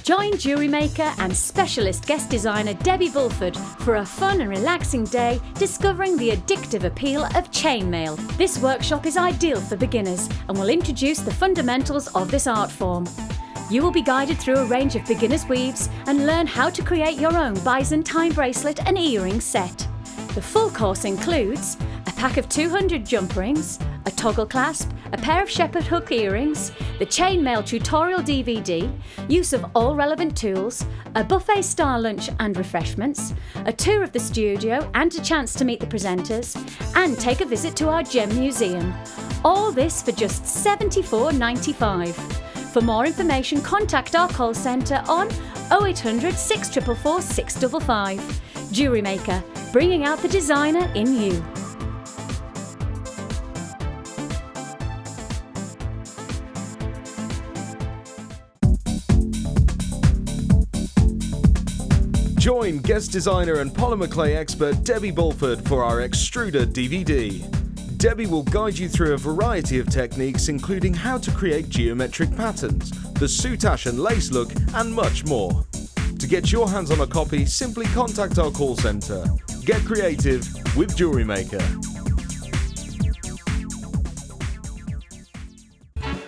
Join jewellery maker and specialist guest designer Debbie Bulford for a fun and relaxing day discovering the addictive appeal of chainmail. This workshop is ideal for beginners and will introduce the fundamentals of this art form. You will be guided through a range of beginners' weaves and learn how to create your own Byzantine bracelet and earring set. The full course includes a pack of 200 jump rings, a toggle clasp, a pair of shepherd hook earrings, the chainmail tutorial DVD, use of all relevant tools, a buffet-style lunch and refreshments, a tour of the studio and a chance to meet the presenters, and take a visit to our gem museum. All this for just $74.95. For more information, contact our call centre on 0800 644 655. Jewellery Maker, bringing out the designer in you. Join guest designer and polymer clay expert Debbie Bulford for our Extruder DVD. Debbie will guide you through a variety of techniques, including how to create geometric patterns, the soutache and lace look, and much more. To get your hands on a copy, simply contact our call centre. Get creative with Jewellery Maker.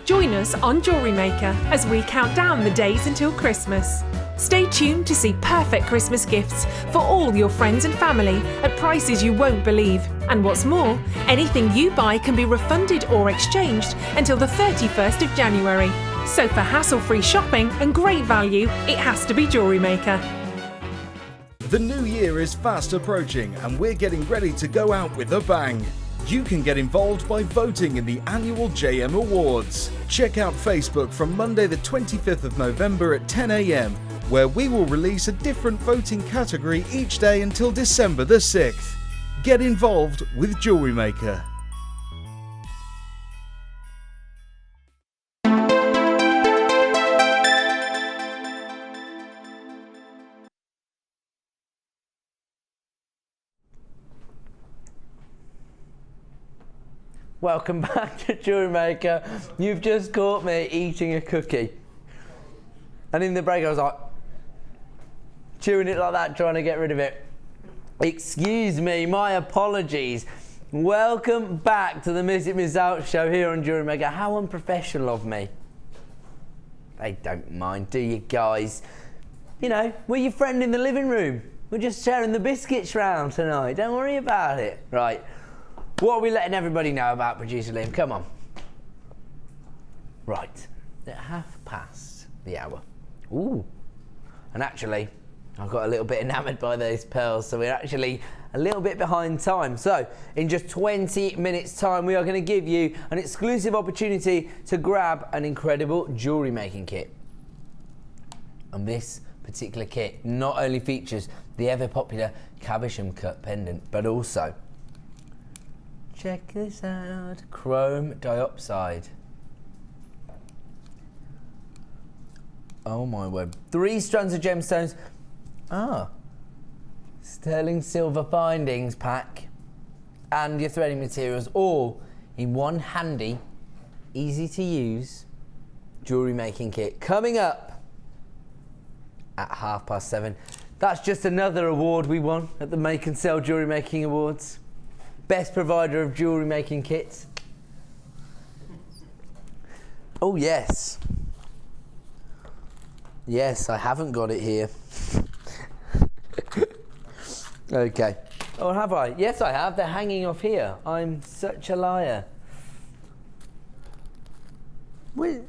Join us on Jewellery Maker as we count down the days until Christmas. Stay tuned to see perfect Christmas gifts for all your friends and family at prices you won't believe. And what's more, anything you buy can be refunded or exchanged until the 31st of January. So for hassle-free shopping and great value, it has to be Jewellery Maker. The new year is fast approaching and we're getting ready to go out with a bang. You can get involved by voting in the annual JM Awards. Check out Facebook from Monday the 25th of November at 10 AM, where we will release a different voting category each day until December the 6th. Get involved with Jewellery Maker. Welcome back to Jewellery Maker. You've just caught me eating a cookie. And in the break I was like, chewing it like that, trying to get rid of it. Excuse me, my apologies. Welcome back to the Miss It Miss Out show here on Jewellery Maker. How unprofessional of me. They don't mind, do you guys? You know, we're your friend in the living room. We're just sharing the biscuits round tonight. Don't worry about it. Right. What are we letting everybody know about, producer Liam? Come on. Right. At 1/2 the hour. Ooh. And actually, I got a little bit enamoured by those pearls, so we're actually a little bit behind time. So, in just 20 minutes' time, we are going to give you an exclusive opportunity to grab an incredible jewellery making kit. And this particular kit not only features the ever popular cabochon cut pendant, but also, check this out, chrome diopside. Oh my word. 3 strands of gemstones. Sterling silver bindings pack and your threading materials all in one handy, easy to use jewellery making kit. Coming up at 7:30. That's just another award we won at the Make and Sell Jewellery Making Awards. Best provider of jewellery making kits. Oh yes. Yes, I haven't got it here. Okay. Or have I? Yes, I have. They're hanging off here. I'm such a liar. Wait.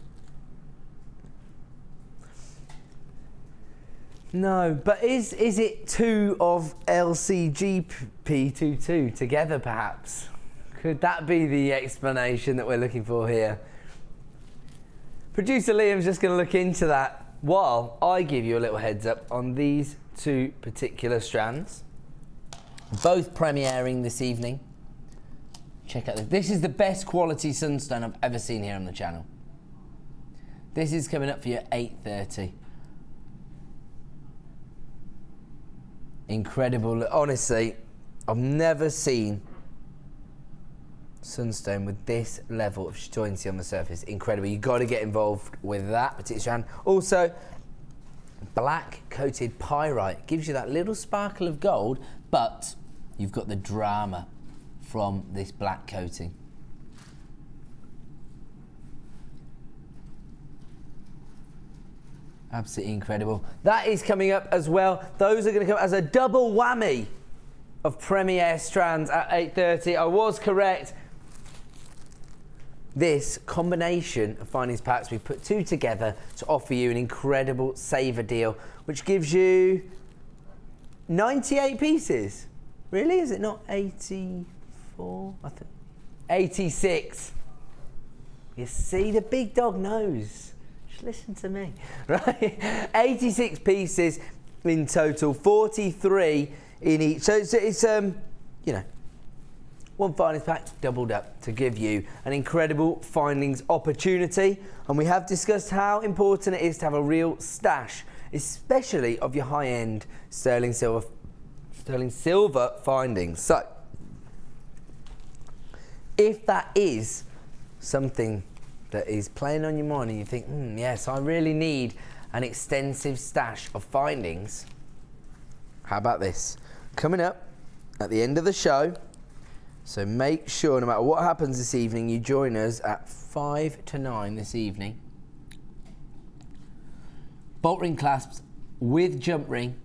No, but is it 2 of LCGP22 together, perhaps? Could that be the explanation that we're looking for here? Producer Liam's just going to look into that while I give you a little heads up on these 2 particular strands. Both premiering this evening. Check out this. This is the best quality sunstone I've ever seen here on the channel. This is coming up for you at 8:30. Incredible. Honestly, I've never seen sunstone with this level of chatoyancy on the surface. Incredible. You've got to get involved with that particular strand. Also, black coated pyrite. Gives you that little sparkle of gold, but you've got the drama from this black coating. Absolutely incredible. That is coming up as well. Those are going to come as a double whammy of Premier strands at 8:30. I was correct. This combination of findings packs, we put two together to offer you an incredible saver deal, which gives you 98 pieces. Really? Is it not 84? I think 86. You see, the big dog knows. Just listen to me, right? 86 pieces in total, 43 in each. So it's you know, one findings pack doubled up to give you an incredible findings opportunity. And we have discussed how important it is to have a real stash, especially of your high-end sterling silver findings. So if that is something that is playing on your mind and you think, yes, I really need an extensive stash of findings, how about this? Coming up at the end of the show, so make sure no matter what happens this evening, you join us at 5 to 9 this evening. Bolt ring clasps with jump ring.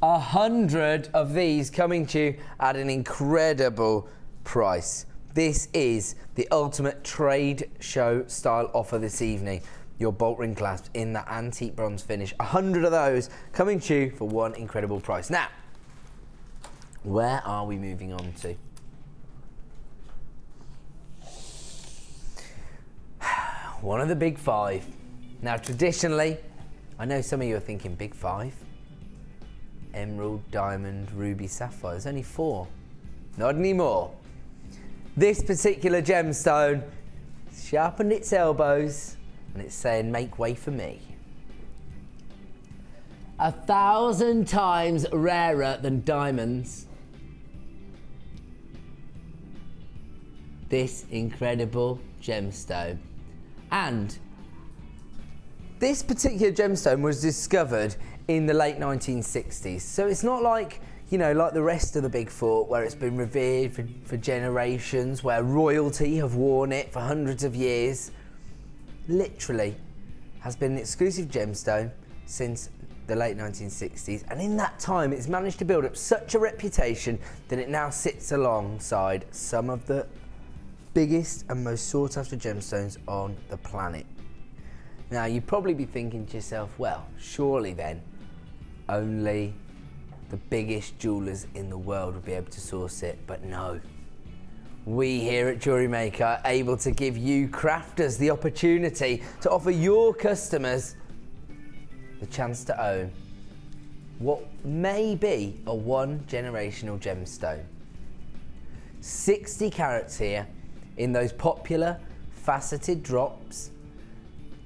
100 of these coming to you at an incredible price. This is the ultimate trade show style offer this evening. Your bolt ring clasps in that antique bronze finish. 100 of those coming to you for one incredible price. Now, where are we moving on to? One of the big five. Now, traditionally, I know some of you are thinking big five. Emerald, diamond, ruby, sapphire. There's only 4. Not anymore. This particular gemstone sharpened its elbows and it's saying, make way for me. 1,000 times rarer than diamonds. This incredible gemstone. And this particular gemstone was discovered in the late 1960s. So it's not like, you know, like the rest of the Big Four, where it's been revered for generations, where royalty have worn it for hundreds of years. Literally has been an exclusive gemstone since the late 1960s, and in that time it's managed to build up such a reputation that it now sits alongside some of the biggest and most sought after gemstones on the planet. Now you'd probably be thinking to yourself, well, surely then only the biggest jewellers in the world would be able to source it, but no. We here at JewelleryMaker are able to give you crafters the opportunity to offer your customers the chance to own what may be a one-generational gemstone. 60 carats here in those popular faceted drops.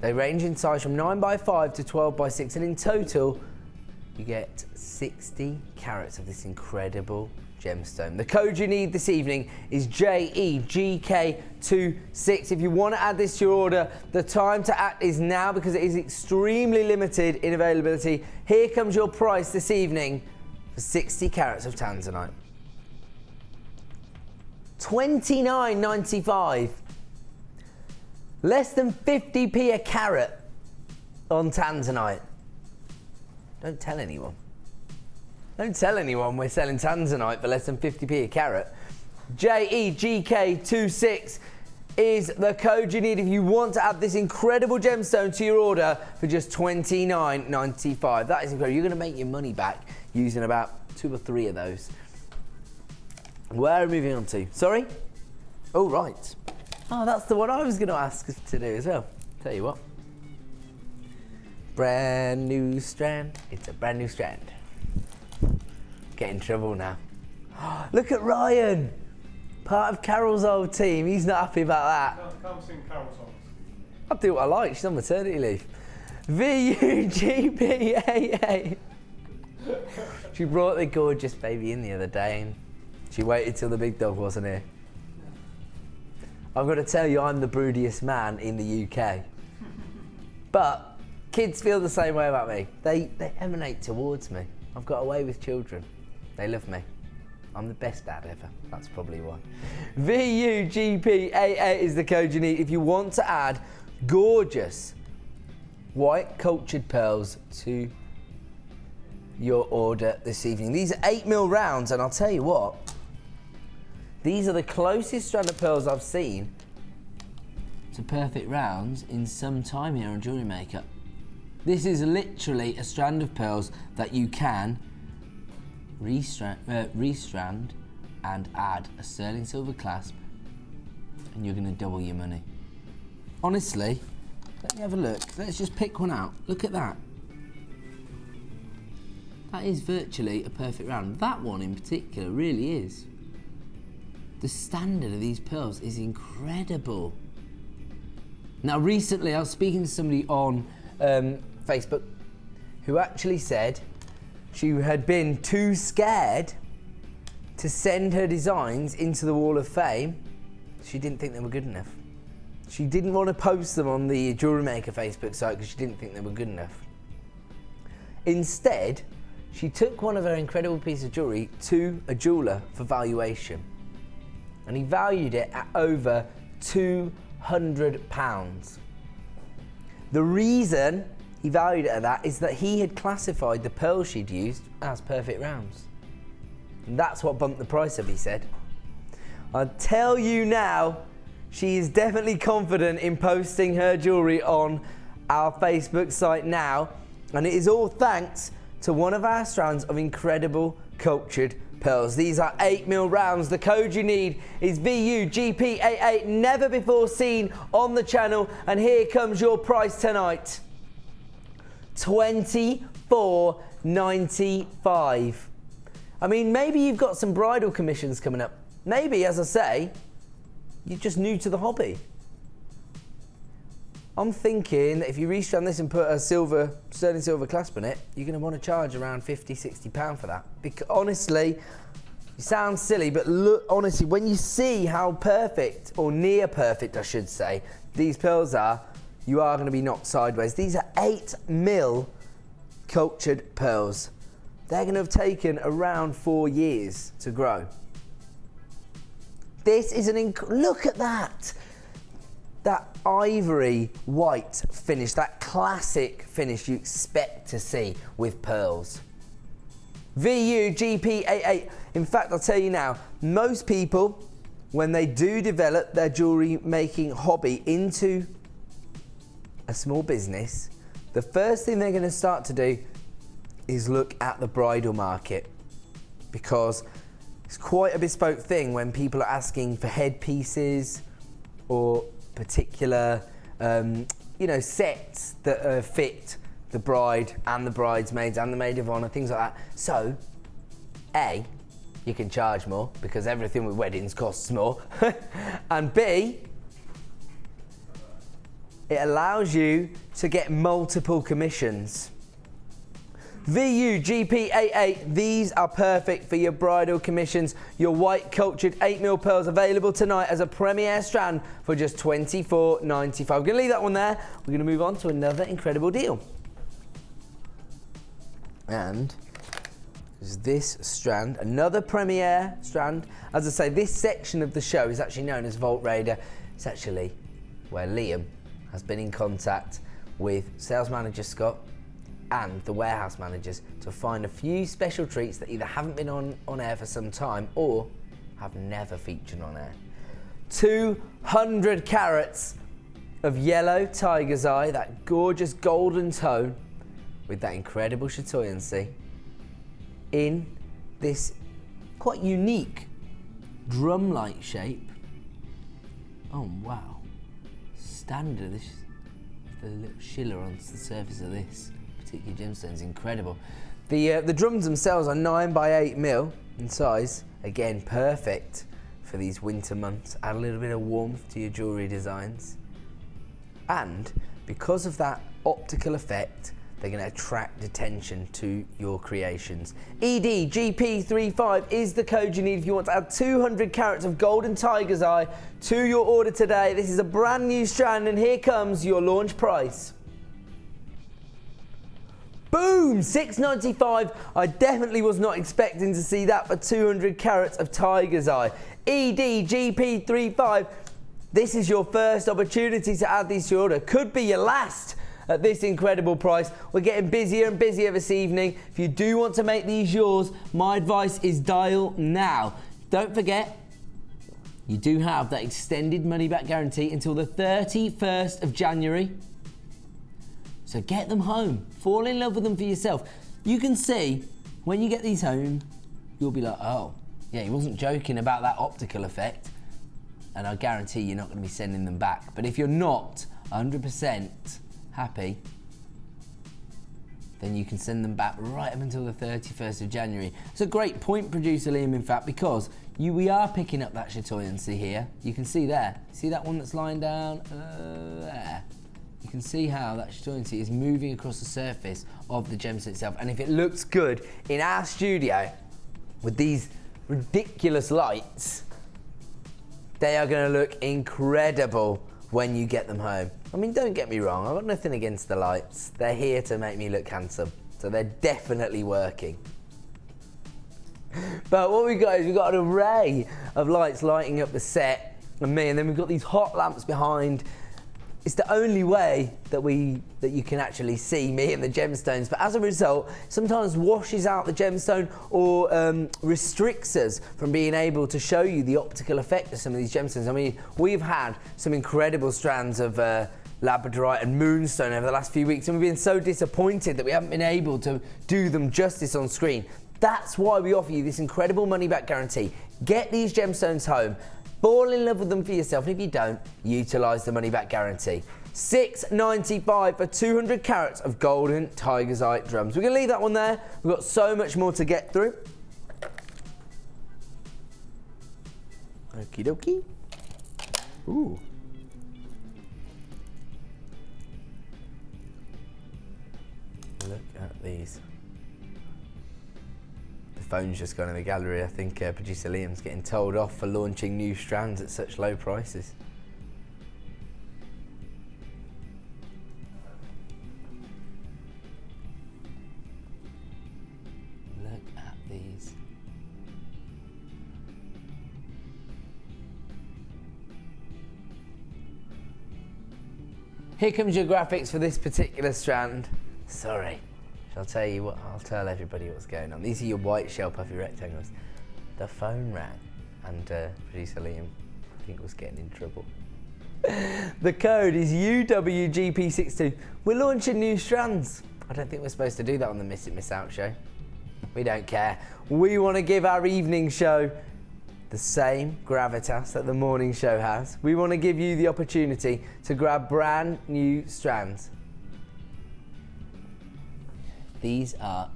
They range in size from 9x5 to 12x6, and in total you get 60 carats of this incredible gemstone. The code you need this evening is JEGK26. If you want to add this to your order, the time to act is now because it is extremely limited in availability. Here comes your price this evening for 60 carats of tanzanite. $29.95. Less than 50p a carat on tanzanite. Don't tell anyone. Don't tell anyone we're selling tanzanite for less than 50p a carat. JEGK26 is the code you need if you want to add this incredible gemstone to your order for just $29.95. That is incredible. You're going to make your money back using about 2 or 3 of those. Where are we moving on to? Sorry? Oh, right. Oh, that's the one I was going to ask to do as well. Tell you what. Brand new strand. It's a brand new strand. Get in trouble now. Look at Ryan. Part of Carol's old team. He's not happy about that. Can't sing Carol songs. I'll do what I like. She's on maternity leave. VUGBAA. She brought the gorgeous baby in the other day and she waited till the big dog wasn't here. I've got to tell you, I'm the broodiest man in the UK. But Kids feel the same way about me. They emanate towards me. I've got a way with children. They love me. I'm the best dad ever. That's probably why. VUGP88 is the code you need if you want to add gorgeous white cultured pearls to your order this evening. These are 8mm rounds, and I'll tell you what, these are the closest strand of pearls I've seen to perfect rounds in some time here on Jewellery Maker. This is literally a strand of pearls that you can restrand and add a sterling silver clasp, and you're going to double your money. Honestly, let me have a look. Let's just pick one out. Look at that. That is virtually a perfect round. That one in particular really is. The standard of these pearls is incredible. Now, recently I was speaking to somebody on Facebook who actually said she had been too scared to send her designs into the Wall of Fame. She didn't think they were good enough. She didn't want to post them on the Jewellery Maker Facebook site because she didn't think they were good enough. Instead, she took one of her incredible pieces of jewellery to a jeweller for valuation, and he valued it at over £200. The reason he valued it at that is that he had classified the pearls she'd used as perfect rounds. And that's what bumped the price up, he said. I tell you now, she is definitely confident in posting her jewellery on our Facebook site now, and it is all thanks to one of our strands of incredible cultured pearls. These are 8mm rounds. The code you need is VUGP88, never before seen on the channel, and here comes your price tonight. $24.95. I mean, maybe you've got some bridal commissions coming up. Maybe, as I say, you're just new to the hobby. I'm thinking that if you restrand this and put a sterling silver clasp on it, you're going to want to charge around £50, £60 for that. Because honestly, it sounds silly, but look, honestly, when you see how perfect, or near perfect, I should say, these pearls are, you are going to be knocked sideways. These are 8mm cultured pearls. They're going to have taken around 4 years to grow. This is look at that. That ivory white finish, that classic finish you expect to see with pearls. VUGP88. In fact, I'll tell you now, most people, when they do develop their jewellery making hobby into a small business, the first thing they're going to start to do is look at the bridal market, because it's quite a bespoke thing when people are asking for headpieces or particular, sets that fit the bride and the bridesmaids and the maid of honour, things like that. So, A, you can charge more because everything with weddings costs more, and B, it allows you to get multiple commissions. VUGP88, these are perfect for your bridal commissions. Your white cultured 8mm pearls available tonight as a premiere strand for just $24.95. We're going to leave that one there. We're going to move on to another incredible deal. And this strand, another premiere strand. As I say, this section of the show is actually known as Vault Raider. It's actually where Liam has been in contact with sales manager Scott and the warehouse managers to find a few special treats that either haven't been on air for some time or have never featured on air. 200 carats of yellow tiger's eye, that gorgeous golden tone with that incredible chatoyancy in this quite unique drum-like shape. Oh wow, standard, this the little schiller on the surface of this particular gemstone is incredible. The drums themselves are 9x8mm in size, again perfect for these winter months. Add a little bit of warmth to your jewellery designs, and because of that optical effect, they're going to attract attention to your creations. EDGP35 is the code you need if you want to add 200 carats of golden tiger's eye to your order today. This is a brand new strand, and here comes your launch price. Boom, $6.95. I definitely was not expecting to see that for 200 carats of tiger's eye. EDGP35. This is your first opportunity to add these to your order. Could be your last at this incredible price. We're getting busier and busier this evening. If you do want to make these yours, my advice is dial now. Don't forget, you do have that extended money back guarantee until the 31st of January. So get them home. Fall in love with them for yourself. You can see when you get these home, you'll be like, oh, yeah, he wasn't joking about that optical effect. And I guarantee you're not going to be sending them back. But if you're not 100% happy, then you can send them back right up until the 31st of January. It's a great point, producer Liam, in fact, because we are picking up that chatoyancy here. You can see there. See that one that's lying down there? You can see how that chatoyancy is moving across the surface of the gemstone itself. And if it looks good in our studio with these ridiculous lights, they are going to look incredible when you get them home. I mean, don't get me wrong, I've got nothing against the lights. They're here to make me look handsome, so they're definitely working. But what we've got is we've got an array of lights lighting up the set and me, and then we've got these hot lamps behind. It's the only way that you can actually see me and the gemstones, but as a result, sometimes washes out the gemstone or restricts us from being able to show you the optical effect of some of these gemstones. I mean, we've had some incredible strands of labradorite and moonstone over the last few weeks, and we've been so disappointed that we haven't been able to do them justice on screen. That's why we offer you this incredible money back guarantee. Get these gemstones home. Fall in love with them for yourself, and if you don't, utilise the money back guarantee. $6.95 for 200 carats of golden tiger's eye drums. We're going to leave that one there. We've got so much more to get through. Okie dokie. Ooh. Look at these. Phone's just gone in the gallery. I think producer Liam's getting told off for launching new strands at such low prices. Look at these. Here comes your graphics for this particular strand. Sorry. I'll tell you what, I'll tell everybody what's going on. These are your white shell puffy rectangles. The phone rang and producer Liam, I think, was getting in trouble. The code is UWGP62. We're launching new strands. I don't think we're supposed to do that on the Miss It Miss Out show. We don't care. We want to give our evening show the same gravitas that the morning show has. We want to give you the opportunity to grab brand new strands. These are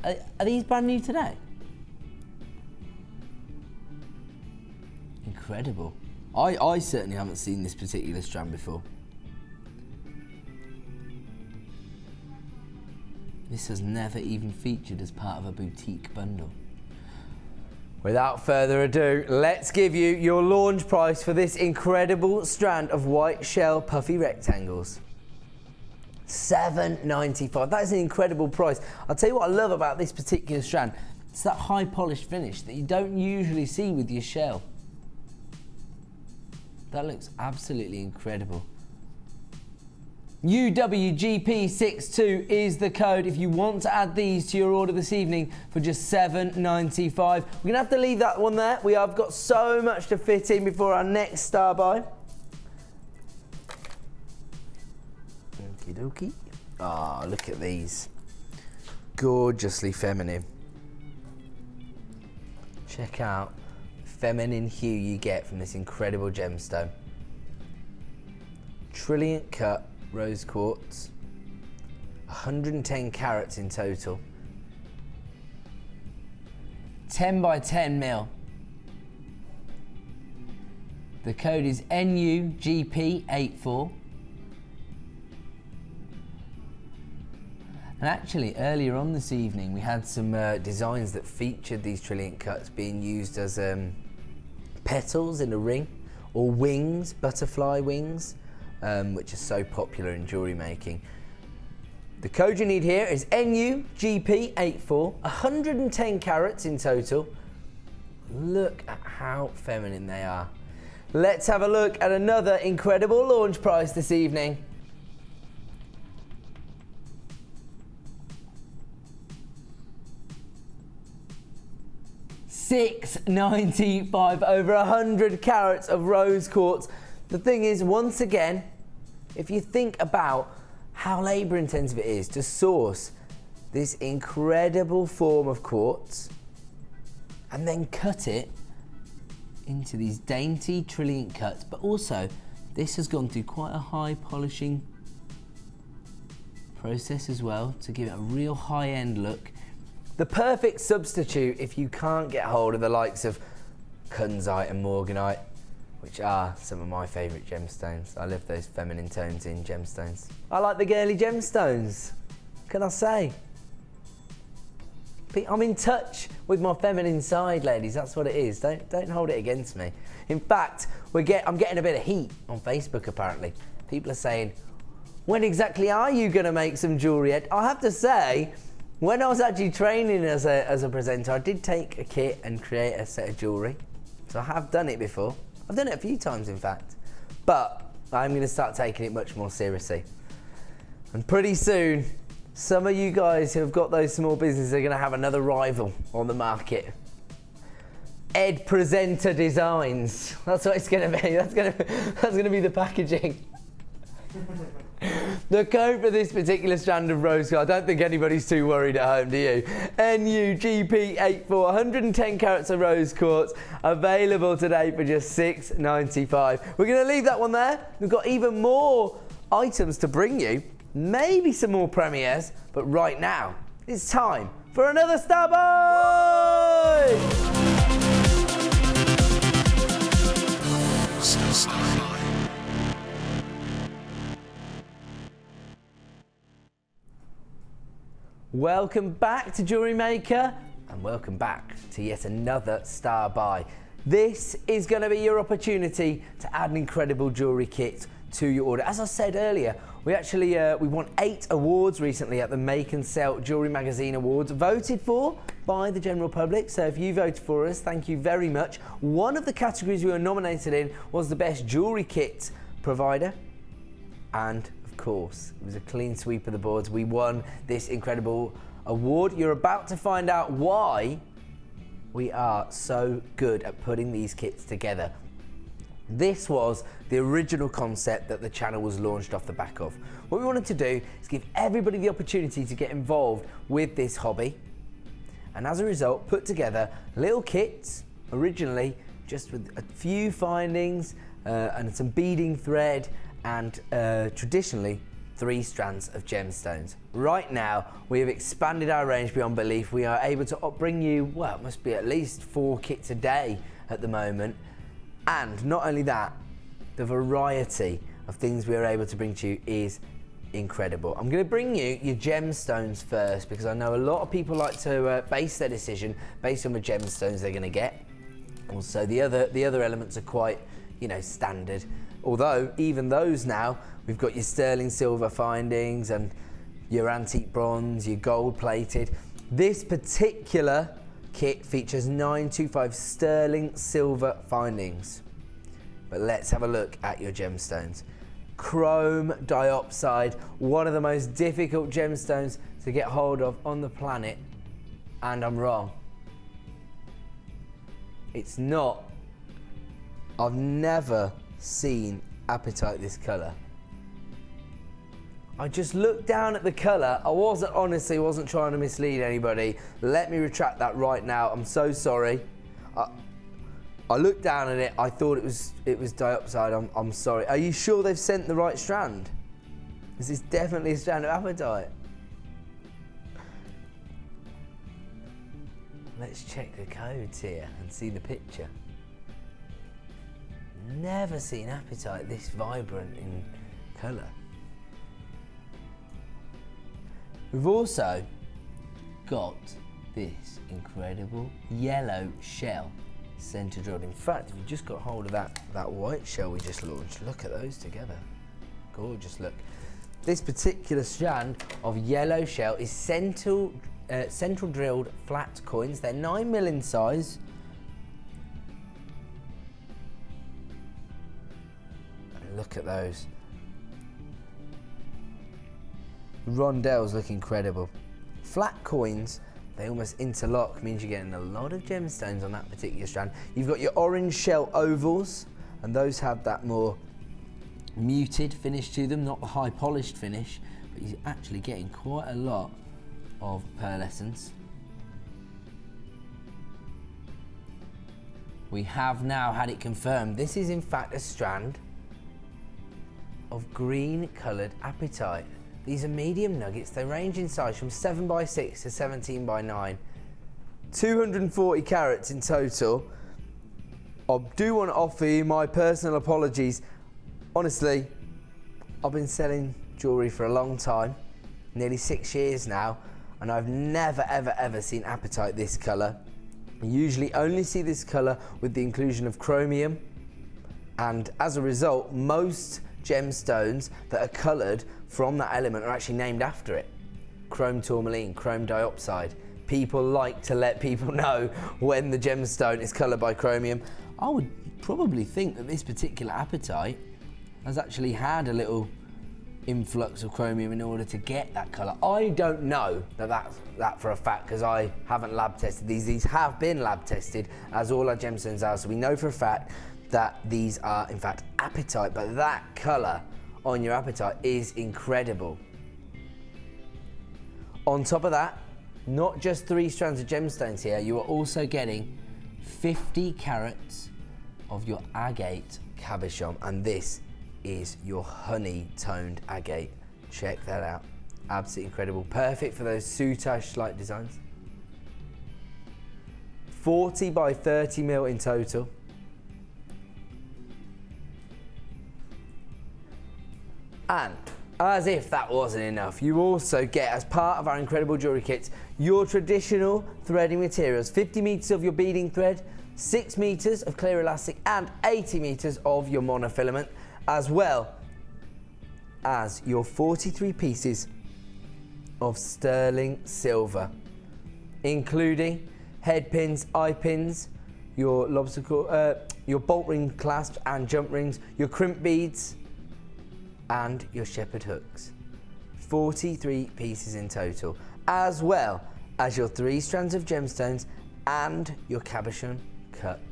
these brand new today? Incredible. I certainly haven't seen this particular strand before. This has never even featured as part of a boutique bundle. Without further ado, let's give you your launch price for this incredible strand of white shell puffy rectangles. $7.95. That is an incredible price. I'll tell you what I love about this particular strand. It's that high polished finish that you don't usually see with your shell. That looks absolutely incredible. UWGP62 is the code if you want to add these to your order this evening for just $7.95. We're gonna have to leave that one there. We have got so much to fit in before our next star buy. Okie dokie. Ah, look at these. Gorgeously feminine. Check out the feminine hue you get from this incredible gemstone. Trilliant cut rose quartz. 110 carats in total. 10 by 10 mil. The code is NUGP84. And actually, earlier on this evening, we had some designs that featured these trilliant cuts being used as petals in a ring, or wings, butterfly wings, which are so popular in jewellery making. The code you need here is NUGP84, 110 carats in total. Look at how feminine they are. Let's have a look at another incredible launch price this evening. $6.95, over 100 carats of rose quartz. The thing is, once again, if you think about how labour intensive it is to source this incredible form of quartz and then cut it into these dainty trilliant cuts, but also this has gone through quite a high polishing process as well to give it a real high-end look. The perfect substitute if you can't get hold of the likes of kunzite and morganite, which are some of my favourite gemstones. I love those feminine tones in gemstones. I like the girly gemstones, can I say? I'm in touch with my feminine side, ladies, that's what it is. Don't hold it against me. In fact, I'm getting a bit of heat on Facebook apparently. People are saying, when exactly are you going to make some jewellery? I have to say, when I was actually training as a presenter, I did take a kit and create a set of jewellery. So I have done it before. I've done it a few times, in fact. But I'm going to start taking it much more seriously. And pretty soon, some of you guys who have got those small businesses are going to have another rival on the market. Ed Presenter Designs. That's what it's going to be. That's going to be the packaging. The code for this particular strand of rose gold, I don't think anybody's too worried at home, do you? NUGP84, 110 carats of rose quartz, available today for just $6.95. We're going to leave that one there. We've got even more items to bring you, maybe some more premieres, but right now, it's time for another Star Boy! Welcome back to Jewellery Maker, and welcome back to yet another Star Buy. This is going to be your opportunity to add an incredible jewellery kit to your order. As I said earlier, we actually we won 8 awards recently at the Make and Sell Jewellery Magazine Awards, voted for by the general public. So if you voted for us, thank you very much. One of the categories we were nominated in was the best jewellery kit provider, and of course, it was a clean sweep of the boards. We won this incredible award. You're about to find out why we are so good at putting these kits together. This was the original concept that the channel was launched off the back of. What we wanted to do is give everybody the opportunity to get involved with this hobby, and as a result, put together little kits, originally just with a few findings and some beading thread, and traditionally 3 strands of gemstones. Right now, we have expanded our range beyond belief. We are able to bring you, well, it must be at least 4 kits a day at the moment. And not only that, the variety of things we are able to bring to you is incredible. I'm going to bring you your gemstones first, because I know a lot of people like to base their decision based on the gemstones they're going to get. Also, the other elements are quite, you know, standard. Although, even those now, we've got your sterling silver findings and your antique bronze, your gold plated. This particular kit features 925 sterling silver findings. But let's have a look at your gemstones. Chrome diopside, one of the most difficult gemstones to get hold of on the planet. And I'm wrong. It's not. I've never seen apatite this colour. I just looked down at the colour. I honestly wasn't trying to mislead anybody. Let me retract that right now. I'm so sorry. I looked down at it. I thought it was diopside. I'm sorry. Are you sure they've sent the right strand? This is definitely a strand of apatite. Let's check the codes here and see the picture. Never seen apatite this vibrant in colour. We've also got this incredible yellow shell centre drilled. In fact, if you just got hold of that white shell we just launched, look at those together. Gorgeous look. This particular strand of yellow shell is central drilled flat coins. They're 9mm in size. Look at those. Rondelles look incredible. Flat coins, they almost interlock, means you're getting a lot of gemstones on that particular strand. You've got your orange shell ovals, and those have that more muted finish to them, not the high polished finish, but you're actually getting quite a lot of pearlescence. We have now had it confirmed. This is in fact a strand of green coloured apatite. These are medium nuggets. They range in size from 7x6 to 17x9. 240 carats in total. I do want to offer you my personal apologies. Honestly, I've been selling jewellery for a long time, nearly 6 years now, and I've never ever seen apatite this colour. You usually only see this colour with the inclusion of chromium, and as a result, most gemstones that are coloured from that element are actually named after it. Chrome tourmaline, chrome diopside. People like to let people know when the gemstone is coloured by chromium. I would probably think that this particular apatite has actually had a little influx of chromium in order to get that colour. I don't know that for a fact, because I haven't lab tested these. These have been lab tested, as all our gemstones are, so we know for a fact that these are in fact apatite, but that colour on your apatite is incredible. On top of that, not just 3 strands of gemstones here, you are also getting 50 carats of your agate cabochon, and this is your honey toned agate. Check that out. Absolutely incredible. Perfect for those soutache like designs. 40 by 30mm in total. And as if that wasn't enough, you also get, as part of our incredible jewellery kits, your traditional threading materials. 50 metres of your beading thread, 6 metres of clear elastic, and 80 metres of your monofilament, as well as your 43 pieces of sterling silver, including head pins, eye pins, your your bolt ring clasps and jump rings, your crimp beads, and your shepherd hooks. 43 pieces in total, as well as your 3 strands of gemstones and your cabochon cut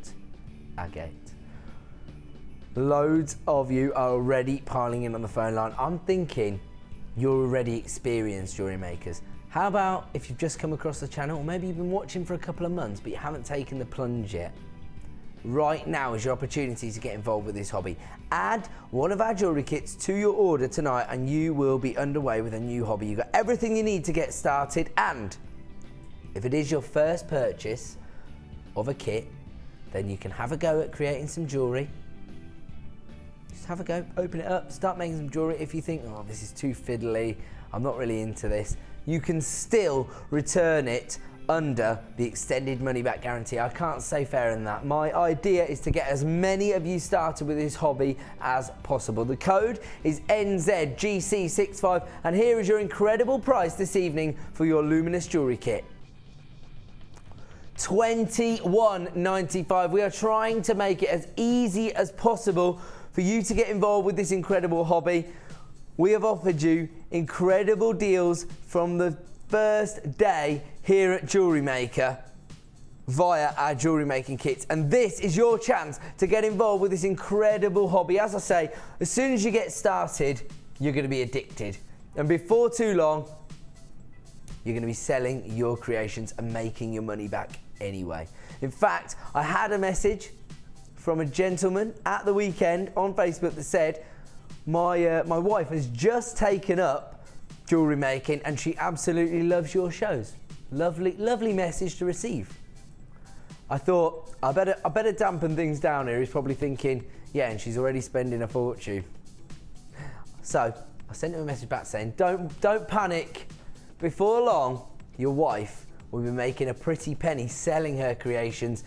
agate. Loads of you are already piling in on the phone line. I'm thinking you're already experienced jewellery makers. How about if you've just come across the channel, or maybe you've been watching for a couple of months but you haven't taken the plunge yet? Right now is your opportunity to get involved with this hobby. Add one of our jewellery kits to your order tonight and you will be underway with a new hobby. You've got everything you need to get started, and if it is your first purchase of a kit, then you can have a go at creating some jewellery. Just have a go, open it up, start making some jewellery. If you think, oh, this is too fiddly, I'm not really into this, you can still return it under the extended money back guarantee. I can't say fairer than that. My idea is to get as many of you started with this hobby as possible. The code is NZGC65, and here is your incredible price this evening for your luminous jewellery kit. $21.95. We are trying to make it as easy as possible for you to get involved with this incredible hobby. We have offered you incredible deals from the first day here at Jewellery Maker via our jewellery making kits, and this is your chance to get involved with this incredible hobby. As I say, as soon as you get started, you're going to be addicted, and before too long, you're going to be selling your creations and making your money back anyway. In fact, I had a message from a gentleman at the weekend on Facebook that said, my wife has just taken up jewellery making and she absolutely loves your shows. Lovely message to receive. I thought, I better dampen things down here. He's probably thinking, yeah, and she's already spending a fortune. So I sent him a message back saying, don't panic. Before long, your wife will be making a pretty penny selling her creations.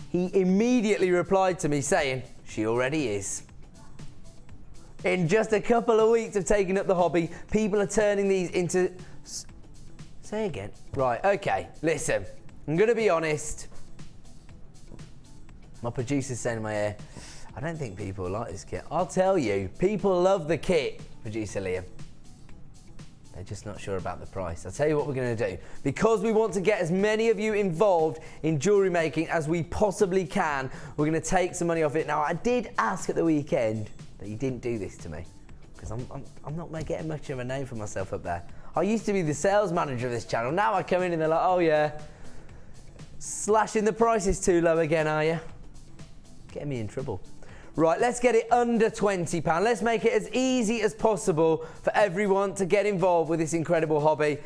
He immediately replied to me saying, she already is. In just a couple of weeks of taking up the hobby, people are turning these into... Say again. Right, okay, listen. I'm going to be honest. My producer's saying in my ear, I don't think people like this kit. I'll tell you, people love the kit, producer Liam. They're just not sure about the price. I'll tell you what we're going to do. Because we want to get as many of you involved in jewellery making as we possibly can, we're going to take some money off it. Now, I did ask at the weekend that you didn't do this to me, because I'm not getting much of a name for myself up there. I used to be the sales manager of this channel. Now I come in and they're like, oh yeah, slashing the prices too low again, are you? Getting me in trouble. Right, let's get it under £20. Let's make it as easy as possible for everyone to get involved with this incredible hobby.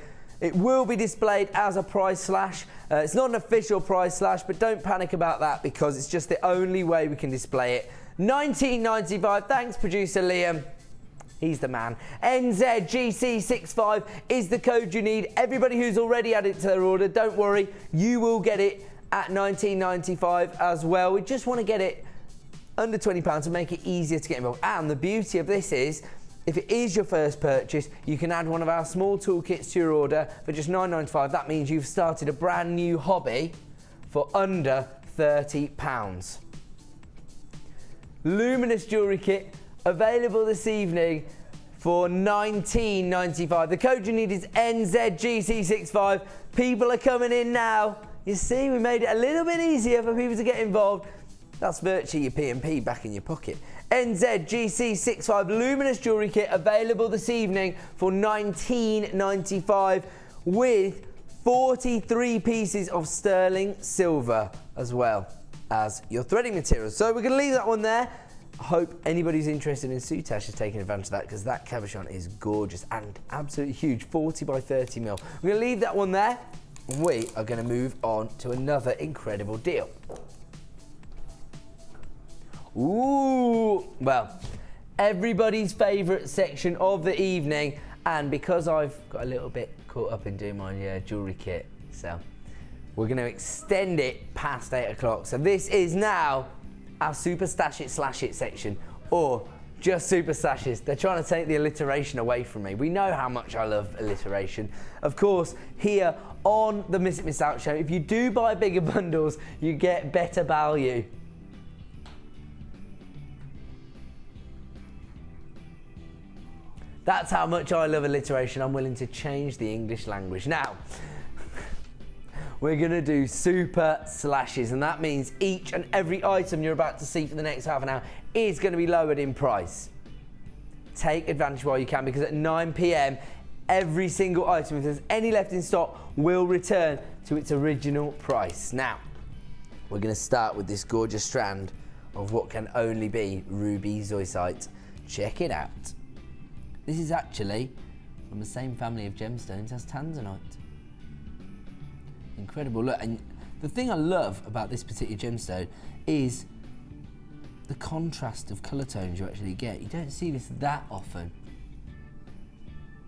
It will be displayed as a price slash. It's not an official price slash, but don't panic about that because it's just the only way we can display it. $19.95. Thanks, producer Liam. He's the man. NZGC65 is the code you need. Everybody who's already added to their order, don't worry, you will get it at $19.95 as well. We just want to get it under £20 to make it easier to get involved. And the beauty of this is, if it is your first purchase, you can add one of our small toolkits to your order for just $9.95. That means you've started a brand new hobby for under £30. Luminous jewellery kit available this evening for $19.95. The code you need is NZGC65. People are coming in now. You see, we made it a little bit easier for people to get involved. That's virtually your P&P back in your pocket. NZGC65 Luminous Jewellery Kit available this evening for $19.95 with 43 pieces of sterling silver as well as your threading materials. So we're going to leave that one there. I hope anybody who's interested in soutache is taking advantage of that because that cabochon is gorgeous and absolutely huge, 40 by 30 mil. We're going to leave that one there and we are going to move on to another incredible deal. Ooh, well, everybody's favourite section of the evening, and because I've got a little bit caught up in doing my jewellery kit, so we're going to extend it past 8 o'clock. So this is now our Super Stash It Slash It section, or just Super Stashes. They're trying to take the alliteration away from me. We know how much I love alliteration. Of course, here on the Miss It Miss Out show, if you do buy bigger bundles, you get better value. That's how much I love alliteration. I'm willing to change the English language. Now, we're gonna do super slashes, and that means each and every item you're about to see for the next half an hour is gonna be lowered in price. Take advantage while you can, because at 9 PM, every single item, if there's any left in stock, will return to its original price. Now, we're gonna start with this gorgeous strand of what can only be ruby zoisite. Check it out. This is actually from the same family of gemstones as tanzanite. Incredible, look, and the thing I love about this particular gemstone is the contrast of colour tones you actually get. You don't see this that often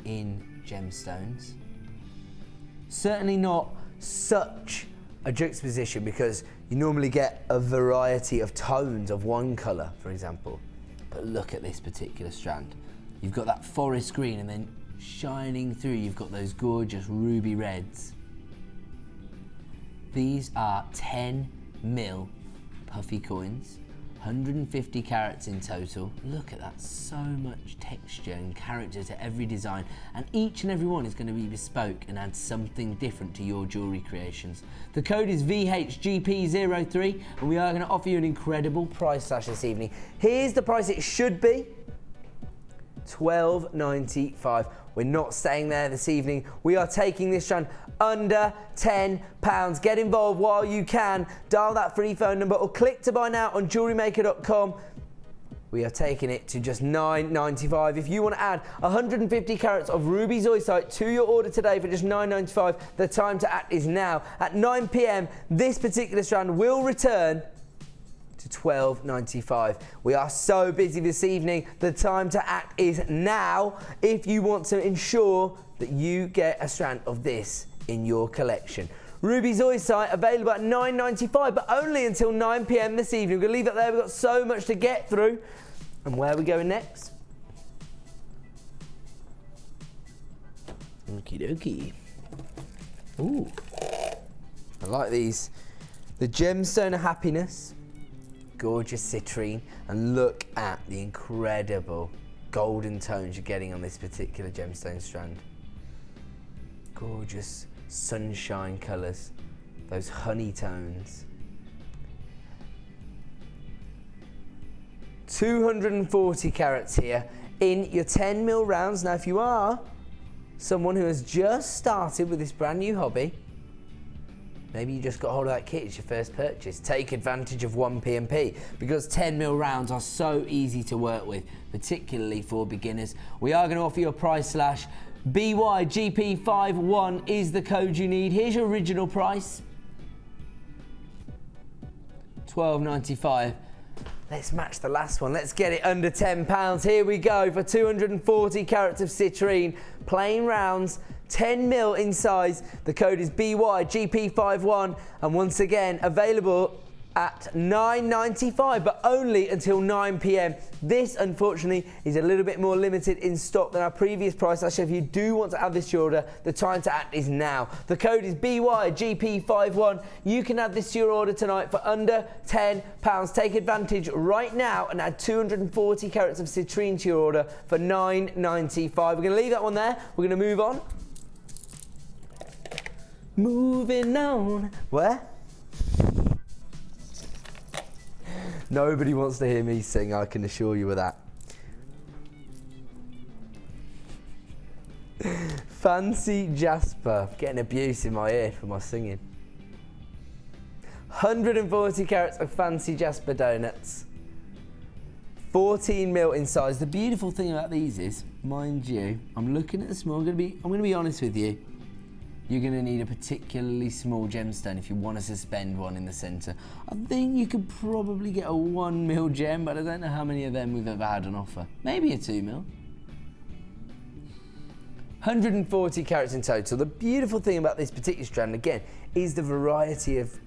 in gemstones. Certainly not such a juxtaposition, because you normally get a variety of tones of one colour, for example. But look at this particular strand. You've got that forest green, and then shining through, you've got those gorgeous ruby reds. These are 10 mil puffy coins, 150 carats in total. Look at that, so much texture and character to every design, and each and every one is going to be bespoke and add something different to your jewellery creations. The code is VHGP03, and we are going to offer you an incredible price slash this evening. Here's the price it should be. $12.95. We're not staying there this evening. We are taking this strand under £10. Get involved while you can. Dial that free phone number or click to buy now on JewelleryMaker.com. We are taking it to just $9.95. If you want to add 150 carats of ruby zoisite to your order today for just $9.95, the time to act is now. At 9 PM, this particular strand will return to $12.95. We are so busy this evening. The time to act is now if you want to ensure that you get a strand of this in your collection. Ruby zoisite available at $9.95, but only until 9 PM this evening. We're going to leave that there. We've got so much to get through. And where are we going next? Okie dokie. Ooh. I like these. The Gemstone of Happiness. Gorgeous citrine. And look at the incredible golden tones you're getting on this particular gemstone strand. Gorgeous sunshine colours. Those honey tones. 240 carats here in your 10mm rounds. Now, if you are someone who has just started with this brand new hobby, maybe you just got hold of that kit, it's your first purchase, take advantage of 1P&P because 10mm rounds are so easy to work with, particularly for beginners. We are going to offer you a price slash. BYGP51 is the code you need. Here's your original price. $12.95. Let's match the last one. Let's get it under £10. Here we go for 240 carats of citrine. Plain rounds, 10mm in size. The code is BYGP51. And once again, available at $9.95, but only until 9 p.m. This, unfortunately, is a little bit more limited in stock than our previous price. Actually, if you do want to add this to your order, the time to act is now. The code is BYGP51. You can add this to your order tonight for under £10. Take advantage right now and add 240 carats of citrine to your order for $9.95. We're going to leave that one there. We're going to move on. Moving on. Where? Nobody wants to hear me sing, I can assure you of that. Fancy Jasper. Getting abuse in my ear for my singing. 140 carats of Fancy Jasper donuts. 14mm in size. The beautiful thing about these is, mind you, I'm looking at the small. I'm going to be honest with you. You're going to need a particularly small gemstone if you want to suspend one in the centre. I think you could probably get a 1mm gem, but I don't know how many of them we've ever had on offer. Maybe a 2mm. 140 carats in total. The beautiful thing about this particular strand, again, is the variety of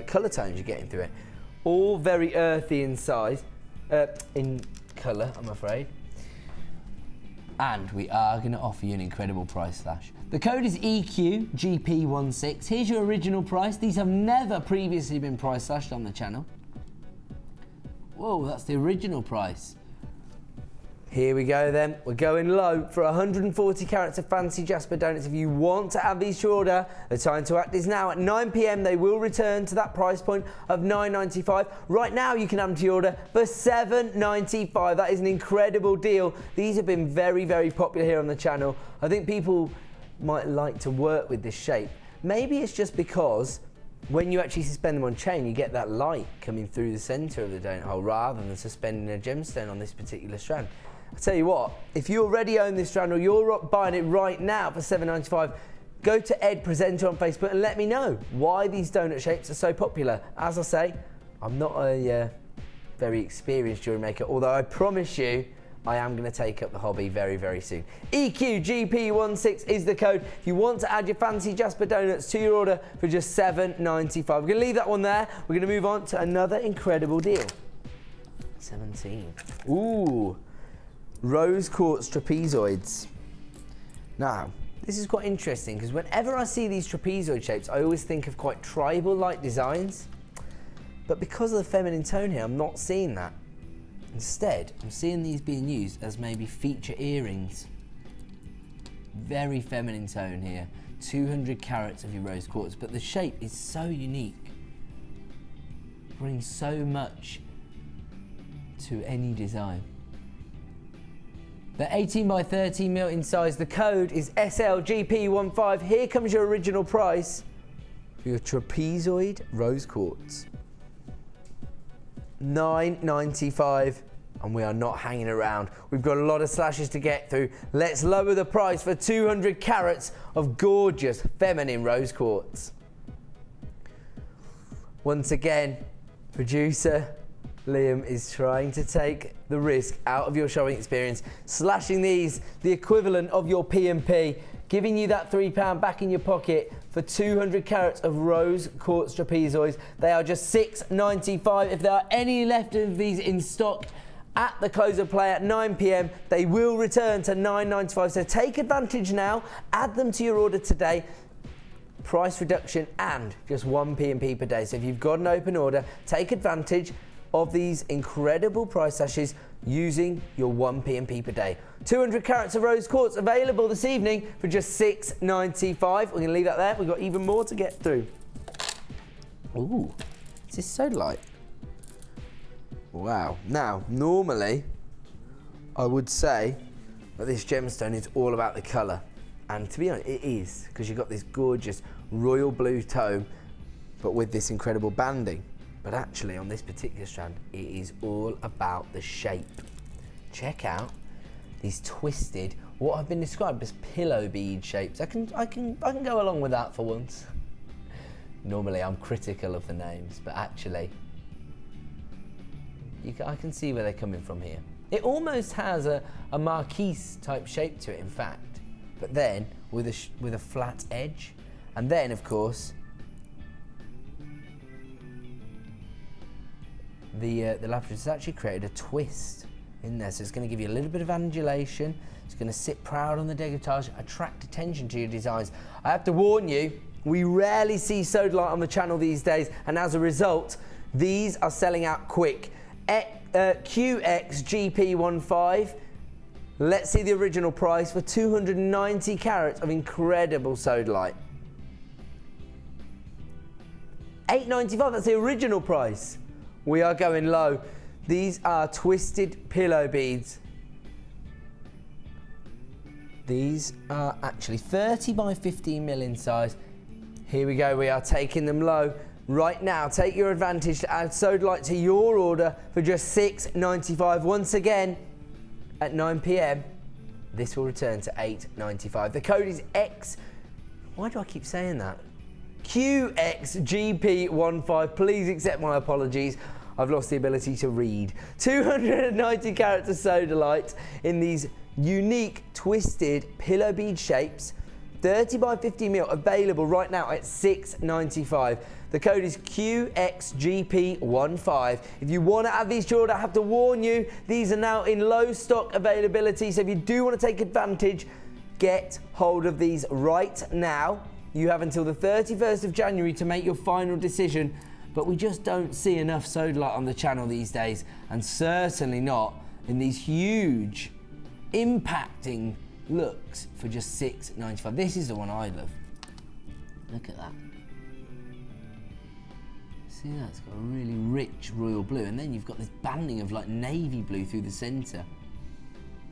colour tones you're getting through it. All very earthy in size, in colour, I'm afraid. And we are going to offer you an incredible price slash. The code is EQGP16. Here's your original price. These have never previously been price slashed on the channel. Whoa, that's the original price. Here we go then. We're going low for 140 carats of Fancy Jasper donuts. If you want to add these to your order, the time to act is now. At 9 p.m. they will return to that price point of $9.95. Right now you can add them to your order for $7.95. That is an incredible deal. These have been very, very popular here on the channel. I think people might like to work with this shape. Maybe it's just because when you actually suspend them on chain, you get that light coming through the centre of the donut hole rather than suspending a gemstone on this particular strand. I tell you what, if you already own this strand or you're buying it right now for $7.95, go to Ed Presenter on Facebook and let me know why these donut shapes are so popular. As I say, I'm not a very experienced jewellery maker, although I promise you I am going to take up the hobby very, very soon. EQGP16 is the code if you want to add your Fancy Jasper donuts to your order for just $7.95. We're going to leave that one there. We're going to move on to another incredible deal. 17. Ooh. Rose quartz trapezoids. Now, this is quite interesting because whenever I see these trapezoid shapes, I always think of quite tribal-like designs. But because of the feminine tone here, I'm not seeing that. Instead, I'm seeing these being used as maybe feature earrings. Very feminine tone here. 200 carats of your rose quartz, but the shape is so unique. Brings so much to any design. They're 18 by 13 mil in size. The code is SLGP15. Here comes your original price for your trapezoid rose quartz. $9.95, and we are not hanging around. We've got a lot of slashes to get through. Let's lower the price for 200 carats of gorgeous feminine rose quartz. Once again, producer Liam is trying to take the risk out of your shopping experience, slashing these, the equivalent of your P&P, giving you that £3 back in your pocket for 200 carats of rose quartz trapezoids. They are just $6.95. If there are any left of these in stock, at the close of play at 9 p.m. They will return to $9.95. So take advantage now. Add them to your order today. Price reduction and just 1 P&P per day. So if you've got an open order, take advantage of these incredible price slashes using your 1 P&P per day. 200 carats of rose quartz available this evening for just $6.95. We're going to leave that there. We've got even more to get through. Ooh, this is so light. Wow. Now, normally, I would say that this gemstone is all about the colour. And to be honest, it is, because you've got this gorgeous royal blue tone, but with this incredible banding. But actually, on this particular strand, it is all about the shape. Check out these twisted, what have been described as pillow bead shapes. I can go along with that for once. Normally, I'm critical of the names, but actually, I can see where they're coming from here. It almost has a marquise type shape to it, in fact, but then with a flat edge. And then, of course, the lapis has actually created a twist in there, so it's going to give you a little bit of angulation. It's going to sit proud on the decolletage, attract attention to your designs. I have to warn you, we rarely see sodalite on the channel these days, and as a result, these are selling out quick. QXGP15. Let's see the original price for 290 carats of incredible sodalite. $8.95, that's the original price. We are going low. These are twisted pillow beads. These are actually 30 by 15 mil in size. Here we go, we are taking them low. Right now, take your advantage to add sodalite to your order for just $6.95. Once again, at 9 p.m, this will return to $8.95. The code is X. Why do I keep saying that? QXGP15. Please accept my apologies. I've lost the ability to read. 290 carats of sodalite in these unique twisted pillow bead shapes. 30 by 50 mil available right now at $6.95. The code is QXGP15. If you want to add these to your order, I have to warn you, these are now in low stock availability. So if you do want to take advantage, get hold of these right now. You have until the 31st of January to make your final decision, but we just don't see enough sodalite on the channel these days, and certainly not in these huge, impacting looks for just $6.95. This is the one I love. Look at that. See that? It's got a really rich royal blue, and then you've got this banding of like navy blue through the centre.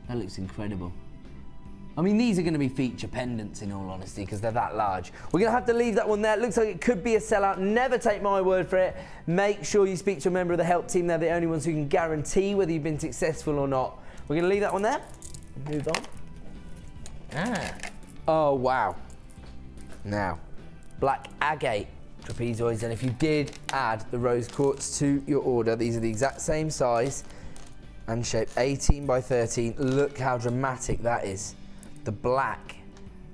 That looks incredible. I mean, these are going to be feature pendants in all honesty, because they're that large. We're going to have to leave that one there. It looks like it could be a sellout. Never take my word for it. Make sure you speak to a member of the help team. They're the only ones who can guarantee whether you've been successful or not. We're going to leave that one there. Move on. Oh, wow. Now, black agate trapezoids, and if you did add the rose quartz to your order, these are the exact same size and shape, 18 by 13. Look how dramatic that is. The black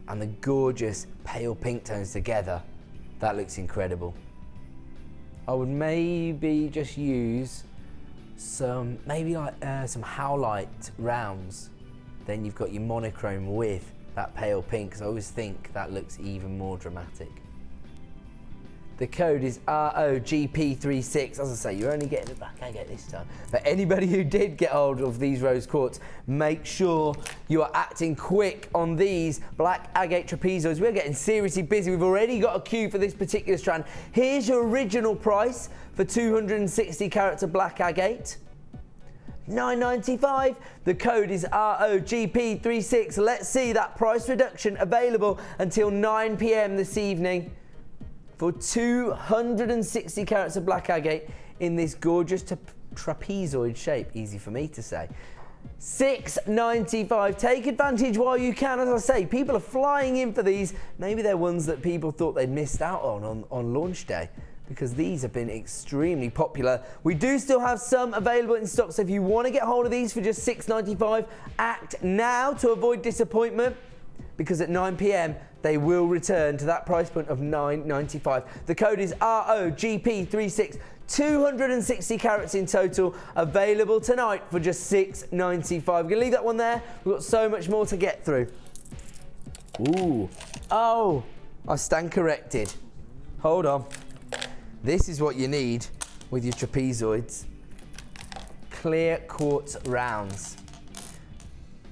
and the gorgeous pale pink tones together. That looks incredible. I would maybe just use some, some howlite rounds. Then you've got your monochrome with that pale pink, because I always think that looks even more dramatic. The code is ROGP36. As I say, you're only getting the black agate this time. But anybody who did get hold of these rose quartz, make sure you are acting quick on these black agate trapezoids. We're getting seriously busy. We've already got a queue for this particular strand. Here's your original price for 260 carats of black agate. $9.95. The code is ROGP36. Let's see that price reduction available until 9 p.m. this evening for 260 carats of black agate in this gorgeous trapezoid shape. Easy for me to say. $6.95. Take advantage while you can. As I say, people are flying in for these. Maybe they're ones that people thought they'd missed out on launch day, because these have been extremely popular. We do still have some available in stock, so if you want to get hold of these for just $6.95, act now to avoid disappointment, because at 9 p.m. they will return to that price point of $9.95. The code is ROGP36. 260 carats in total, available tonight for just $6.95. We're gonna leave that one there. We've got so much more to get through. Ooh, oh, I stand corrected. Hold on. This is what you need with your trapezoids. Clear quartz rounds.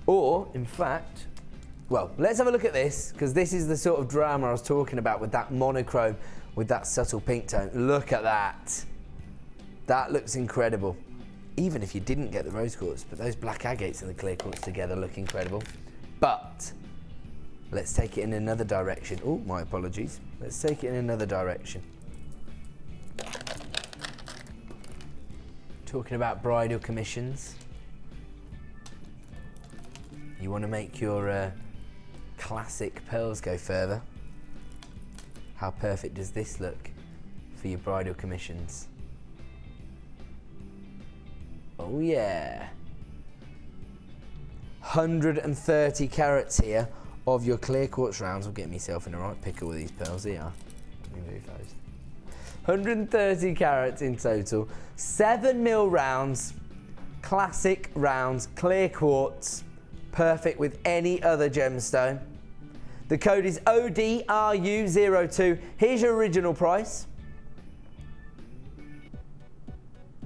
Or, in fact, well, let's have a look at this, because this is the sort of drama I was talking about with that monochrome, with that subtle pink tone. Look at that. That looks incredible. Even if you didn't get the rose quartz, but those black agates and the clear quartz together look incredible. But let's take it in another direction. Oh, my apologies. Let's take it in another direction. Talking about bridal commissions. You want to make your classic pearls go further. How perfect does this look for your bridal commissions? Oh yeah. 130 carats here of your clear quartz rounds. I'll get myself in the right pickle with these pearls here. Let me move those. 130 carats in total. 7mm rounds, classic rounds, clear quartz, perfect with any other gemstone. The code is ODRU02. Here's your original price.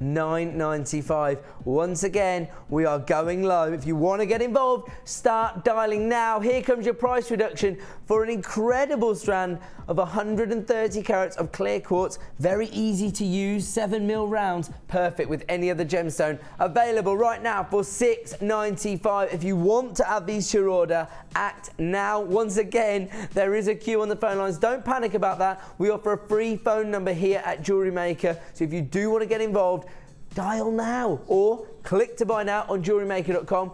$9.95. Once again, we are going low. If you want to get involved, start dialing now. Here comes your price reduction for an incredible strand of 130 carats of clear quartz. Very easy to use, 7mm rounds, perfect with any other gemstone. Available right now for $6.95. If you want to add these to your order, act now. Once again, there is a queue on the phone lines. Don't panic about that. We offer a free phone number here at Jewellery Maker. So if you do want to get involved, dial now or click to buy now on JewelleryMaker.com.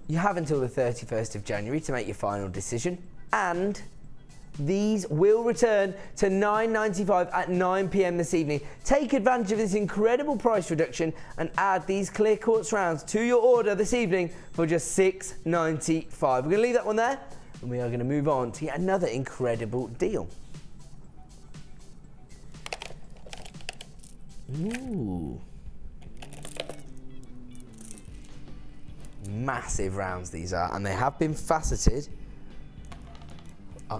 You have until the 31st of January to make your final decision, and these will return to $9.95 at 9 p.m. this evening. Take advantage of this incredible price reduction and add these clear quartz rounds to your order this evening for just $6.95. We're going to leave that one there, and we are going to move on to yet another incredible deal. Ooh. Massive rounds these are, and they have been faceted. I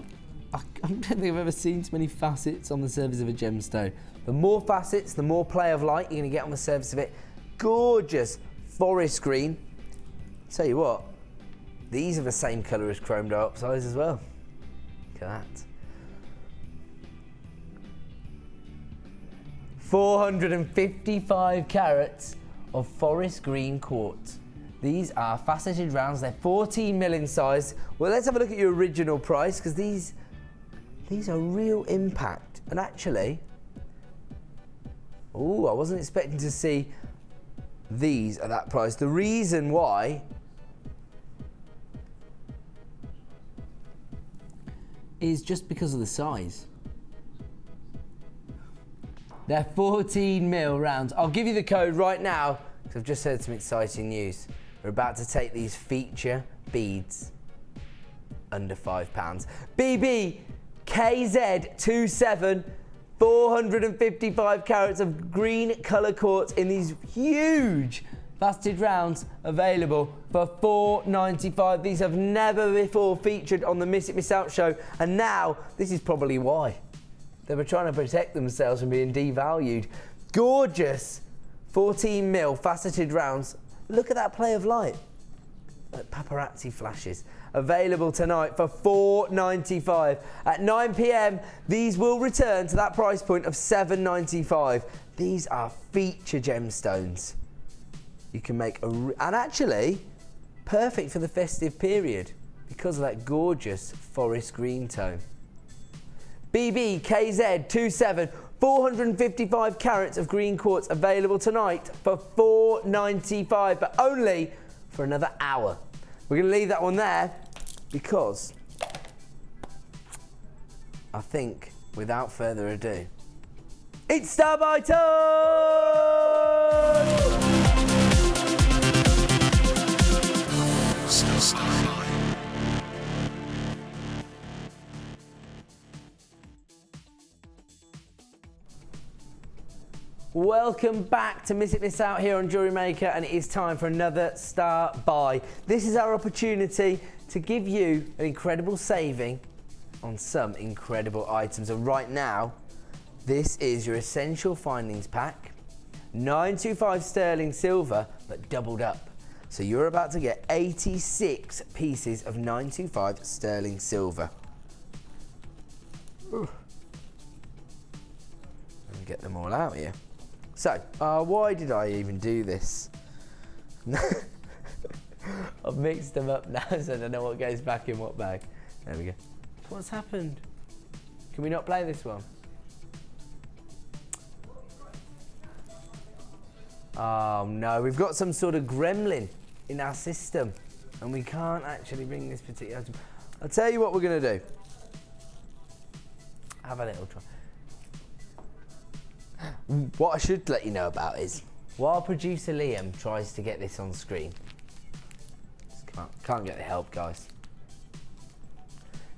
don't think I've ever seen so many facets on the surface of a gemstone. The more facets, the more play of light you're going to get on the surface of it. Gorgeous forest green. Tell you what, these are the same colour as chrome dioxide as well. Look at that. 455 carats of forest green quartz. These are faceted rounds. They're 14mm in size. Well, let's have a look at your original price, because these are real impact. And actually, I wasn't expecting to see these at that price. The reason why is just because of the size. They're 14mm rounds. I'll give you the code right now, because I've just heard some exciting news. We're about to take these feature beads under £5. BBKZ27, 455 carats of green colour quartz in these huge faceted rounds, available for $4.95. These have never before featured on the Miss It Miss Out show, and now this is probably why. They were trying to protect themselves from being devalued. Gorgeous 14mm faceted rounds. Look at that play of light. Like paparazzi flashes. Available tonight for $4.95. At 9 p.m, these will return to that price point of $7.95. These are feature gemstones. You can make and actually, perfect for the festive period because of that gorgeous forest green tone. BBKZ27, 455 carats of green quartz, available tonight for $4.95, but only for another hour. We're going to leave that one there because I think, without further ado, it's Star by Time! Welcome back to Miss It Miss Out here on Jewellery Maker, and it is time for another Star Buy. This is our opportunity to give you an incredible saving on some incredible items. And right now, this is your Essential Findings Pack, 925 sterling silver, but doubled up. So you're about to get 86 pieces of 925 sterling silver. Ooh. Let me get them all out here. So, why did I even do this? I've mixed them up now, so I don't know what goes back in what bag. There we go. What's happened? Can we not play this one? Oh no, we've got some sort of gremlin in our system and we can't actually bring this particular item. I'll tell you what we're going to do. Have a little try. What I should let you know about is, while producer Liam tries to get this on screen, can't get the help, guys.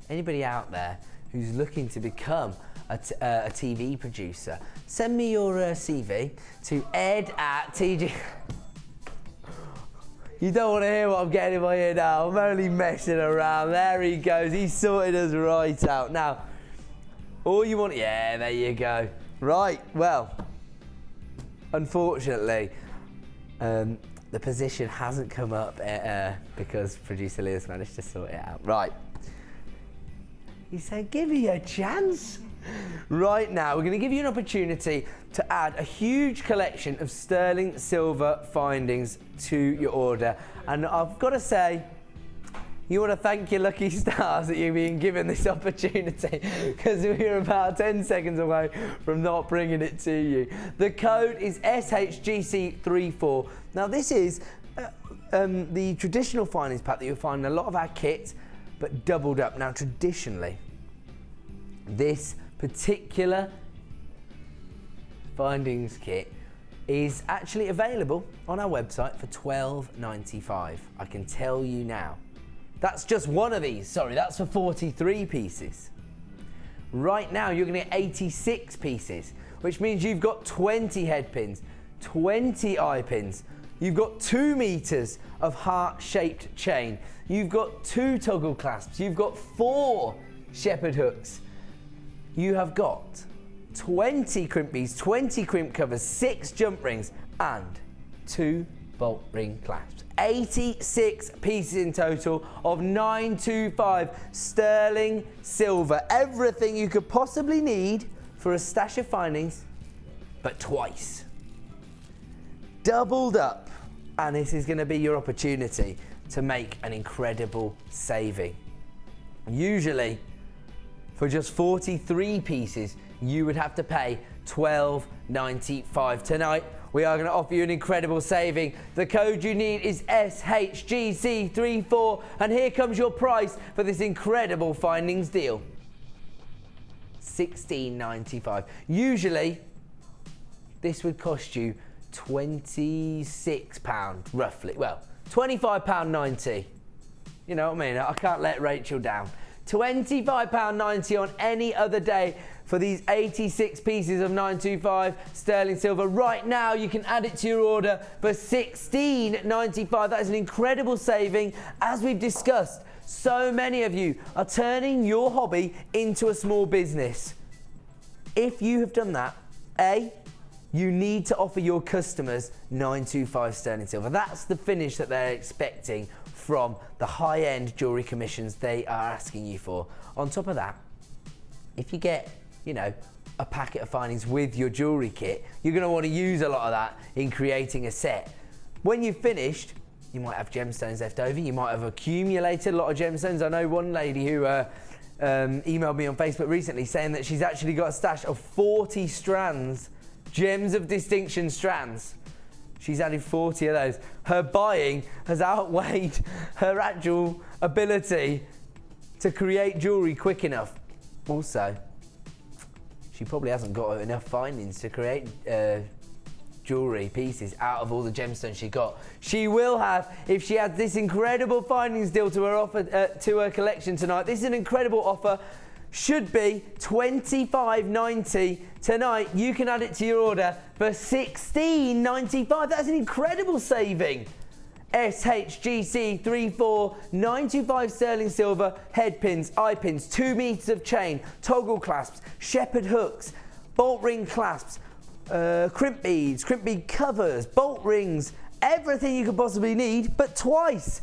Anybody out there who's looking to become a TV producer, send me your CV to ed@tg. You don't want to hear what I'm getting in my ear now. I'm only messing around. There he goes. He sorted us right out. Now, all you want... Yeah, there you go. Right, well, unfortunately, the position hasn't come up because producer Leah's managed to sort it out. Right. He said, give me a chance. Right now, we're going to give you an opportunity to add a huge collection of sterling silver findings to your order. And I've got to say, you want to thank your lucky stars that you've been given this opportunity, because we're about 10 seconds away from not bringing it to you. The code is SHGC34. Now this is the traditional findings pack that you'll find in a lot of our kits, but doubled up. Now traditionally, this particular findings kit is actually available on our website for $12.95. I can tell you now. That's just one of these, sorry, that's for 43 pieces. Right now, you're gonna get 86 pieces, which means you've got 20 head pins, 20 eye pins, you've got 2 meters of heart-shaped chain, you've got 2 toggle clasps, you've got 4 shepherd hooks, you have got 20 crimp beads, 20 crimp covers, 6 jump rings, and 2 bolt ring clasps. 86 pieces in total of 925 sterling silver. Everything you could possibly need for a stash of findings, but twice. Doubled up. And this is going to be your opportunity to make an incredible saving. Usually, for just 43 pieces, you would have to pay $12.95. Tonight, we are going to offer you an incredible saving. The code you need is SHGC34, and here comes your price for this incredible findings deal. $16.95. Usually, this would cost you £26, roughly. Well, £25.90. You know what I mean? I can't let Rachel down. £25.90 on any other day for these 86 pieces of 925 sterling silver. Right now, you can add it to your order for $16.95. That is an incredible saving. As we've discussed, so many of you are turning your hobby into a small business. If you have done that, you need to offer your customers 925 sterling silver. That's the finish that they're expecting from the high-end jewellery commissions they are asking you for. On top of that, if you get, you know, a packet of findings with your jewellery kit, you're going to want to use a lot of that in creating a set. When you've finished, you might have gemstones left over. You might have accumulated a lot of gemstones. I know one lady who emailed me on Facebook recently saying that she's actually got a stash of 40 strands, gems of distinction strands. She's added 40 of those. Her buying has outweighed her actual ability to create jewellery quick enough. Also, she probably hasn't got enough findings to create jewellery pieces out of all the gemstones she got. She will have if she adds this incredible findings deal to her offer, to her collection tonight. This is an incredible offer. should be $25.90. Tonight, you can add it to your order for $16.95. That's an incredible saving. SHGC 34925 sterling silver, head pins, eye pins, 2 meters of chain, toggle clasps, shepherd hooks, bolt ring clasps, crimp bead covers, bolt rings, everything you could possibly need, but twice.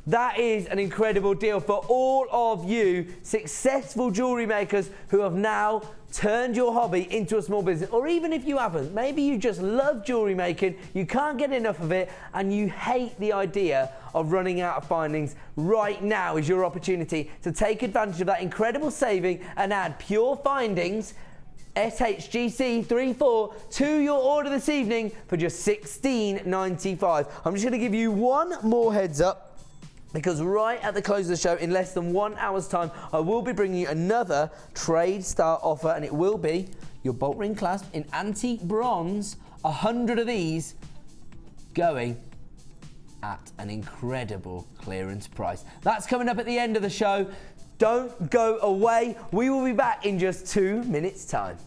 That is an incredible deal for all of you successful jewellery makers who have now turned your hobby into a small business. Or even if you haven't, maybe you just love jewellery making, you can't get enough of it, and you hate the idea of running out of findings. Right now is your opportunity to take advantage of that incredible saving and add pure findings, SHGC 34, to your order this evening for just $16.95. I'm just going to give you one more heads up, because right at the close of the show, in less than 1 hour's time, I will be bringing you another trade start offer, and it will be your bolt ring clasp in antique bronze, 100 of these, going at an incredible clearance price. That's coming up at the end of the show. Don't go away. We will be back in just 2 minutes' time.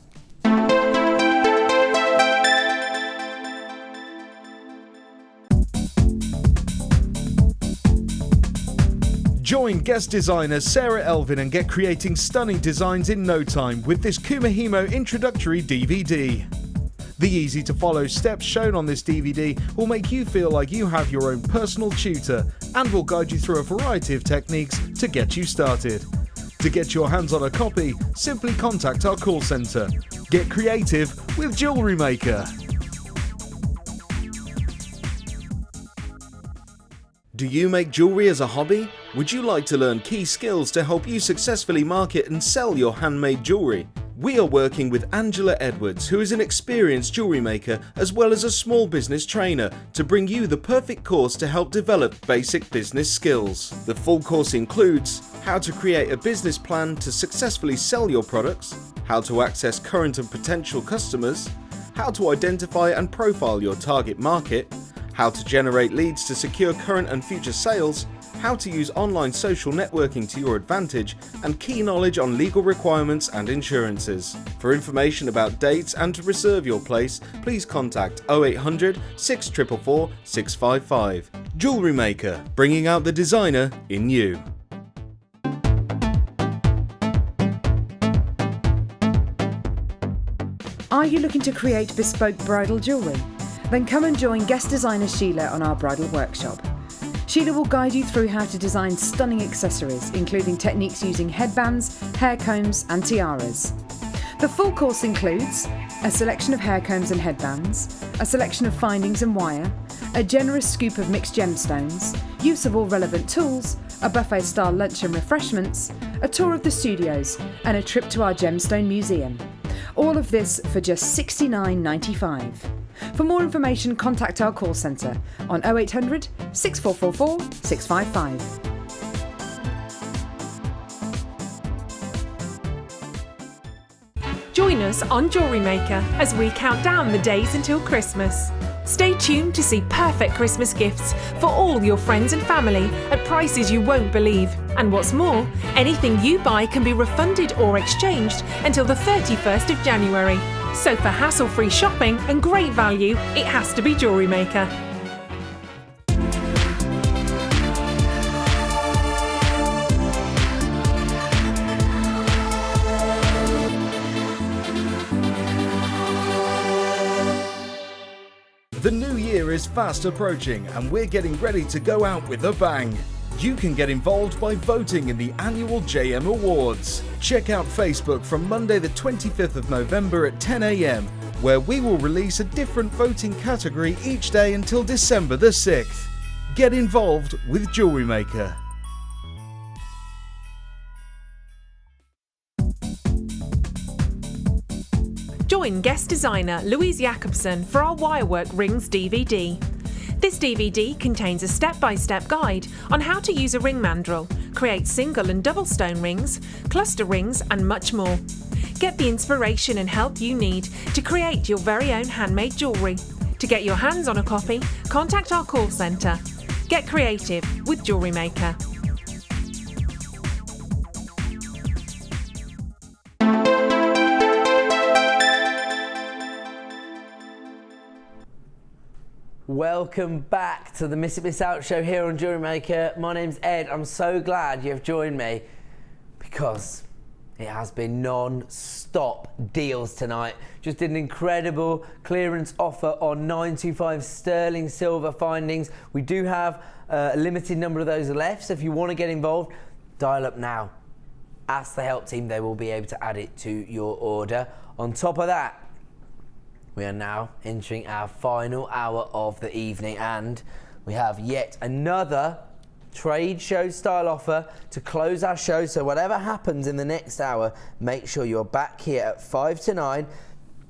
Join guest designer Sarah Elvin and get creating stunning designs in no time with this Kumahimo introductory DVD. The easy-to-follow steps shown on this DVD will make you feel like you have your own personal tutor and will guide you through a variety of techniques to get you started. To get your hands on a copy, simply contact our call centre. Get creative with JewelleryMaker. Do you make jewellery as a hobby? Would you like to learn key skills to help you successfully market and sell your handmade jewellery? We are working with Angela Edwards, who is an experienced jewellery maker as well as a small business trainer, to bring you the perfect course to help develop basic business skills. The full course includes how to create a business plan to successfully sell your products, how to access current and potential customers, how to identify and profile your target market, how to generate leads to secure current and future sales, how to use online social networking to your advantage, and key knowledge on legal requirements and insurances. For information about dates and to reserve your place, please contact 0800 644 655. Jewellery Maker, bringing out the designer in you. Are you looking to create bespoke bridal jewellery? Then come and join guest designer Sheila on our bridal workshop. Sheila will guide you through how to design stunning accessories, including techniques using headbands, hair combs and tiaras. The full course includes a selection of hair combs and headbands, a selection of findings and wire, a generous scoop of mixed gemstones, use of all relevant tools, a buffet-style lunch and refreshments, a tour of the studios and a trip to our gemstone museum. All of this for just $69.95. For more information, contact our call centre on 0800 6444 655. Join us on Jewellery Maker as we count down the days until Christmas. Stay tuned to see perfect Christmas gifts for all your friends and family at prices you won't believe. And what's more, anything you buy can be refunded or exchanged until the 31st of January. So for hassle-free shopping and great value, it has to be Jewellery Maker. The new year is fast approaching and we're getting ready to go out with a bang. You can get involved by voting in the annual JM Awards. Check out Facebook from Monday the 25th of November at 10 AM, where we will release a different voting category each day until December the 6th. Get involved with Jewellery Maker. Join guest designer Louise Jacobson for our Wirework Rings DVD. This DVD contains a step-by-step guide on how to use a ring mandrel, create single and double stone rings, cluster rings and much more. Get the inspiration and help you need to create your very own handmade jewellery. To get your hands on a copy, contact our call centre. Get creative with Jewellery Maker. welcome back to the Miss It Miss Out show here on Jewellery Maker. My name's Ed. I'm so glad you have joined me because it has been non-stop deals tonight. Just did an incredible clearance offer on 925 sterling silver findings. We do have a limited number of those left, so if you want to get involved, dial up now. Ask the help team, they will be able to add it to your order. On top of that, we are now entering our final hour of the evening, and we have yet another trade show style offer to close our show. So whatever happens in the next hour, make sure you're back here at 5 to 9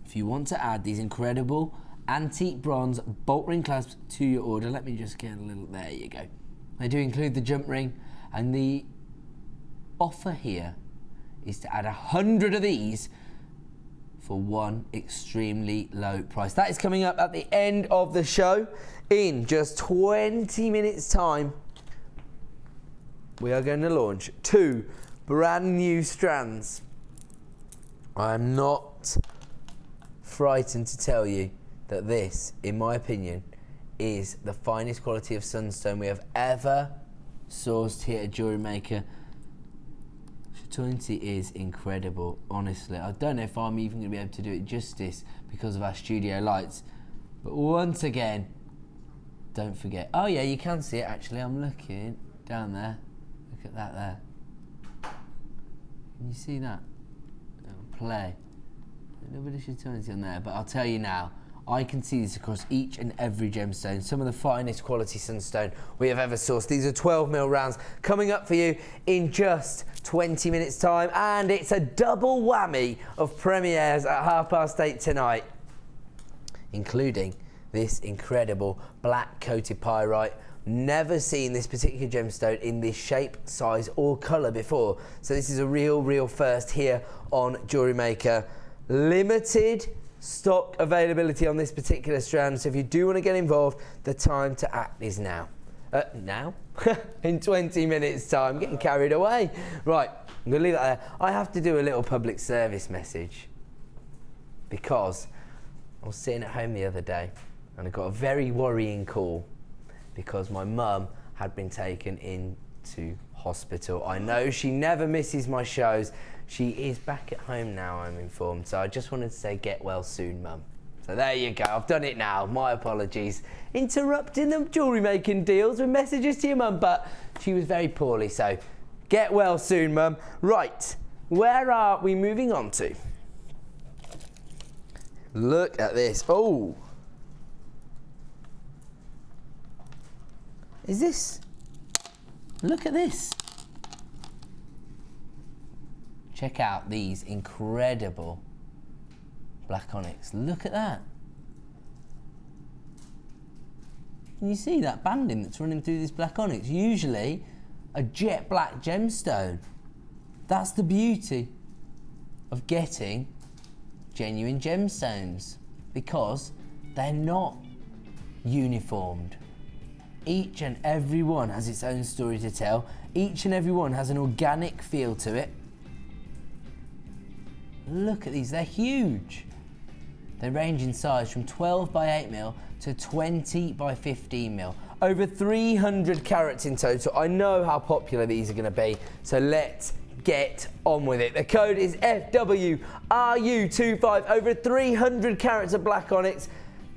if you want to add these incredible antique bronze bolt ring clasps to your order. Let me just get a little, there you go. They do include the jump ring, and the offer here is to add 100 of these for one extremely low price. That is coming up at the end of the show. In just 20 minutes time, we are going to launch 2 brand new strands. I am not frightened to tell you that this, in my opinion, is the finest quality of sunstone we have ever sourced here at Jewellery Maker. Shatuinti is incredible, honestly. I don't know if I'm even going to be able to do it justice because of our studio lights. But once again, don't forget. Oh yeah, you can see it actually. I'm looking down there. Look at that there. Can you see that? It'll play. A little bit of Shatuinti on there, but I'll tell you now, I can see this across each and every gemstone. Some of the finest quality sunstone we have ever sourced. These are 12mm rounds coming up for you in just 20 minutes time, and it's a double whammy of premieres at 8:30 tonight, including this incredible black coated pyrite. Never seen this particular gemstone in this shape, size or colour before. So this is a real first here on Jewellery Maker. Limited stock availability on this particular strand, so if you do want to get involved, the time to act is now. Now? In 20 minutes time, getting carried away. Right, I'm going to leave that there. I have to do a little public service message because I was sitting at home the other day and I got a very worrying call because my mum had been taken into hospital. I know she never misses my shows. She is back at home now, I'm informed. So I just wanted to say get well soon, Mum. So there you go, I've done it now. My apologies. Interrupting the jewellery making deals with messages to your mum, but she was very poorly, so get well soon, Mum. Right, where are we moving on to? Look at this. Oh. Is this? Look at this. Check out these incredible black onyx. Look at that. Can you see that banding that's running through this black onyx? Usually a jet black gemstone. That's the beauty of getting genuine gemstones, because they're not uniformed. Each and every one has its own story to tell. Each and every one has an organic feel to it. Look at these, they're huge. They range in size from 12 by 8mm to 20 by 15mm. Over 300 carats in total. I know how popular these are going to be, so let's get on with it. The code is FWRU25. Over 300 carats of black onyx.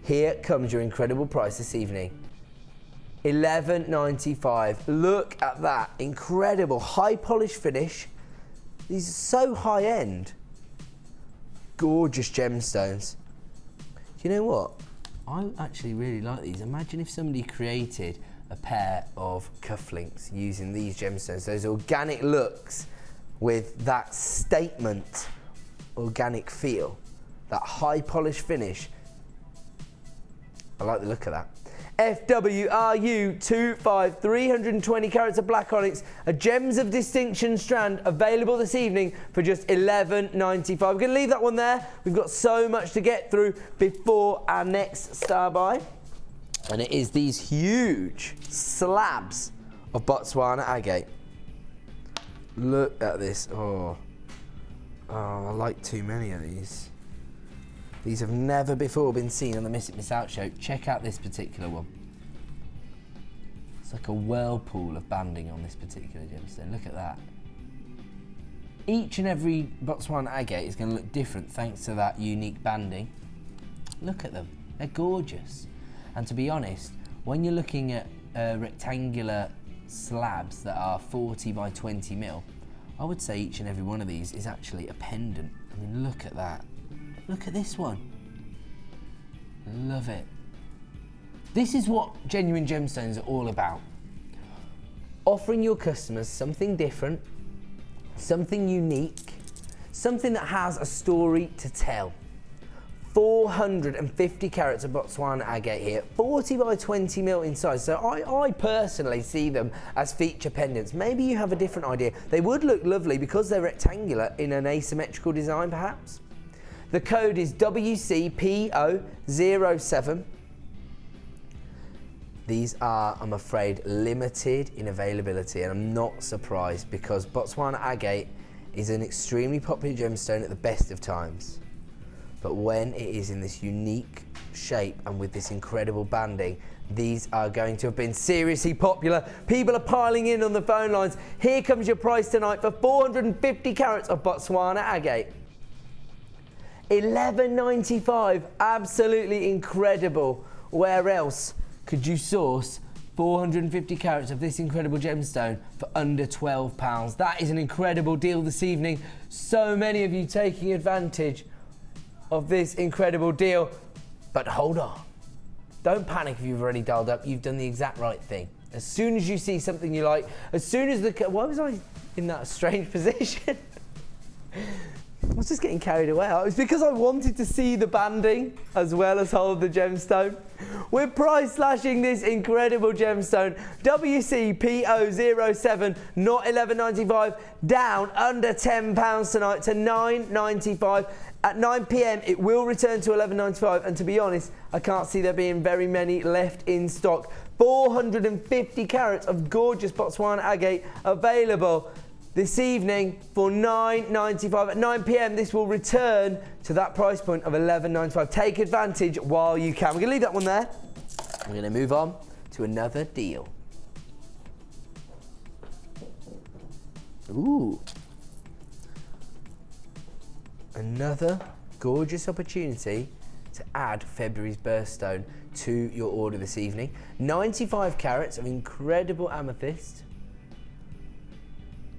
Here comes your incredible price this evening. $11.95. Look at that. Incredible high polish finish. These are so high end. Gorgeous gemstones. Do you know what? I actually really like these. Imagine if somebody created a pair of cufflinks using these gemstones, those organic looks with that statement organic feel, that high polish finish. I like the look of that. FWRU25, 320 carats of black onyx, a Gems of Distinction strand available this evening for just $11.95. We're going to leave that one there. We've got so much to get through before our next star buy. And it is these huge slabs of Botswana agate. Look at this. Oh, I like too many of these. These have never before been seen on the Miss It Miss Out show. Check out this particular one. It's like a whirlpool of banding on this particular gemstone. Look at that. Each and every Botswana agate is going to look different thanks to that unique banding. Look at them. They're gorgeous. And to be honest, when you're looking at rectangular slabs that are 40 by 20 mil, I would say each and every one of these is actually a pendant. I mean, look at that. Look at this one. Love it. This is what genuine gemstones are all about. Offering your customers something different, something unique, something that has a story to tell. 450 carats of Botswana agate here, 40 by 20 mil in size. So I personally see them as feature pendants. Maybe you have a different idea. They would look lovely because they're rectangular in an asymmetrical design perhaps. The code is WCPO07. These are, I'm afraid, limited in availability, and I'm not surprised because Botswana agate is an extremely popular gemstone at the best of times. But when it is in this unique shape and with this incredible banding, these are going to have been seriously popular. People are piling in on the phone lines. Here comes your price tonight for 450 carats of Botswana agate. $11.95, absolutely incredible. Where else could you source 450 carats of this incredible gemstone for under £12? That is an incredible deal this evening. So many of you taking advantage of this incredible deal. But hold on. Don't panic if you've already dialed up. You've done the exact right thing. As soon as you see something you like, as soon as the... Why was I in that strange position? I was just getting carried away. It was because I wanted to see the banding as well as hold the gemstone. We're price slashing this incredible gemstone, WCPO07, not $11.95, down under £10 tonight to $9.95. At 9 PM, it will return to $11.95, and to be honest, I can't see there being very many left in stock. 450 carats of gorgeous Botswana agate available this evening for $9.95. At 9 PM, this will return to that price point of $11.95. Take advantage while you can. We're going to leave that one there. We're going to move on to another deal. Ooh. Another gorgeous opportunity to add February's birthstone to your order this evening. 95 carats of incredible amethyst.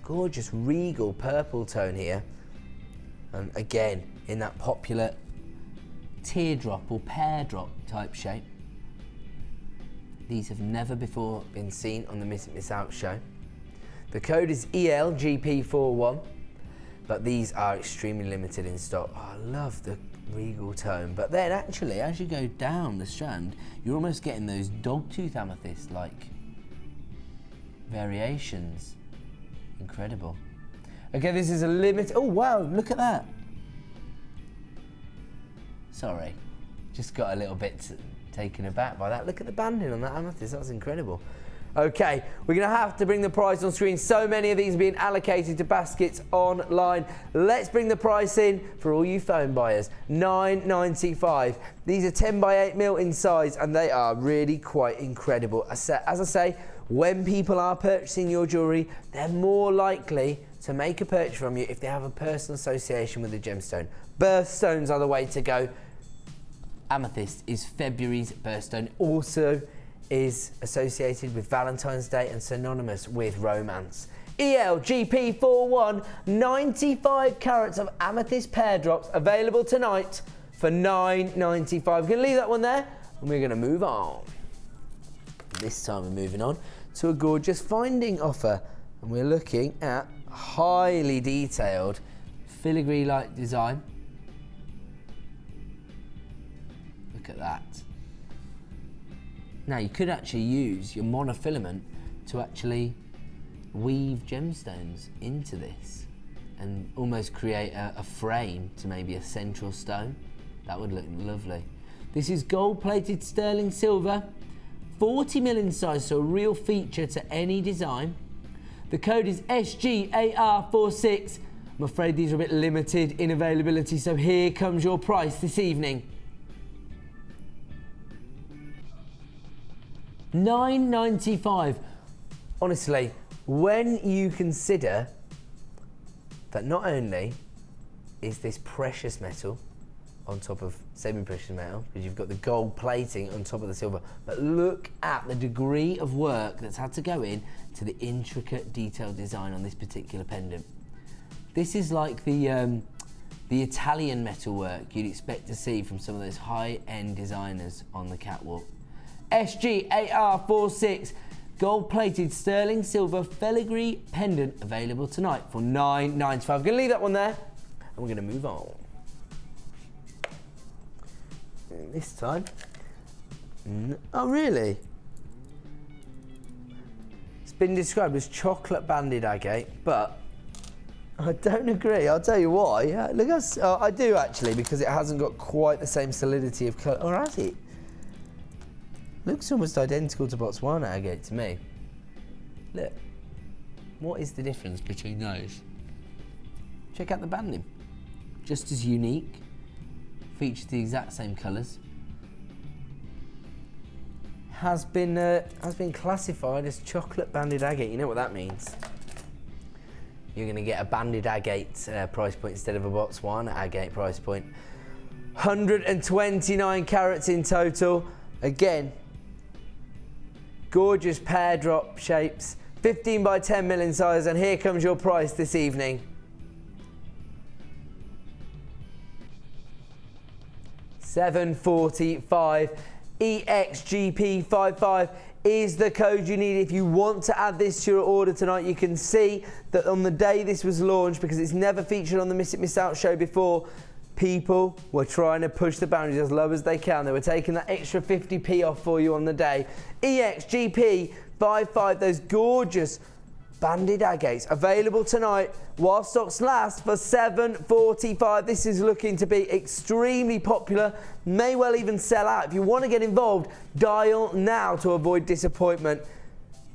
Gorgeous regal purple tone here. And again, in that popular teardrop or pear drop type shape. These have never before been seen on the Miss It Miss Out show. The code is ELGP41. But these are extremely limited in stock. Oh, I love the regal tone. But then actually, as you go down the strand, you're almost getting those dogtooth amethyst-like variations. Incredible. Okay, this is a limit. Oh, wow, look at that. Sorry, just got a little bit taken aback by that. Look at the banding on that amethyst, that's incredible. Okay, we're going to have to bring the price on screen. So many of these are being allocated to baskets online. Let's bring the price in for all you phone buyers. $9.95. These are 10 by 8 mil in size, and they are really quite incredible. As I say, when people are purchasing your jewellery, they're more likely to make a purchase from you if they have a personal association with the gemstone. Birthstones are the way to go. Amethyst is February's birthstone. Also is associated with Valentine's Day and synonymous with romance. ELGP41, 95 carats of amethyst pear drops available tonight for $9.95. We're going to leave that one there and we're going to move on. This time we're moving on to a gorgeous finding offer, and we're looking at highly detailed filigree-like design. Look at that. Now you could actually use your monofilament to actually weave gemstones into this and almost create a frame to maybe a central stone. That would look lovely. This is gold-plated sterling silver, 40 mil in size, so a real feature to any design. The code is SGAR46. I'm afraid these are a bit limited in availability, so here comes your price this evening. $9.95. Honestly, when you consider that not only is this precious metal on top of semi-precious metal, because you've got the gold plating on top of the silver, but look at the degree of work that's had to go in to the intricate detailed design on this particular pendant. This is like the Italian metal work you'd expect to see from some of those high-end designers on the catwalk. SG8R46 gold-plated sterling silver filigree pendant available tonight for $9.95. I'm going to leave that one there, and we're going to move on. This time, oh really? It's been described as chocolate banded agate, but I don't agree. I'll tell you why. Look, I do actually, because it hasn't got quite the same solidity of colour. Or has it? Looks almost identical to Botswana agate to me. Look, what is the difference between those? Check out the banding. Just as unique. Features the exact same colours. Has been classified as chocolate banded agate. You know what that means? You're going to get a banded agate price point instead of a Botswana agate price point. 129 carats in total. Again, gorgeous pear drop shapes. 15 by 10 mil in size, and here comes your price this evening. $7.45. EXGP55 is the code you need if you want to add this to your order tonight. You can see that on the day this was launched, because it's never featured on the Miss It Miss Out show before, people were trying to push the boundaries as low as they can. They were taking that extra 50p off for you on the day. EXGP55, those gorgeous banded agates, available tonight while stocks last for $7.45. This is looking to be extremely popular, may well even sell out. If you want to get involved, dial now to avoid disappointment.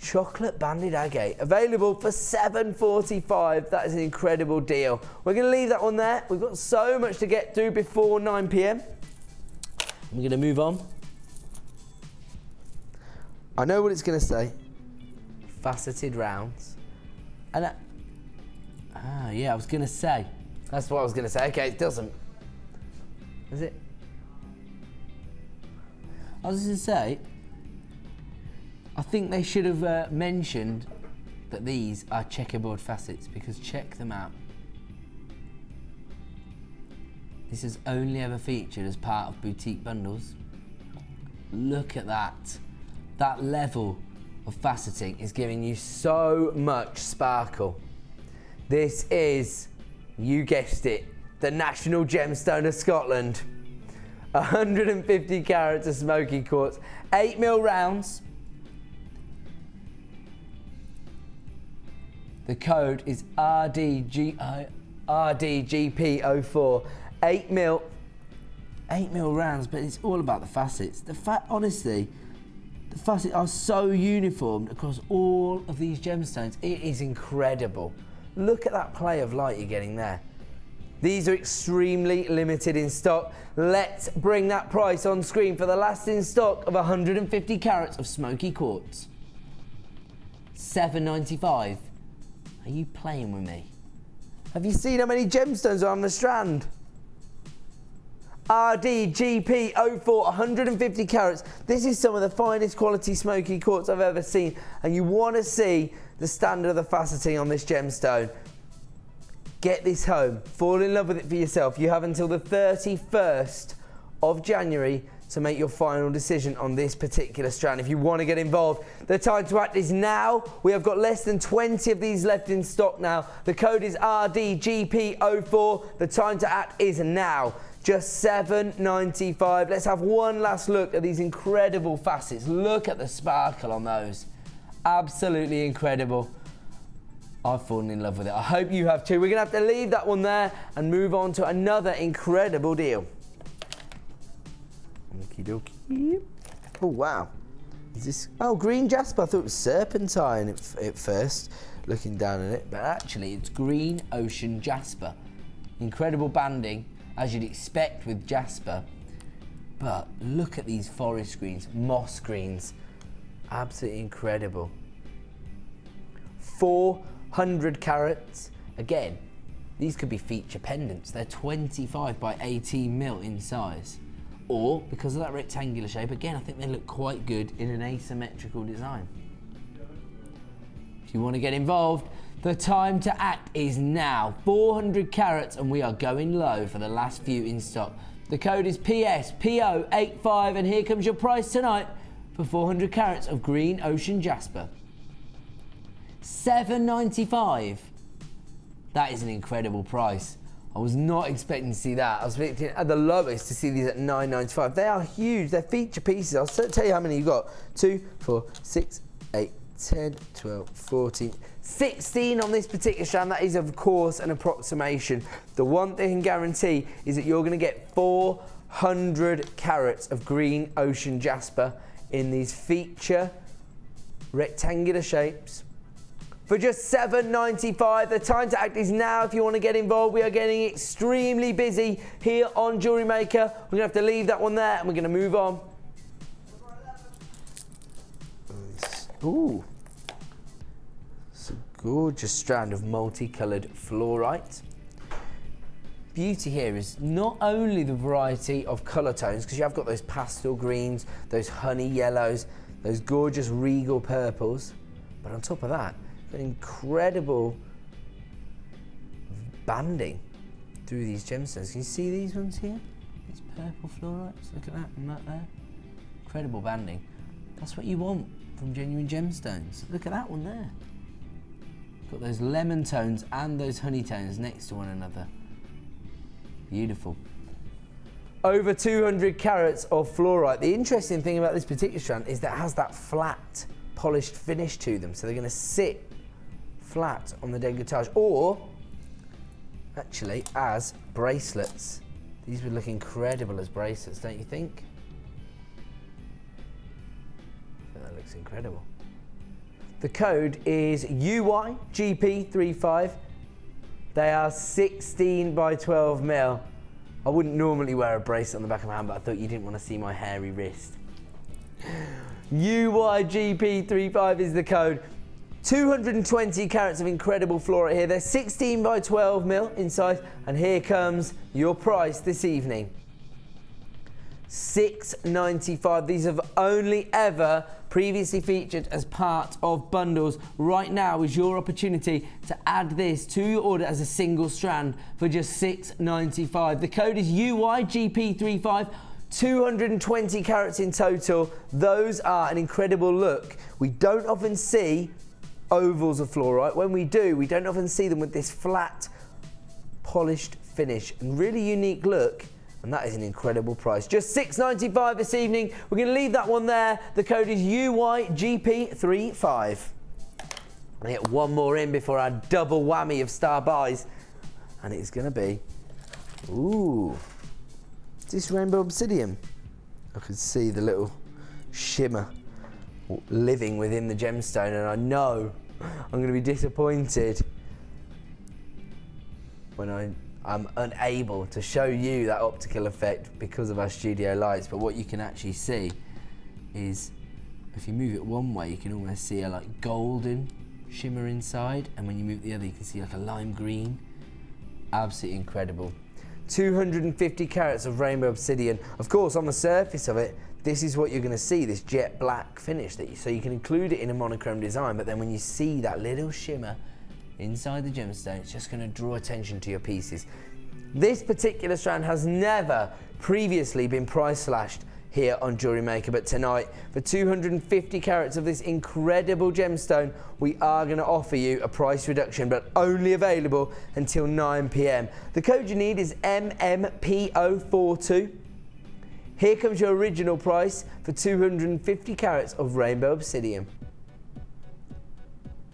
Chocolate banded agate, available for $7.45. That is an incredible deal. We're going to leave that one there. We've got so much to get through before 9 p.m. We're going to move on. I know what it's going to say. Faceted rounds. And yeah, I was going to say. That's what I was going to say. Okay, it doesn't. Is it? I was going to say, I think they should have mentioned that these are checkerboard facets, because check them out. This is only ever featured as part of boutique bundles. Look at that. That level of faceting is giving you so much sparkle. This is, you guessed it, the national gemstone of Scotland. 150 carats of smoky quartz, 8 mil rounds. The code is RDGP04. 8 mil rounds, but it's all about the facets. Honestly, the facets are so uniform across all of these gemstones. It is incredible. Look at that play of light you're getting there. These are extremely limited in stock. Let's bring that price on screen for the last in stock of 150 carats of smoky quartz. $7.95. Are you playing with me? Have you seen how many gemstones are on the strand? RDGP04, 150 carats. This is some of the finest quality smoky quartz I've ever seen, and you want to see the standard of the faceting on this gemstone. Get this home. Fall in love with it for yourself. You have until the 31st of January to make your final decision on this particular strand. If you want to get involved, the time to act is now. We have got less than 20 of these left in stock now. The code is RDGP04. The time to act is now. Just $7.95. Let's have one last look at these incredible facets. Look at the sparkle on those. Absolutely incredible. I've fallen in love with it. I hope you have too. We're going to have to leave that one there and move on to another incredible deal. Okie dokie. Oh, wow. Is this... Oh, green jasper. I thought it was serpentine at first. looking down at it, but actually it's green ocean jasper. Incredible banding, as you'd expect with jasper. But look at these forest greens, moss greens. Absolutely incredible. 400 carats. Again, these could be feature pendants. They're 25 by 18 mil in size. Or, because of that rectangular shape, again, I think they look quite good in an asymmetrical design. If you want to get involved, the time to act is now. 400 carats, and we are going low for the last few in stock. The code is PSPO85, and here comes your price tonight for 400 carats of green ocean jasper. $7.95. That is an incredible price. I was not expecting to see that. I was expecting at the lowest to see these at $9.95. They are huge. They're feature pieces. I'll tell you how many you've got. 2, 4, 6, 8, 10, 12, 14, 16 on this particular strand. That is, of course, an approximation. The one thing I can guarantee is that you're going to get 400 carats of green ocean jasper in these feature rectangular shapes for just $7.95. The time to act is now if you want to get involved. We are getting extremely busy here on Jewellery Maker. We're going to have to leave that one there and we're going to move on. Ooh. It's a gorgeous strand of multicoloured fluorite. Beauty here is not only the variety of colour tones, because you have got those pastel greens, those honey yellows, those gorgeous regal purples, but on top of that, an incredible banding through these gemstones. Can you see these ones here? These purple fluorites, look at that and that there. Incredible banding. That's what you want from genuine gemstones. Look at that one there. Got those lemon tones and those honey tones next to one another. Beautiful. Over 200 carats of fluorite. The interesting thing about this particular strand is that it has that flat, polished finish to them. So they're going to sit flat on the décolletage, or actually as bracelets. These would look incredible as bracelets, don't you think? I think that looks incredible. The code is UYGP35. They are 16 by 12 mil. I wouldn't normally wear a bracelet on the back of my hand, but I thought you didn't want to see my hairy wrist. UYGP35 is the code. 220 carats of incredible fluorite here. They're 16 by 12 mil in size. And here comes your price this evening. $6.95. These have only ever previously featured as part of bundles. Right now is your opportunity to add this to your order as a single strand for just $6.95. The code is UYGP35. 220 carats in total. Those are an incredible look. We don't often see ovals of fluorite. When we do, we don't often see them with this flat, polished finish and really unique look. And that is an incredible price. Just $6.95 this evening. We're going to leave that one there. The code is UYGP35. I get one more in before our double whammy of star buys. And it's going to be, ooh, is this rainbow obsidian? I can see the little shimmer living within the gemstone, and I know I'm going to be disappointed when I'm unable to show you that optical effect because of our studio lights. But what you can actually see is, if you move it one way, you can almost see a like golden shimmer inside, and when you move the other, you can see like a lime green. Absolutely incredible. 250 carats of rainbow obsidian. Of course, on the surface of it, this is what you're going to see, this jet black finish. So you can include it in a monochrome design, but then when you see that little shimmer inside the gemstone, it's just going to draw attention to your pieces. This particular strand has never previously been price slashed here on Jewellery Maker, but tonight, for 250 carats of this incredible gemstone, we are going to offer you a price reduction, but only available until 9 p.m. The code you need is MMPO42. Here comes your original price for 250 carats of rainbow obsidian.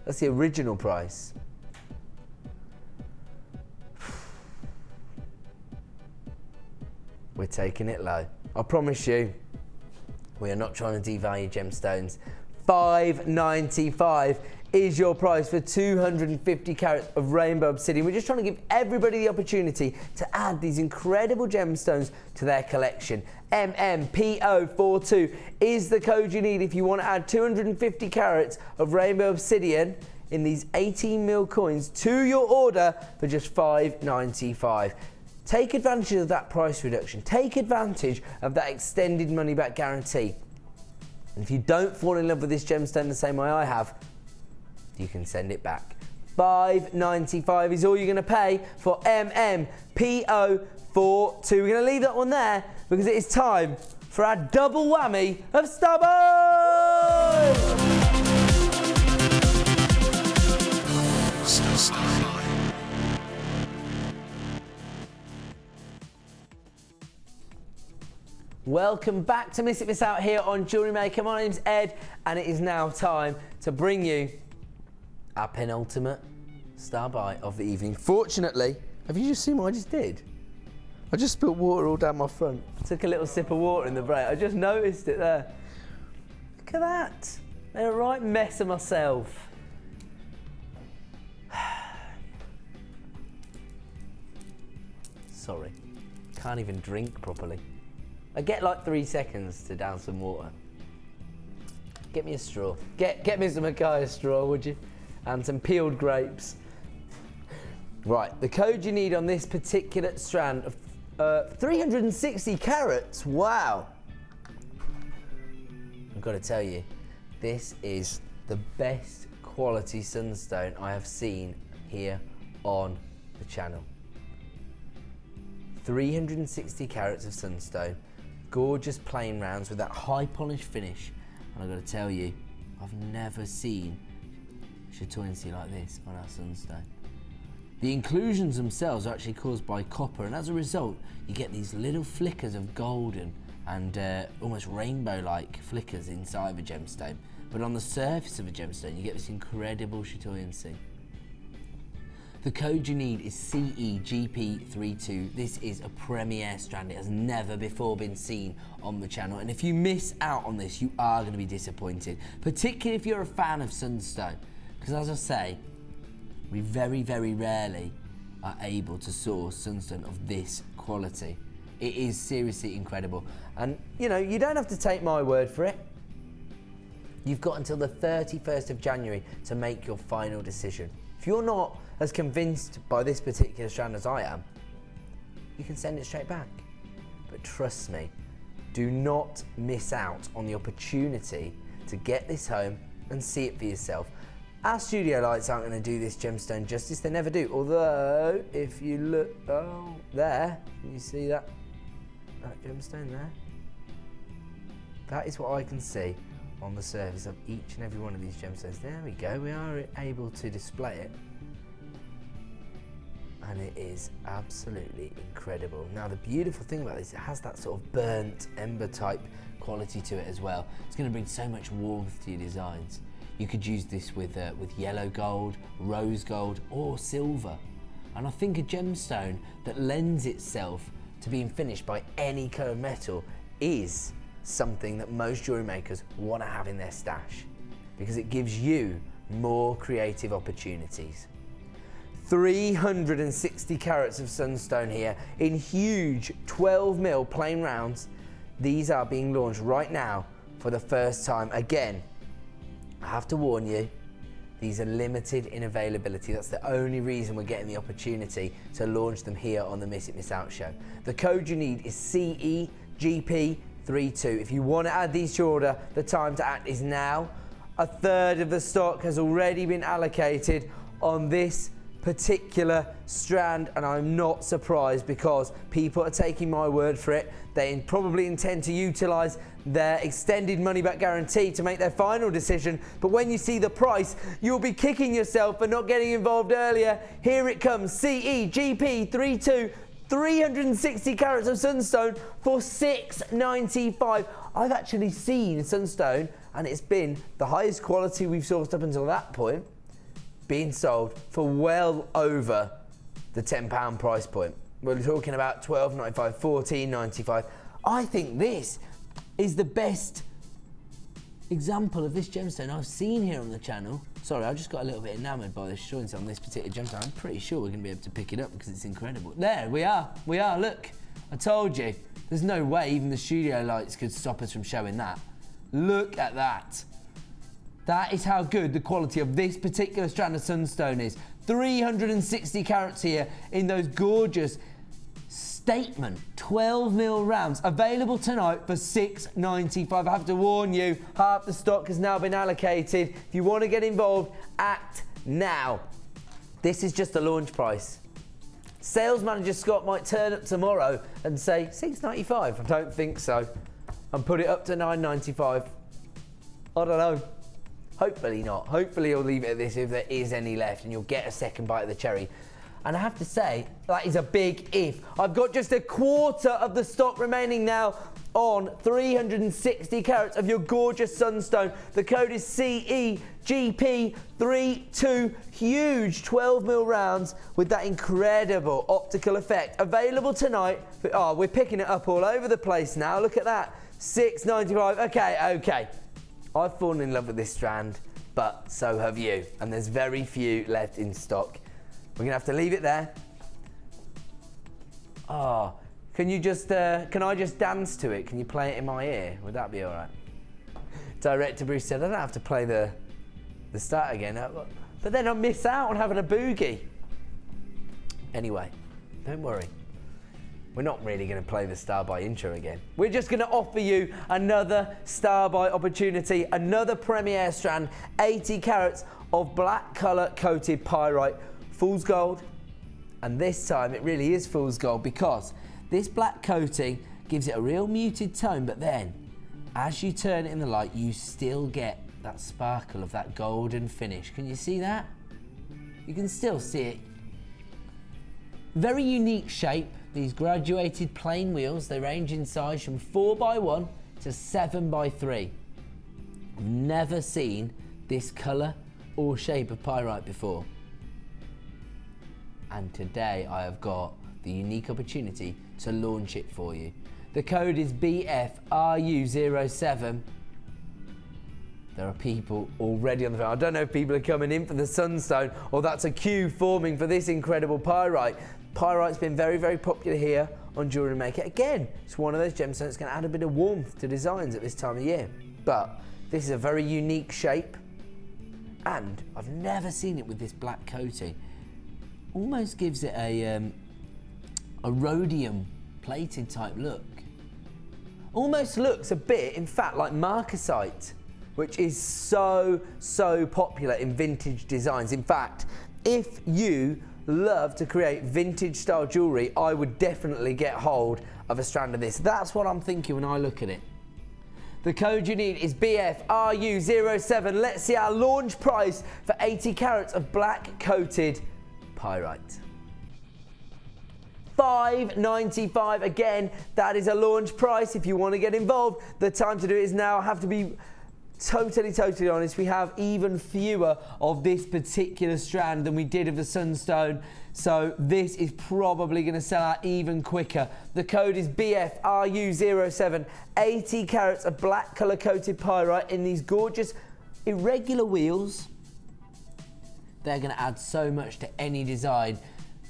That's the original price. We're taking it low. I promise you, we are not trying to devalue gemstones. $5.95 is your price for 250 carats of rainbow obsidian. We're just trying to give everybody the opportunity to add these incredible gemstones to their collection. MMPO42 is the code you need if you want to add 250 carats of rainbow obsidian in these 18mm coins to your order for just $5.95. Take advantage of that price reduction. Take advantage of that extended money back guarantee. And if you don't fall in love with this gemstone the same way I have, you can send it back. $5.95 is all you're going to pay for MMPO42. We're going to leave that one there because it is time for our double whammy of Starboy! Welcome back to Miss It, Miss Out here on Jewellery Maker. My name's Ed, and it is now time to bring you our penultimate star buy of the evening. Fortunately, have you just seen what I just did? I just spilled water all down my front. I took a little sip of water in the break. I just noticed it there. Look at that. Made a right mess of myself. Sorry. Can't even drink properly. I get like 3 seconds to down some water. Get me a straw. Get Mr. Mackay a straw, would you? And some peeled grapes. Right, the code you need on this particular strand of 360 carats. Wow. I've got to tell you, this is the best quality sunstone I have seen here on the channel. 360 carats of sunstone. Gorgeous plain rounds with that high polished finish, and I've got to tell you, I've never seen chatoyancy like this on our sunstone. The inclusions themselves are actually caused by copper, and as a result you get these little flickers of golden and almost rainbow-like flickers inside of a gemstone, but on the surface of a gemstone you get this incredible chatoyancy. The code you need is CEGP32. This is a premiere strand. It has never before been seen on the channel. And if you miss out on this, you are going to be disappointed, particularly if you're a fan of sunstone. Because as I say, we very, very rarely are able to source sunstone of this quality. It is seriously incredible. And you know, you don't have to take my word for it. You've got until the 31st of January to make your final decision. If you're not as convinced by this particular strand as I am, you can send it straight back. But trust me, do not miss out on the opportunity to get this home and see it for yourself. Our studio lights aren't going to do this gemstone justice, they never do. Although, if you look, oh, there, can you see that gemstone there? That is what I can see on the surface of each and every one of these gemstones. There we go, we are able to display it. And it is absolutely incredible. Now the beautiful thing about this, it has that sort of burnt ember type quality to it as well. It's going to bring so much warmth to your designs. You could use this with yellow gold, rose gold or silver. And I think a gemstone that lends itself to being finished by any coloured metal is something that most jewellery makers want to have in their stash, because it gives you more creative opportunities. 360 carats of sunstone here in huge 12mm plain rounds. These are being launched right now for the first time. Again, I have to warn you, these are limited in availability. That's the only reason we're getting the opportunity to launch them here on the Miss It, Miss Out show. The code you need is CEGP32. If you want to add these to your order, the time to act is now. A third of the stock has already been allocated on this particular strand, and I'm not surprised because people are taking my word for it. They probably intend to utilise their extended money back guarantee to make their final decision, but when you see the price, you'll be kicking yourself for not getting involved earlier. Here it comes, CEGP32, 360 carats of sunstone for $6.95. I've actually seen sunstone, and it's been the highest quality we've sourced up until that point, being sold for well over the £10 price point. We're talking about $12.95, $14.95. I think this is the best example of this gemstone I've seen here on the channel. Sorry, I just got a little bit enamoured by the shines on this particular gemstone. I'm pretty sure we're going to be able to pick it up because it's incredible. There, we are, look. I told you. There's no way even the studio lights could stop us from showing that. Look at that. That is how good the quality of this particular strand of sunstone is. 360 carats here in those gorgeous statement 12mm rounds, available tonight for $6.95. I have to warn you, half the stock has now been allocated. If you want to get involved, act now. This is just a launch price. Sales manager Scott might turn up tomorrow and say $6.95. I don't think so. And put it up to $9.95. I don't know. Hopefully not. Hopefully he'll leave it at this if there is any left and you'll get a second bite of the cherry. And I have to say, that is a big if. I've got just a quarter of the stock remaining now on 360 carats of your gorgeous sunstone. The code is CEGP32. Huge 12mm rounds with that incredible optical effect. Available tonight. Oh, we're picking it up all over the place now. Look at that. $6.95. Okay. I've fallen in love with this strand, but so have you. And there's very few left in stock. We're gonna have to leave it there. Oh, can you just, can I just dance to it? Can you play it in my ear? Would that be all right? Director Bruce said, I don't have to play the start again, but then I miss out on having a boogie. Anyway, don't worry. We're not really going to play the Star by intro again. We're just going to offer you another Star by opportunity, another premiere strand, 80 carats of black colour coated pyrite, fool's gold. And this time it really is fool's gold because this black coating gives it a real muted tone, but then as you turn it in the light, you still get that sparkle of that golden finish. Can you see that? You can still see it. Very unique shape. These graduated plain wheels, they range in size from 4x1 to 7x3. I've never seen this colour or shape of pyrite before. And today I have got the unique opportunity to launch it for you. The code is BFRU07. There are people already on the phone. I don't know if people are coming in for the sunstone or that's a queue forming for this incredible pyrite. Pyrite's been very, very popular here on Jewellery Maker. Again, it's one of those gemstones that's going to add a bit of warmth to designs at this time of year. But this is a very unique shape and I've never seen it with this black coating. Almost gives it a rhodium plated type look. Almost looks a bit, in fact, like marcasite, which is so popular in vintage designs. In fact, if you love to create vintage style jewellery, I would definitely get hold of a strand of this. That's what I'm thinking when I look at it. The code you need is BFRU07. Let's see our launch price for 80 carats of black coated pyrite. $5.95. Again, that is a launch price. If you want to get involved, the time to do it is now. I have to be totally honest, we have even fewer of this particular strand than we did of the sunstone, so this is probably going to sell out even quicker. The code is BFRU07. 80 carats of black colour coated pyrite in these gorgeous irregular wheels. They're going to add so much to any design.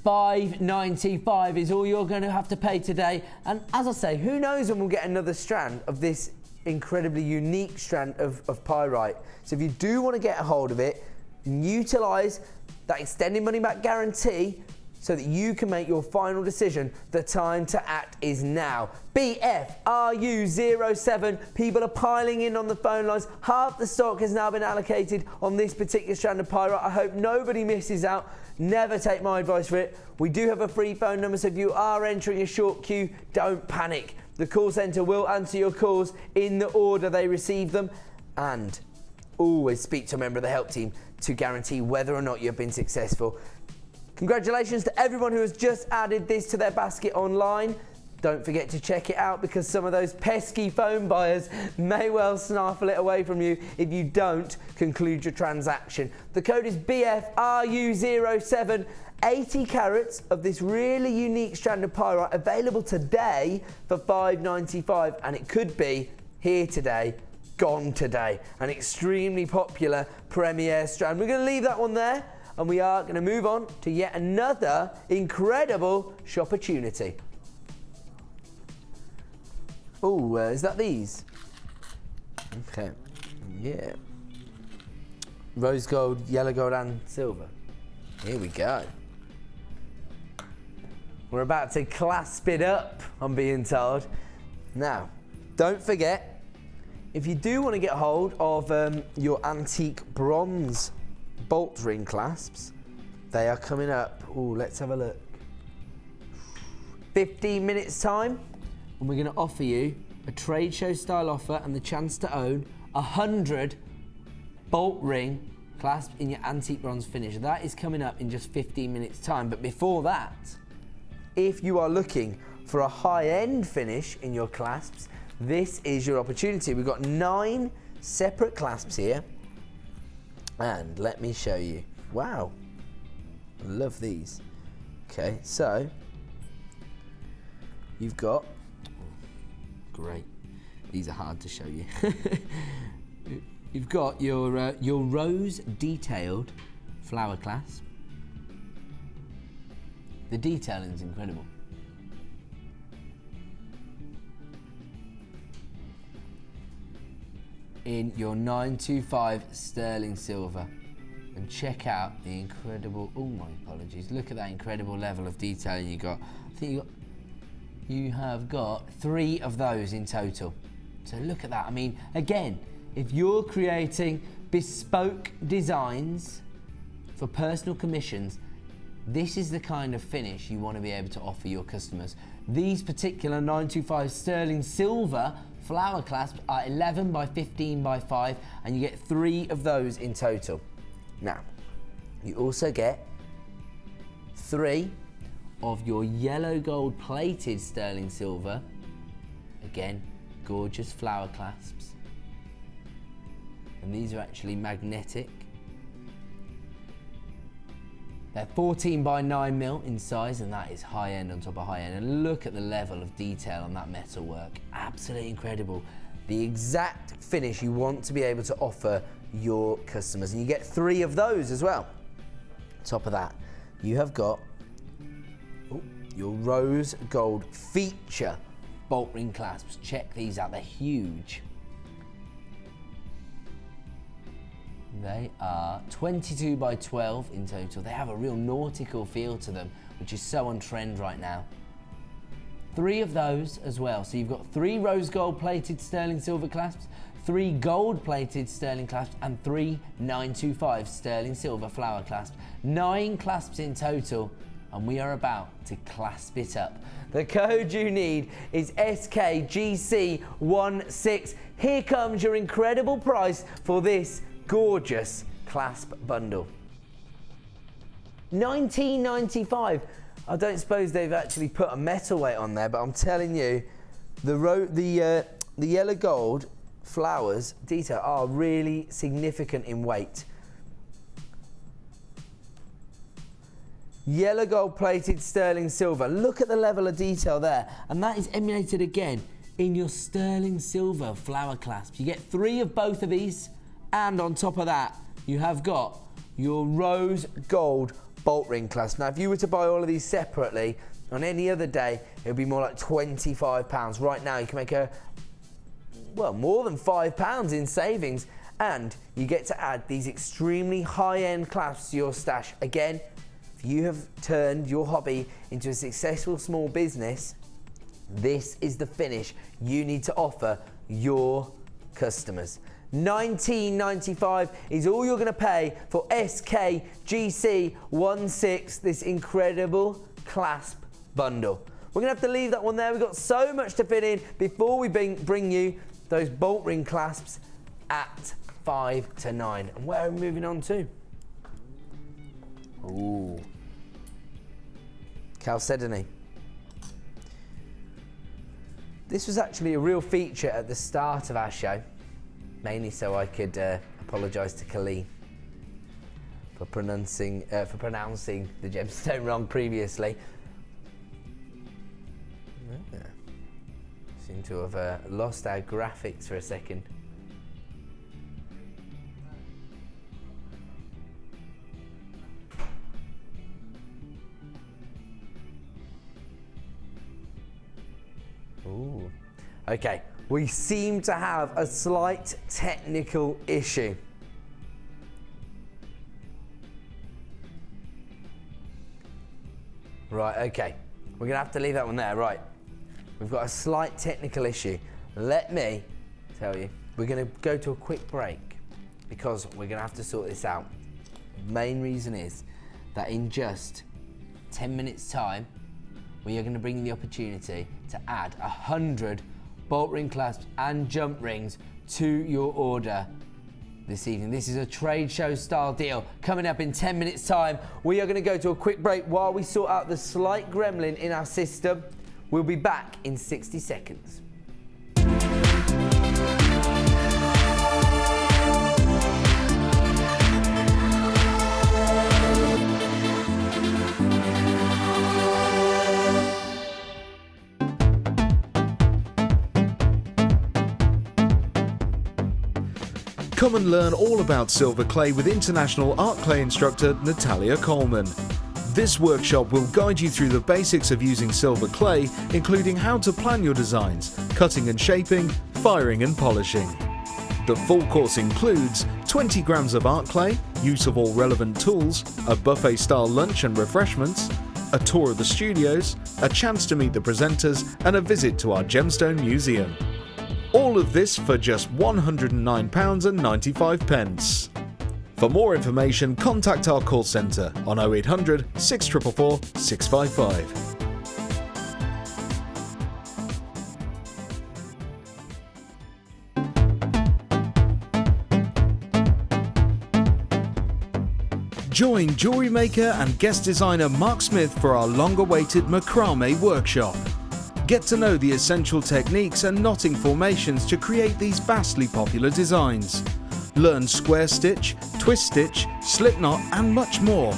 $5.95 is all you're going to have to pay today, and as I say, who knows when we'll get another strand of this incredibly unique strand of pyrite. So if you do want to get a hold of it, utilise that extended money back guarantee so that you can make your final decision. The time to act is now. BFRU07. People are piling in on the phone lines. Half the stock has now been allocated on this particular strand of pyrite. I hope nobody misses out. Never take my advice for it. We do have a free phone number, so if you are entering a short queue, don't panic. The call centre will answer your calls in the order they receive them, and always speak to a member of the help team to guarantee whether or not you've been successful. Congratulations to everyone who has just added this to their basket online. Don't forget to check it out because some of those pesky phone buyers may well snaffle it away from you if you don't conclude your transaction. The code is BFRU07. 80 carats of this really unique strand of pyrite available today for $5.95, and it could be here today gone today. An extremely popular premier strand. We're going to leave that one there, and we are going to move on to yet another incredible shopportunity. Oh, is that these? Okay, yeah. Rose gold, yellow gold and silver. Here we go. We're about to clasp it up, I'm being told. Now, don't forget, if you do want to get hold of your antique bronze bolt ring clasps, they are coming up. Oh, let's have a look. 15 minutes time, and we're going to offer you a trade show style offer and the chance to own 100 bolt ring clasps in your antique bronze finish. That is coming up in just 15 minutes time. But before that, if you are looking for a high-end finish in your clasps, this is your opportunity. We've got 9 separate clasps here, and let me show you. Wow, I love these. Okay, so you've got, great, these are hard to show you. You've got your rose detailed flower clasp. The detailing is incredible. In your 925 sterling silver. And check out the incredible, oh my apologies, look at that incredible level of detailing you got. I think you have got 3 of those in total. So look at that. I mean, again, if you're creating bespoke designs for personal commissions, this is the kind of finish you want to be able to offer your customers. These particular 925 sterling silver flower clasps are 11 by 15 by 5, and you get 3 of those in total. Now, you also get 3 of your yellow gold plated sterling silver. Again, gorgeous flower clasps. And these are actually magnetic. They're 14 by 9 mil in size, and that is high end on top of high end. And look at the level of detail on that metal work. Absolutely incredible. The exact finish you want to be able to offer your customers. And you get 3 of those as well. Top of that, you have got your rose gold feature bolt ring clasps. Check these out, they're huge. They are 22 by 12 in total. They have a real nautical feel to them, which is so on trend right now. 3 of those as well. So you've got 3 rose gold plated sterling silver clasps, 3 gold plated sterling clasps, and 3 925 sterling silver flower clasps. 9 clasps in total, and we are about to clasp it up. The code you need is SKGC16. Here comes your incredible price for this gorgeous clasp bundle. $19.95. I don't suppose they've actually put a metal weight on there, but I'm telling you, the yellow gold flowers detail are really significant in weight. Yellow gold plated sterling silver. Look at the level of detail there, and that is emulated again in your sterling silver flower clasp. You get 3 of both of these. And on top of that, you have got your rose gold bolt ring clasp. Now, if you were to buy all of these separately, on any other day, it would be more like £25. Right now, you can make more than £5 in savings. And you get to add these extremely high-end clasps to your stash. Again, if you have turned your hobby into a successful small business, this is the finish you need to offer your customers. $19.95 is all you're going to pay for SKGC16, this incredible clasp bundle. We're going to have to leave that one there. We've got so much to fit in before we bring you those bolt ring clasps at 5 to 9. And where are we moving on to? Ooh, Chalcedony. This was actually a real feature at the start of our show. Mainly so I could apologise to Colleen for pronouncing the gemstone wrong previously. Seem to have lost our graphics for a second. Ooh. Okay, we seem to have a slight technical issue. Right, okay. We're gonna have to leave that one there, right. We've got a slight technical issue. Let me tell you, we're gonna go to a quick break because we're gonna have to sort this out. The main reason is that in just 10 minutes time, we are gonna bring you the opportunity to add 100 bolt ring clasps and jump rings to your order this evening. This is a trade show style deal. Coming up in 10 minutes time, we are going to go to a quick break while we sort out the slight gremlin in our system. We'll be back in 60 seconds. Come and learn all about silver clay with international art clay instructor Natalia Coleman. This workshop will guide you through the basics of using silver clay, including how to plan your designs, cutting and shaping, firing and polishing. The full course includes 20 grams of art clay, use of all relevant tools, a buffet-style lunch and refreshments, a tour of the studios, a chance to meet the presenters, and a visit to our Gemstone Museum. All of this for just £109.95. For more information, contact our call centre on 0800 644 655. Join jewellery maker and guest designer Mark Smith for our long-awaited macrame workshop. Get to know the essential techniques and knotting formations to create these vastly popular designs. Learn square stitch, twist stitch, slip knot and much more.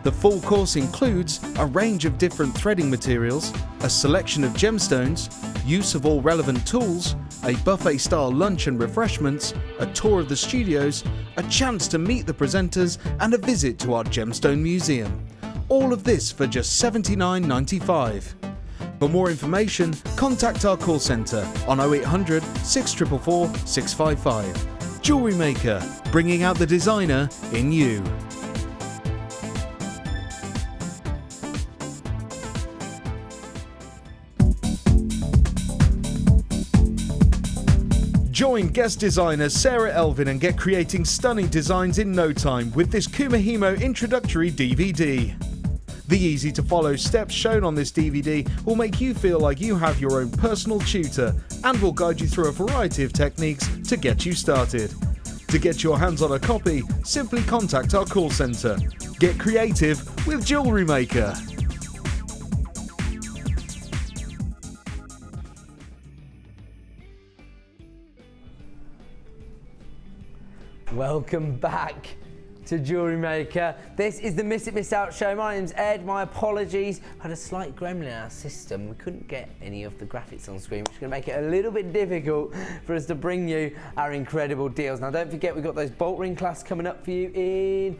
The full course includes a range of different threading materials, a selection of gemstones, use of all relevant tools, a buffet-style lunch and refreshments, a tour of the studios, a chance to meet the presenters and a visit to our Gemstone Museum. All of this for just $79.95. For more information, contact our call centre on 0800 644 655. Jewellery Maker, bringing out the designer in you. Join guest designer Sarah Elvin and get creating stunning designs in no time with this Kumahimo introductory DVD. The easy-to-follow steps shown on this DVD will make you feel like you have your own personal tutor and will guide you through a variety of techniques to get you started. To get your hands on a copy, simply contact our call centre. Get creative with Jewellery Maker. Welcome back to Jewellery Maker. This is the Miss It Miss Out show. My name's Ed. My apologies. I had a slight gremlin in our system. We couldn't get any of the graphics on screen, which is going to make it a little bit difficult for us to bring you our incredible deals. Now, don't forget, we've got those bolt ring clasps coming up for you in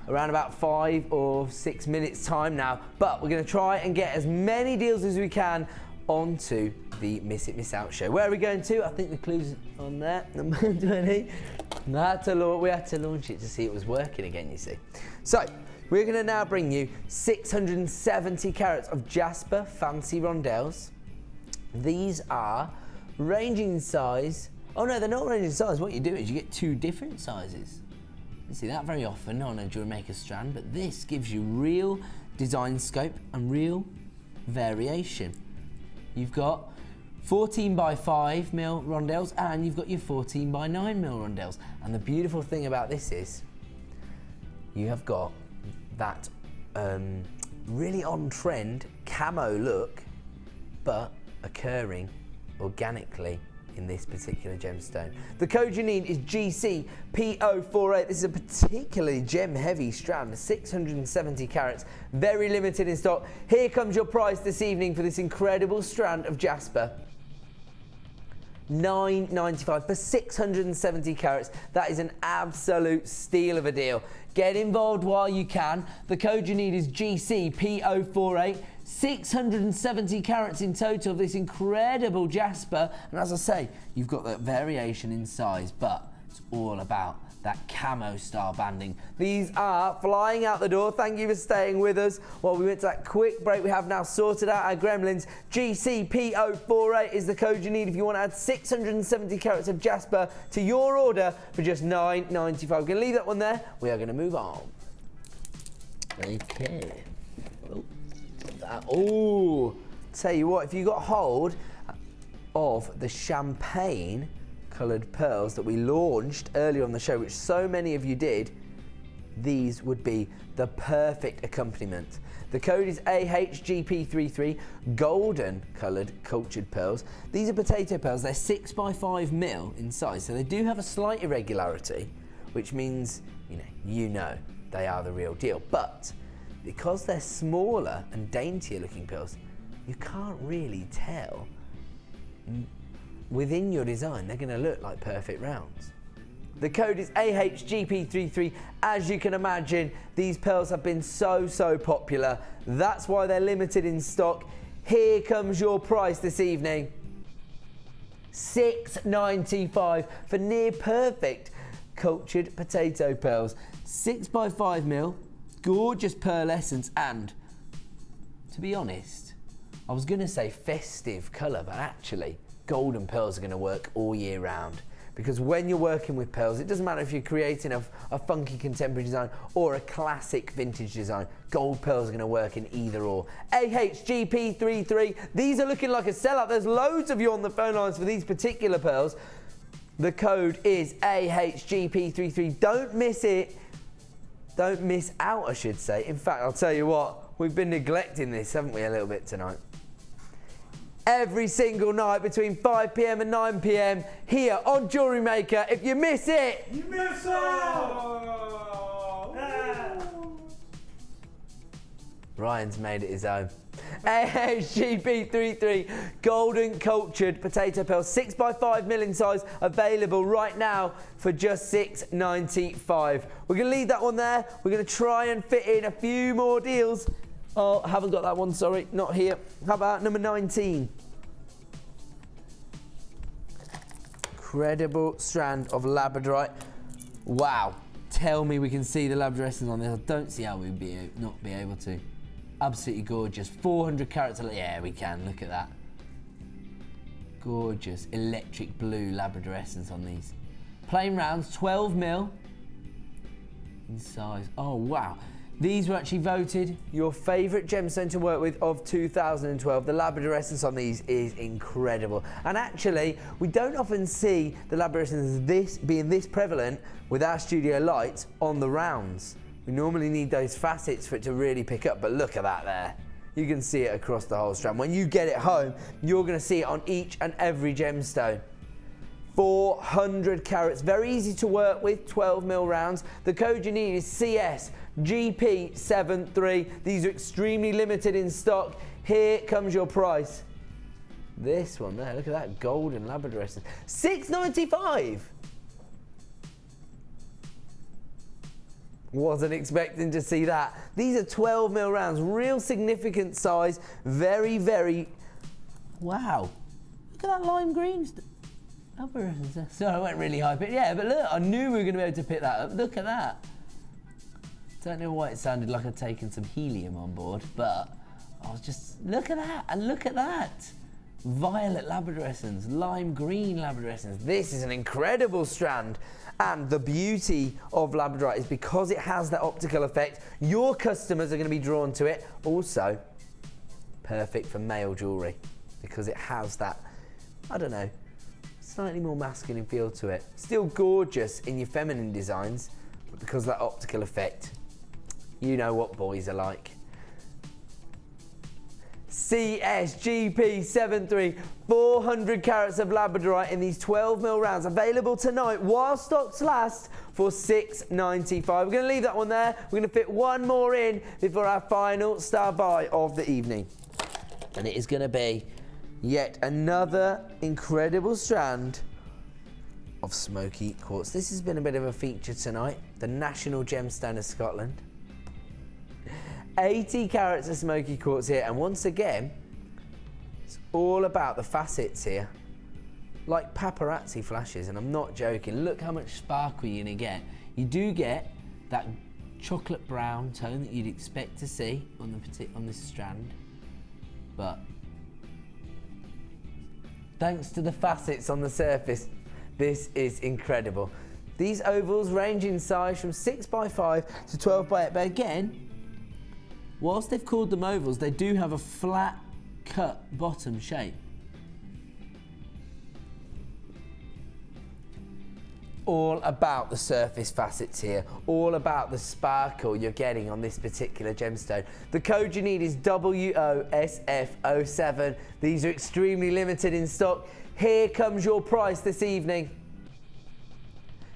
around about 5 or 6 minutes time now. But we're going to try and get as many deals as we can onto the Miss It Miss Out show. Where are we going to? I think the clue's on there. Number 20. We had to launch it to see it was working again, you see. So we're going to now bring you 670 carats of Jasper fancy rondelles. These are ranging in size. Oh no, they're not ranging in size. What you do is you get 2 different sizes. You see that very often on a Jewellery Maker strand, but this gives you real design scope and real variation. You've got 14 by 5mm rondelles and you've got your 14 by 9mm rondelles. And the beautiful thing about this is you have got that really on trend camo look, but occurring organically in this particular gemstone. The code you need is GCP048. This is a particularly gem heavy strand, 670 carats, very limited in stock. Here comes your price this evening for this incredible strand of Jasper. $9.95 for 670 carats. That is an absolute steal of a deal. Get involved while you can. The code you need is GCP048. 670 carats in total of this incredible jasper. And as I say, you've got that variation in size, but it's all about that camo style banding. These are flying out the door. Thank you for staying with us while we went to that quick break. We have now sorted out our gremlins. GCPO48 is the code you need if you want to add 670 carats of jasper to your order for just $9.95. We're going to leave that one there. We are going to move on. Okay. Oh, tell you what, if you got hold of the champagne coloured pearls that we launched earlier on the show, which so many of you did, these would be the perfect accompaniment. The code is AHGP33, golden coloured cultured pearls. These are potato pearls. They're 6x5mm in size, so they do have a slight irregularity, which means you know they are the real deal. But because they're smaller and daintier looking pearls, you can't really tell. Within your design, they're going to look like perfect rounds. The code is AHGP33. As you can imagine, these pearls have been so popular. That's why they're limited in stock. Here comes your price this evening. $6.95 for near perfect cultured potato pearls. 6x5mm, gorgeous pearlescence, and to be honest, I was going to say festive colour, but actually golden pearls are going to work all year round, because when you're working with pearls, it doesn't matter if you're creating a funky contemporary design or a classic vintage design, gold pearls are going to work in either or. AHGP33, these are looking like a sellout. There's loads of you on the phone lines for these particular pearls. The code is AHGP33. Don't miss it. Don't miss out, I should say. In fact, I'll tell you what, we've been neglecting this, haven't we, a little bit tonight? Every single night between 5 p.m. and 9 p.m. here on Jewellery Maker. If you miss it, You miss it! Ryan's made it his own. AHGP33 golden cultured potato pearls, 6x5mm in size, available right now for just $6.95. We're going to leave that one there. We're going to try and fit in a few more deals. Oh, haven't got that one, sorry, not here. How about number 19? Incredible strand of labradorite. Wow, tell me we can see the labradorescence on this. I don't see how we'd not be able to. Absolutely gorgeous. 400 carats. Yeah, we can. Look at that. Gorgeous electric blue labradorescence on these. Plain rounds, 12mm in size. Oh, wow. These were actually voted your favourite gemstone to work with of 2012. The labradorescence on these is incredible. And actually, we don't often see the labradorescence being this prevalent with our studio lights on the rounds. We normally need those facets for it to really pick up, but look at that there. You can see it across the whole strand. When you get it home, you're going to see it on each and every gemstone. 400 carats, very easy to work with, 12mm rounds. The code you need is CSGP73. These are extremely limited in stock. Here comes your price. This one there, look at that golden labradorescence. $6.95. Wasn't expecting to see that. These are 12mm rounds, real significant size, very, wow. Look at that lime green. Sorry, I went really high, but yeah, but look, I knew we were going to be able to pick that up. Look at that. Don't know why it sounded like I'd taken some helium on board, but I was just, look at that, and look at that. Violet labradorescence, lime green labradorescence. This is an incredible strand. And the beauty of labradorite is because it has that optical effect, your customers are going to be drawn to it. Also, perfect for male jewellery because it has that, I don't know, slightly more masculine feel to it. Still gorgeous in your feminine designs, but because of that optical effect, you know what boys are like. CSGP73, 400 carats of labradorite in these 12mm rounds, available tonight while stocks last for $6.95. We're going to leave that one there. We're going to fit one more in before our final star buy of the evening. And it is going to be yet another incredible strand of smoky quartz. This has been a bit of a feature tonight, the national gemstone of Scotland. 80 carats of smoky quartz here, and once again, it's all about the facets here. Like paparazzi flashes, and I'm not joking. Look how much sparkle you're gonna get. You do get that chocolate brown tone that you'd expect to see on this strand, but thanks to the facets on the surface, this is incredible. These ovals range in size from 6x5 to 12x8, but again, whilst they've called them ovals, they do have a flat cut bottom shape. All about the surface facets here, all about the sparkle you're getting on this particular gemstone. The code you need is WOSF07. These are extremely limited in stock. Here comes your price this evening.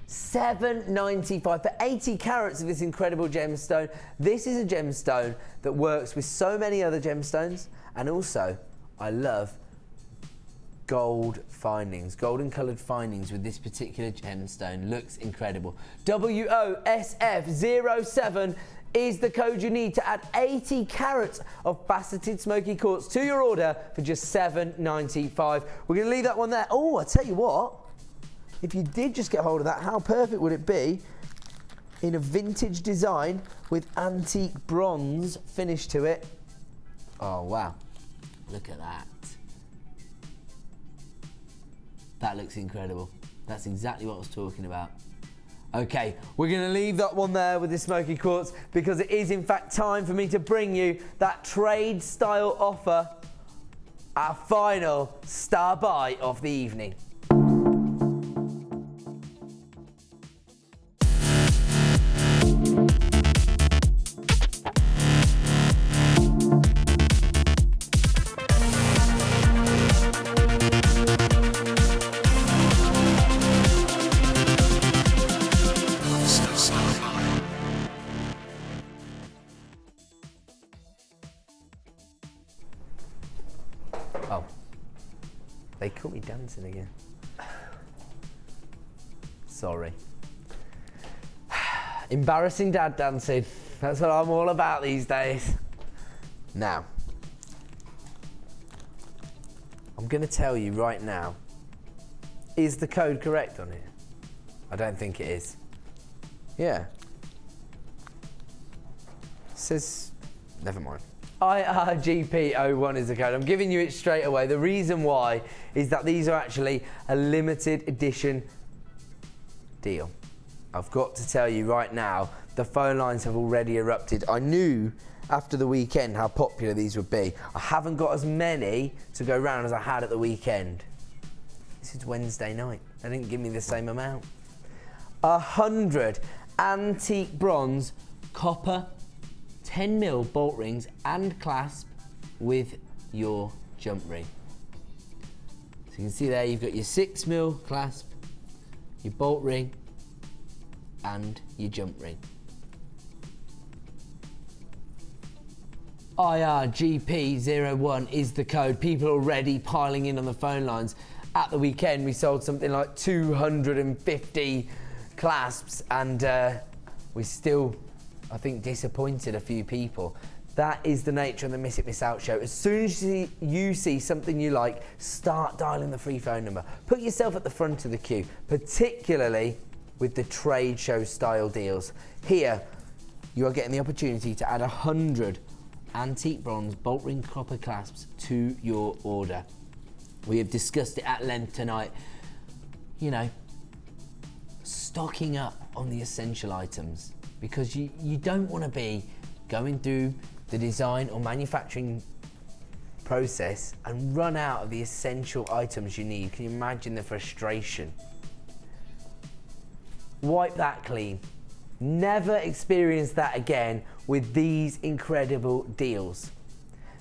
$7.95 for 80 carats of this incredible gemstone. This is a gemstone that works with so many other gemstones, and also I love gold findings, golden coloured findings with this particular gemstone. Looks incredible. WOSF07 is the code you need to add 80 carats of faceted smoky quartz to your order for just $7.95. We're going to leave that one there. Oh, I tell you what, if you did just get hold of that, how perfect would it be in a vintage design with antique bronze finish to it? Oh wow, look at that. That looks incredible. That's exactly what I was talking about. Okay, we're gonna leave that one there with the smoky quartz because it is in fact time for me to bring you that trade style offer, our final star buy of the evening. Oh, they caught me dancing again. Sorry. Embarrassing dad dancing. That's what I'm all about these days. Now, I'm going to tell you right now, is the code correct on here? I don't think it is. Yeah. It says, never mind. IRGP01 is the code. I'm giving you it straight away. The reason why is that these are actually a limited edition deal. I've got to tell you right now, the phone lines have already erupted. I knew after the weekend how popular these would be. I haven't got as many to go round as I had at the weekend. This is Wednesday night. They didn't give me the same amount. 100 antique bronze copper 10mm bolt rings and clasp with your jump ring. So you can see there you've got your 6mm clasp, your bolt ring and your jump ring. IRGP01 is the code. People are already piling in on the phone lines. At the weekend we sold something like 250 clasps and we still, I think, disappointed a few people. That is the nature of the Miss It Miss Out show. As soon as you see something you like, start dialing the free phone number. Put yourself at the front of the queue, particularly with the trade show style deals. Here, you are getting the opportunity to add 100 antique bronze bolt ring copper clasps to your order. We have discussed it at length tonight. You know, stocking up on the essential items, because you don't want to be going through the design or manufacturing process and run out of the essential items you need. Can you imagine the frustration? Wipe that clean. Never experience that again with these incredible deals.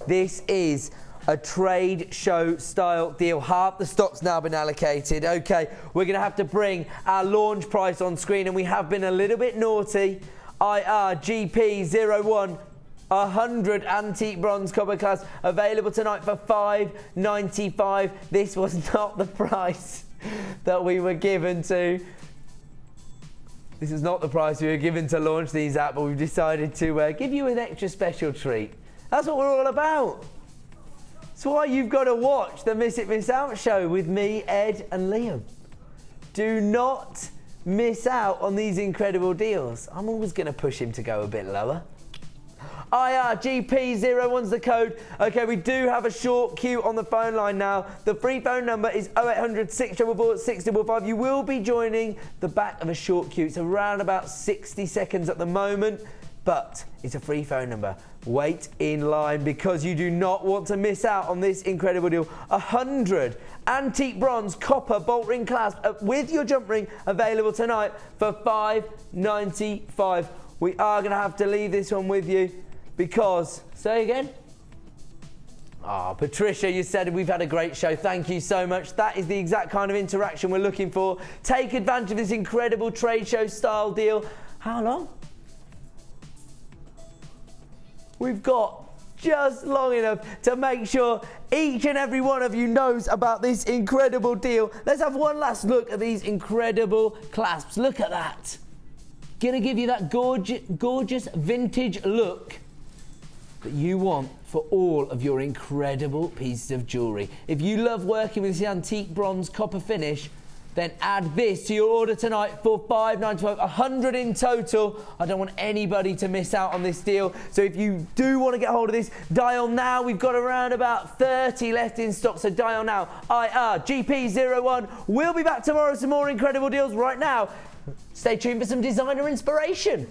This is a trade show style deal. Half the stock's now been allocated. Okay, we're gonna have to bring our launch price on screen, and we have been a little bit naughty. IRGP01, 100 antique bronze copper clasp, available tonight for $5.95. This was not the price that we were given to. This is not the price we were given to launch these at, but we've decided to give you an extra special treat. That's what we're all about. That's why you've got to watch the Miss It Miss Out show with me, Ed and Liam. Do not miss out on these incredible deals. I'm always going to push him to go a bit lower. IRGP01's the code. Okay, we do have a short queue on the phone line now. The free phone number is 0800 644 655. You will be joining the back of a short queue. It's around about 60 seconds at the moment, but it's a free phone number. Wait in line because you do not want to miss out on this incredible deal. 100 antique bronze copper bolt ring clasp with your jump ring available tonight for $5.95. We are going to have to leave this one with you because, say again? Patricia, you said we've had a great show. Thank you so much. That is the exact kind of interaction we're looking for. Take advantage of this incredible trade show style deal. How long? We've got just long enough to make sure each and every one of you knows about this incredible deal. Let's have one last look at these incredible clasps. Look at that. Gonna give you that gorgeous vintage look that you want for all of your incredible pieces of jewellery. If you love working with this antique bronze copper finish, then add this to your order tonight for $5.95, 100 in total. I don't want anybody to miss out on this deal. So if you do want to get hold of this, dial now. We've got around about 30 left in stock, so dial now. IRGP01. We'll be back tomorrow with some more incredible deals. Right now, stay tuned for some designer inspiration.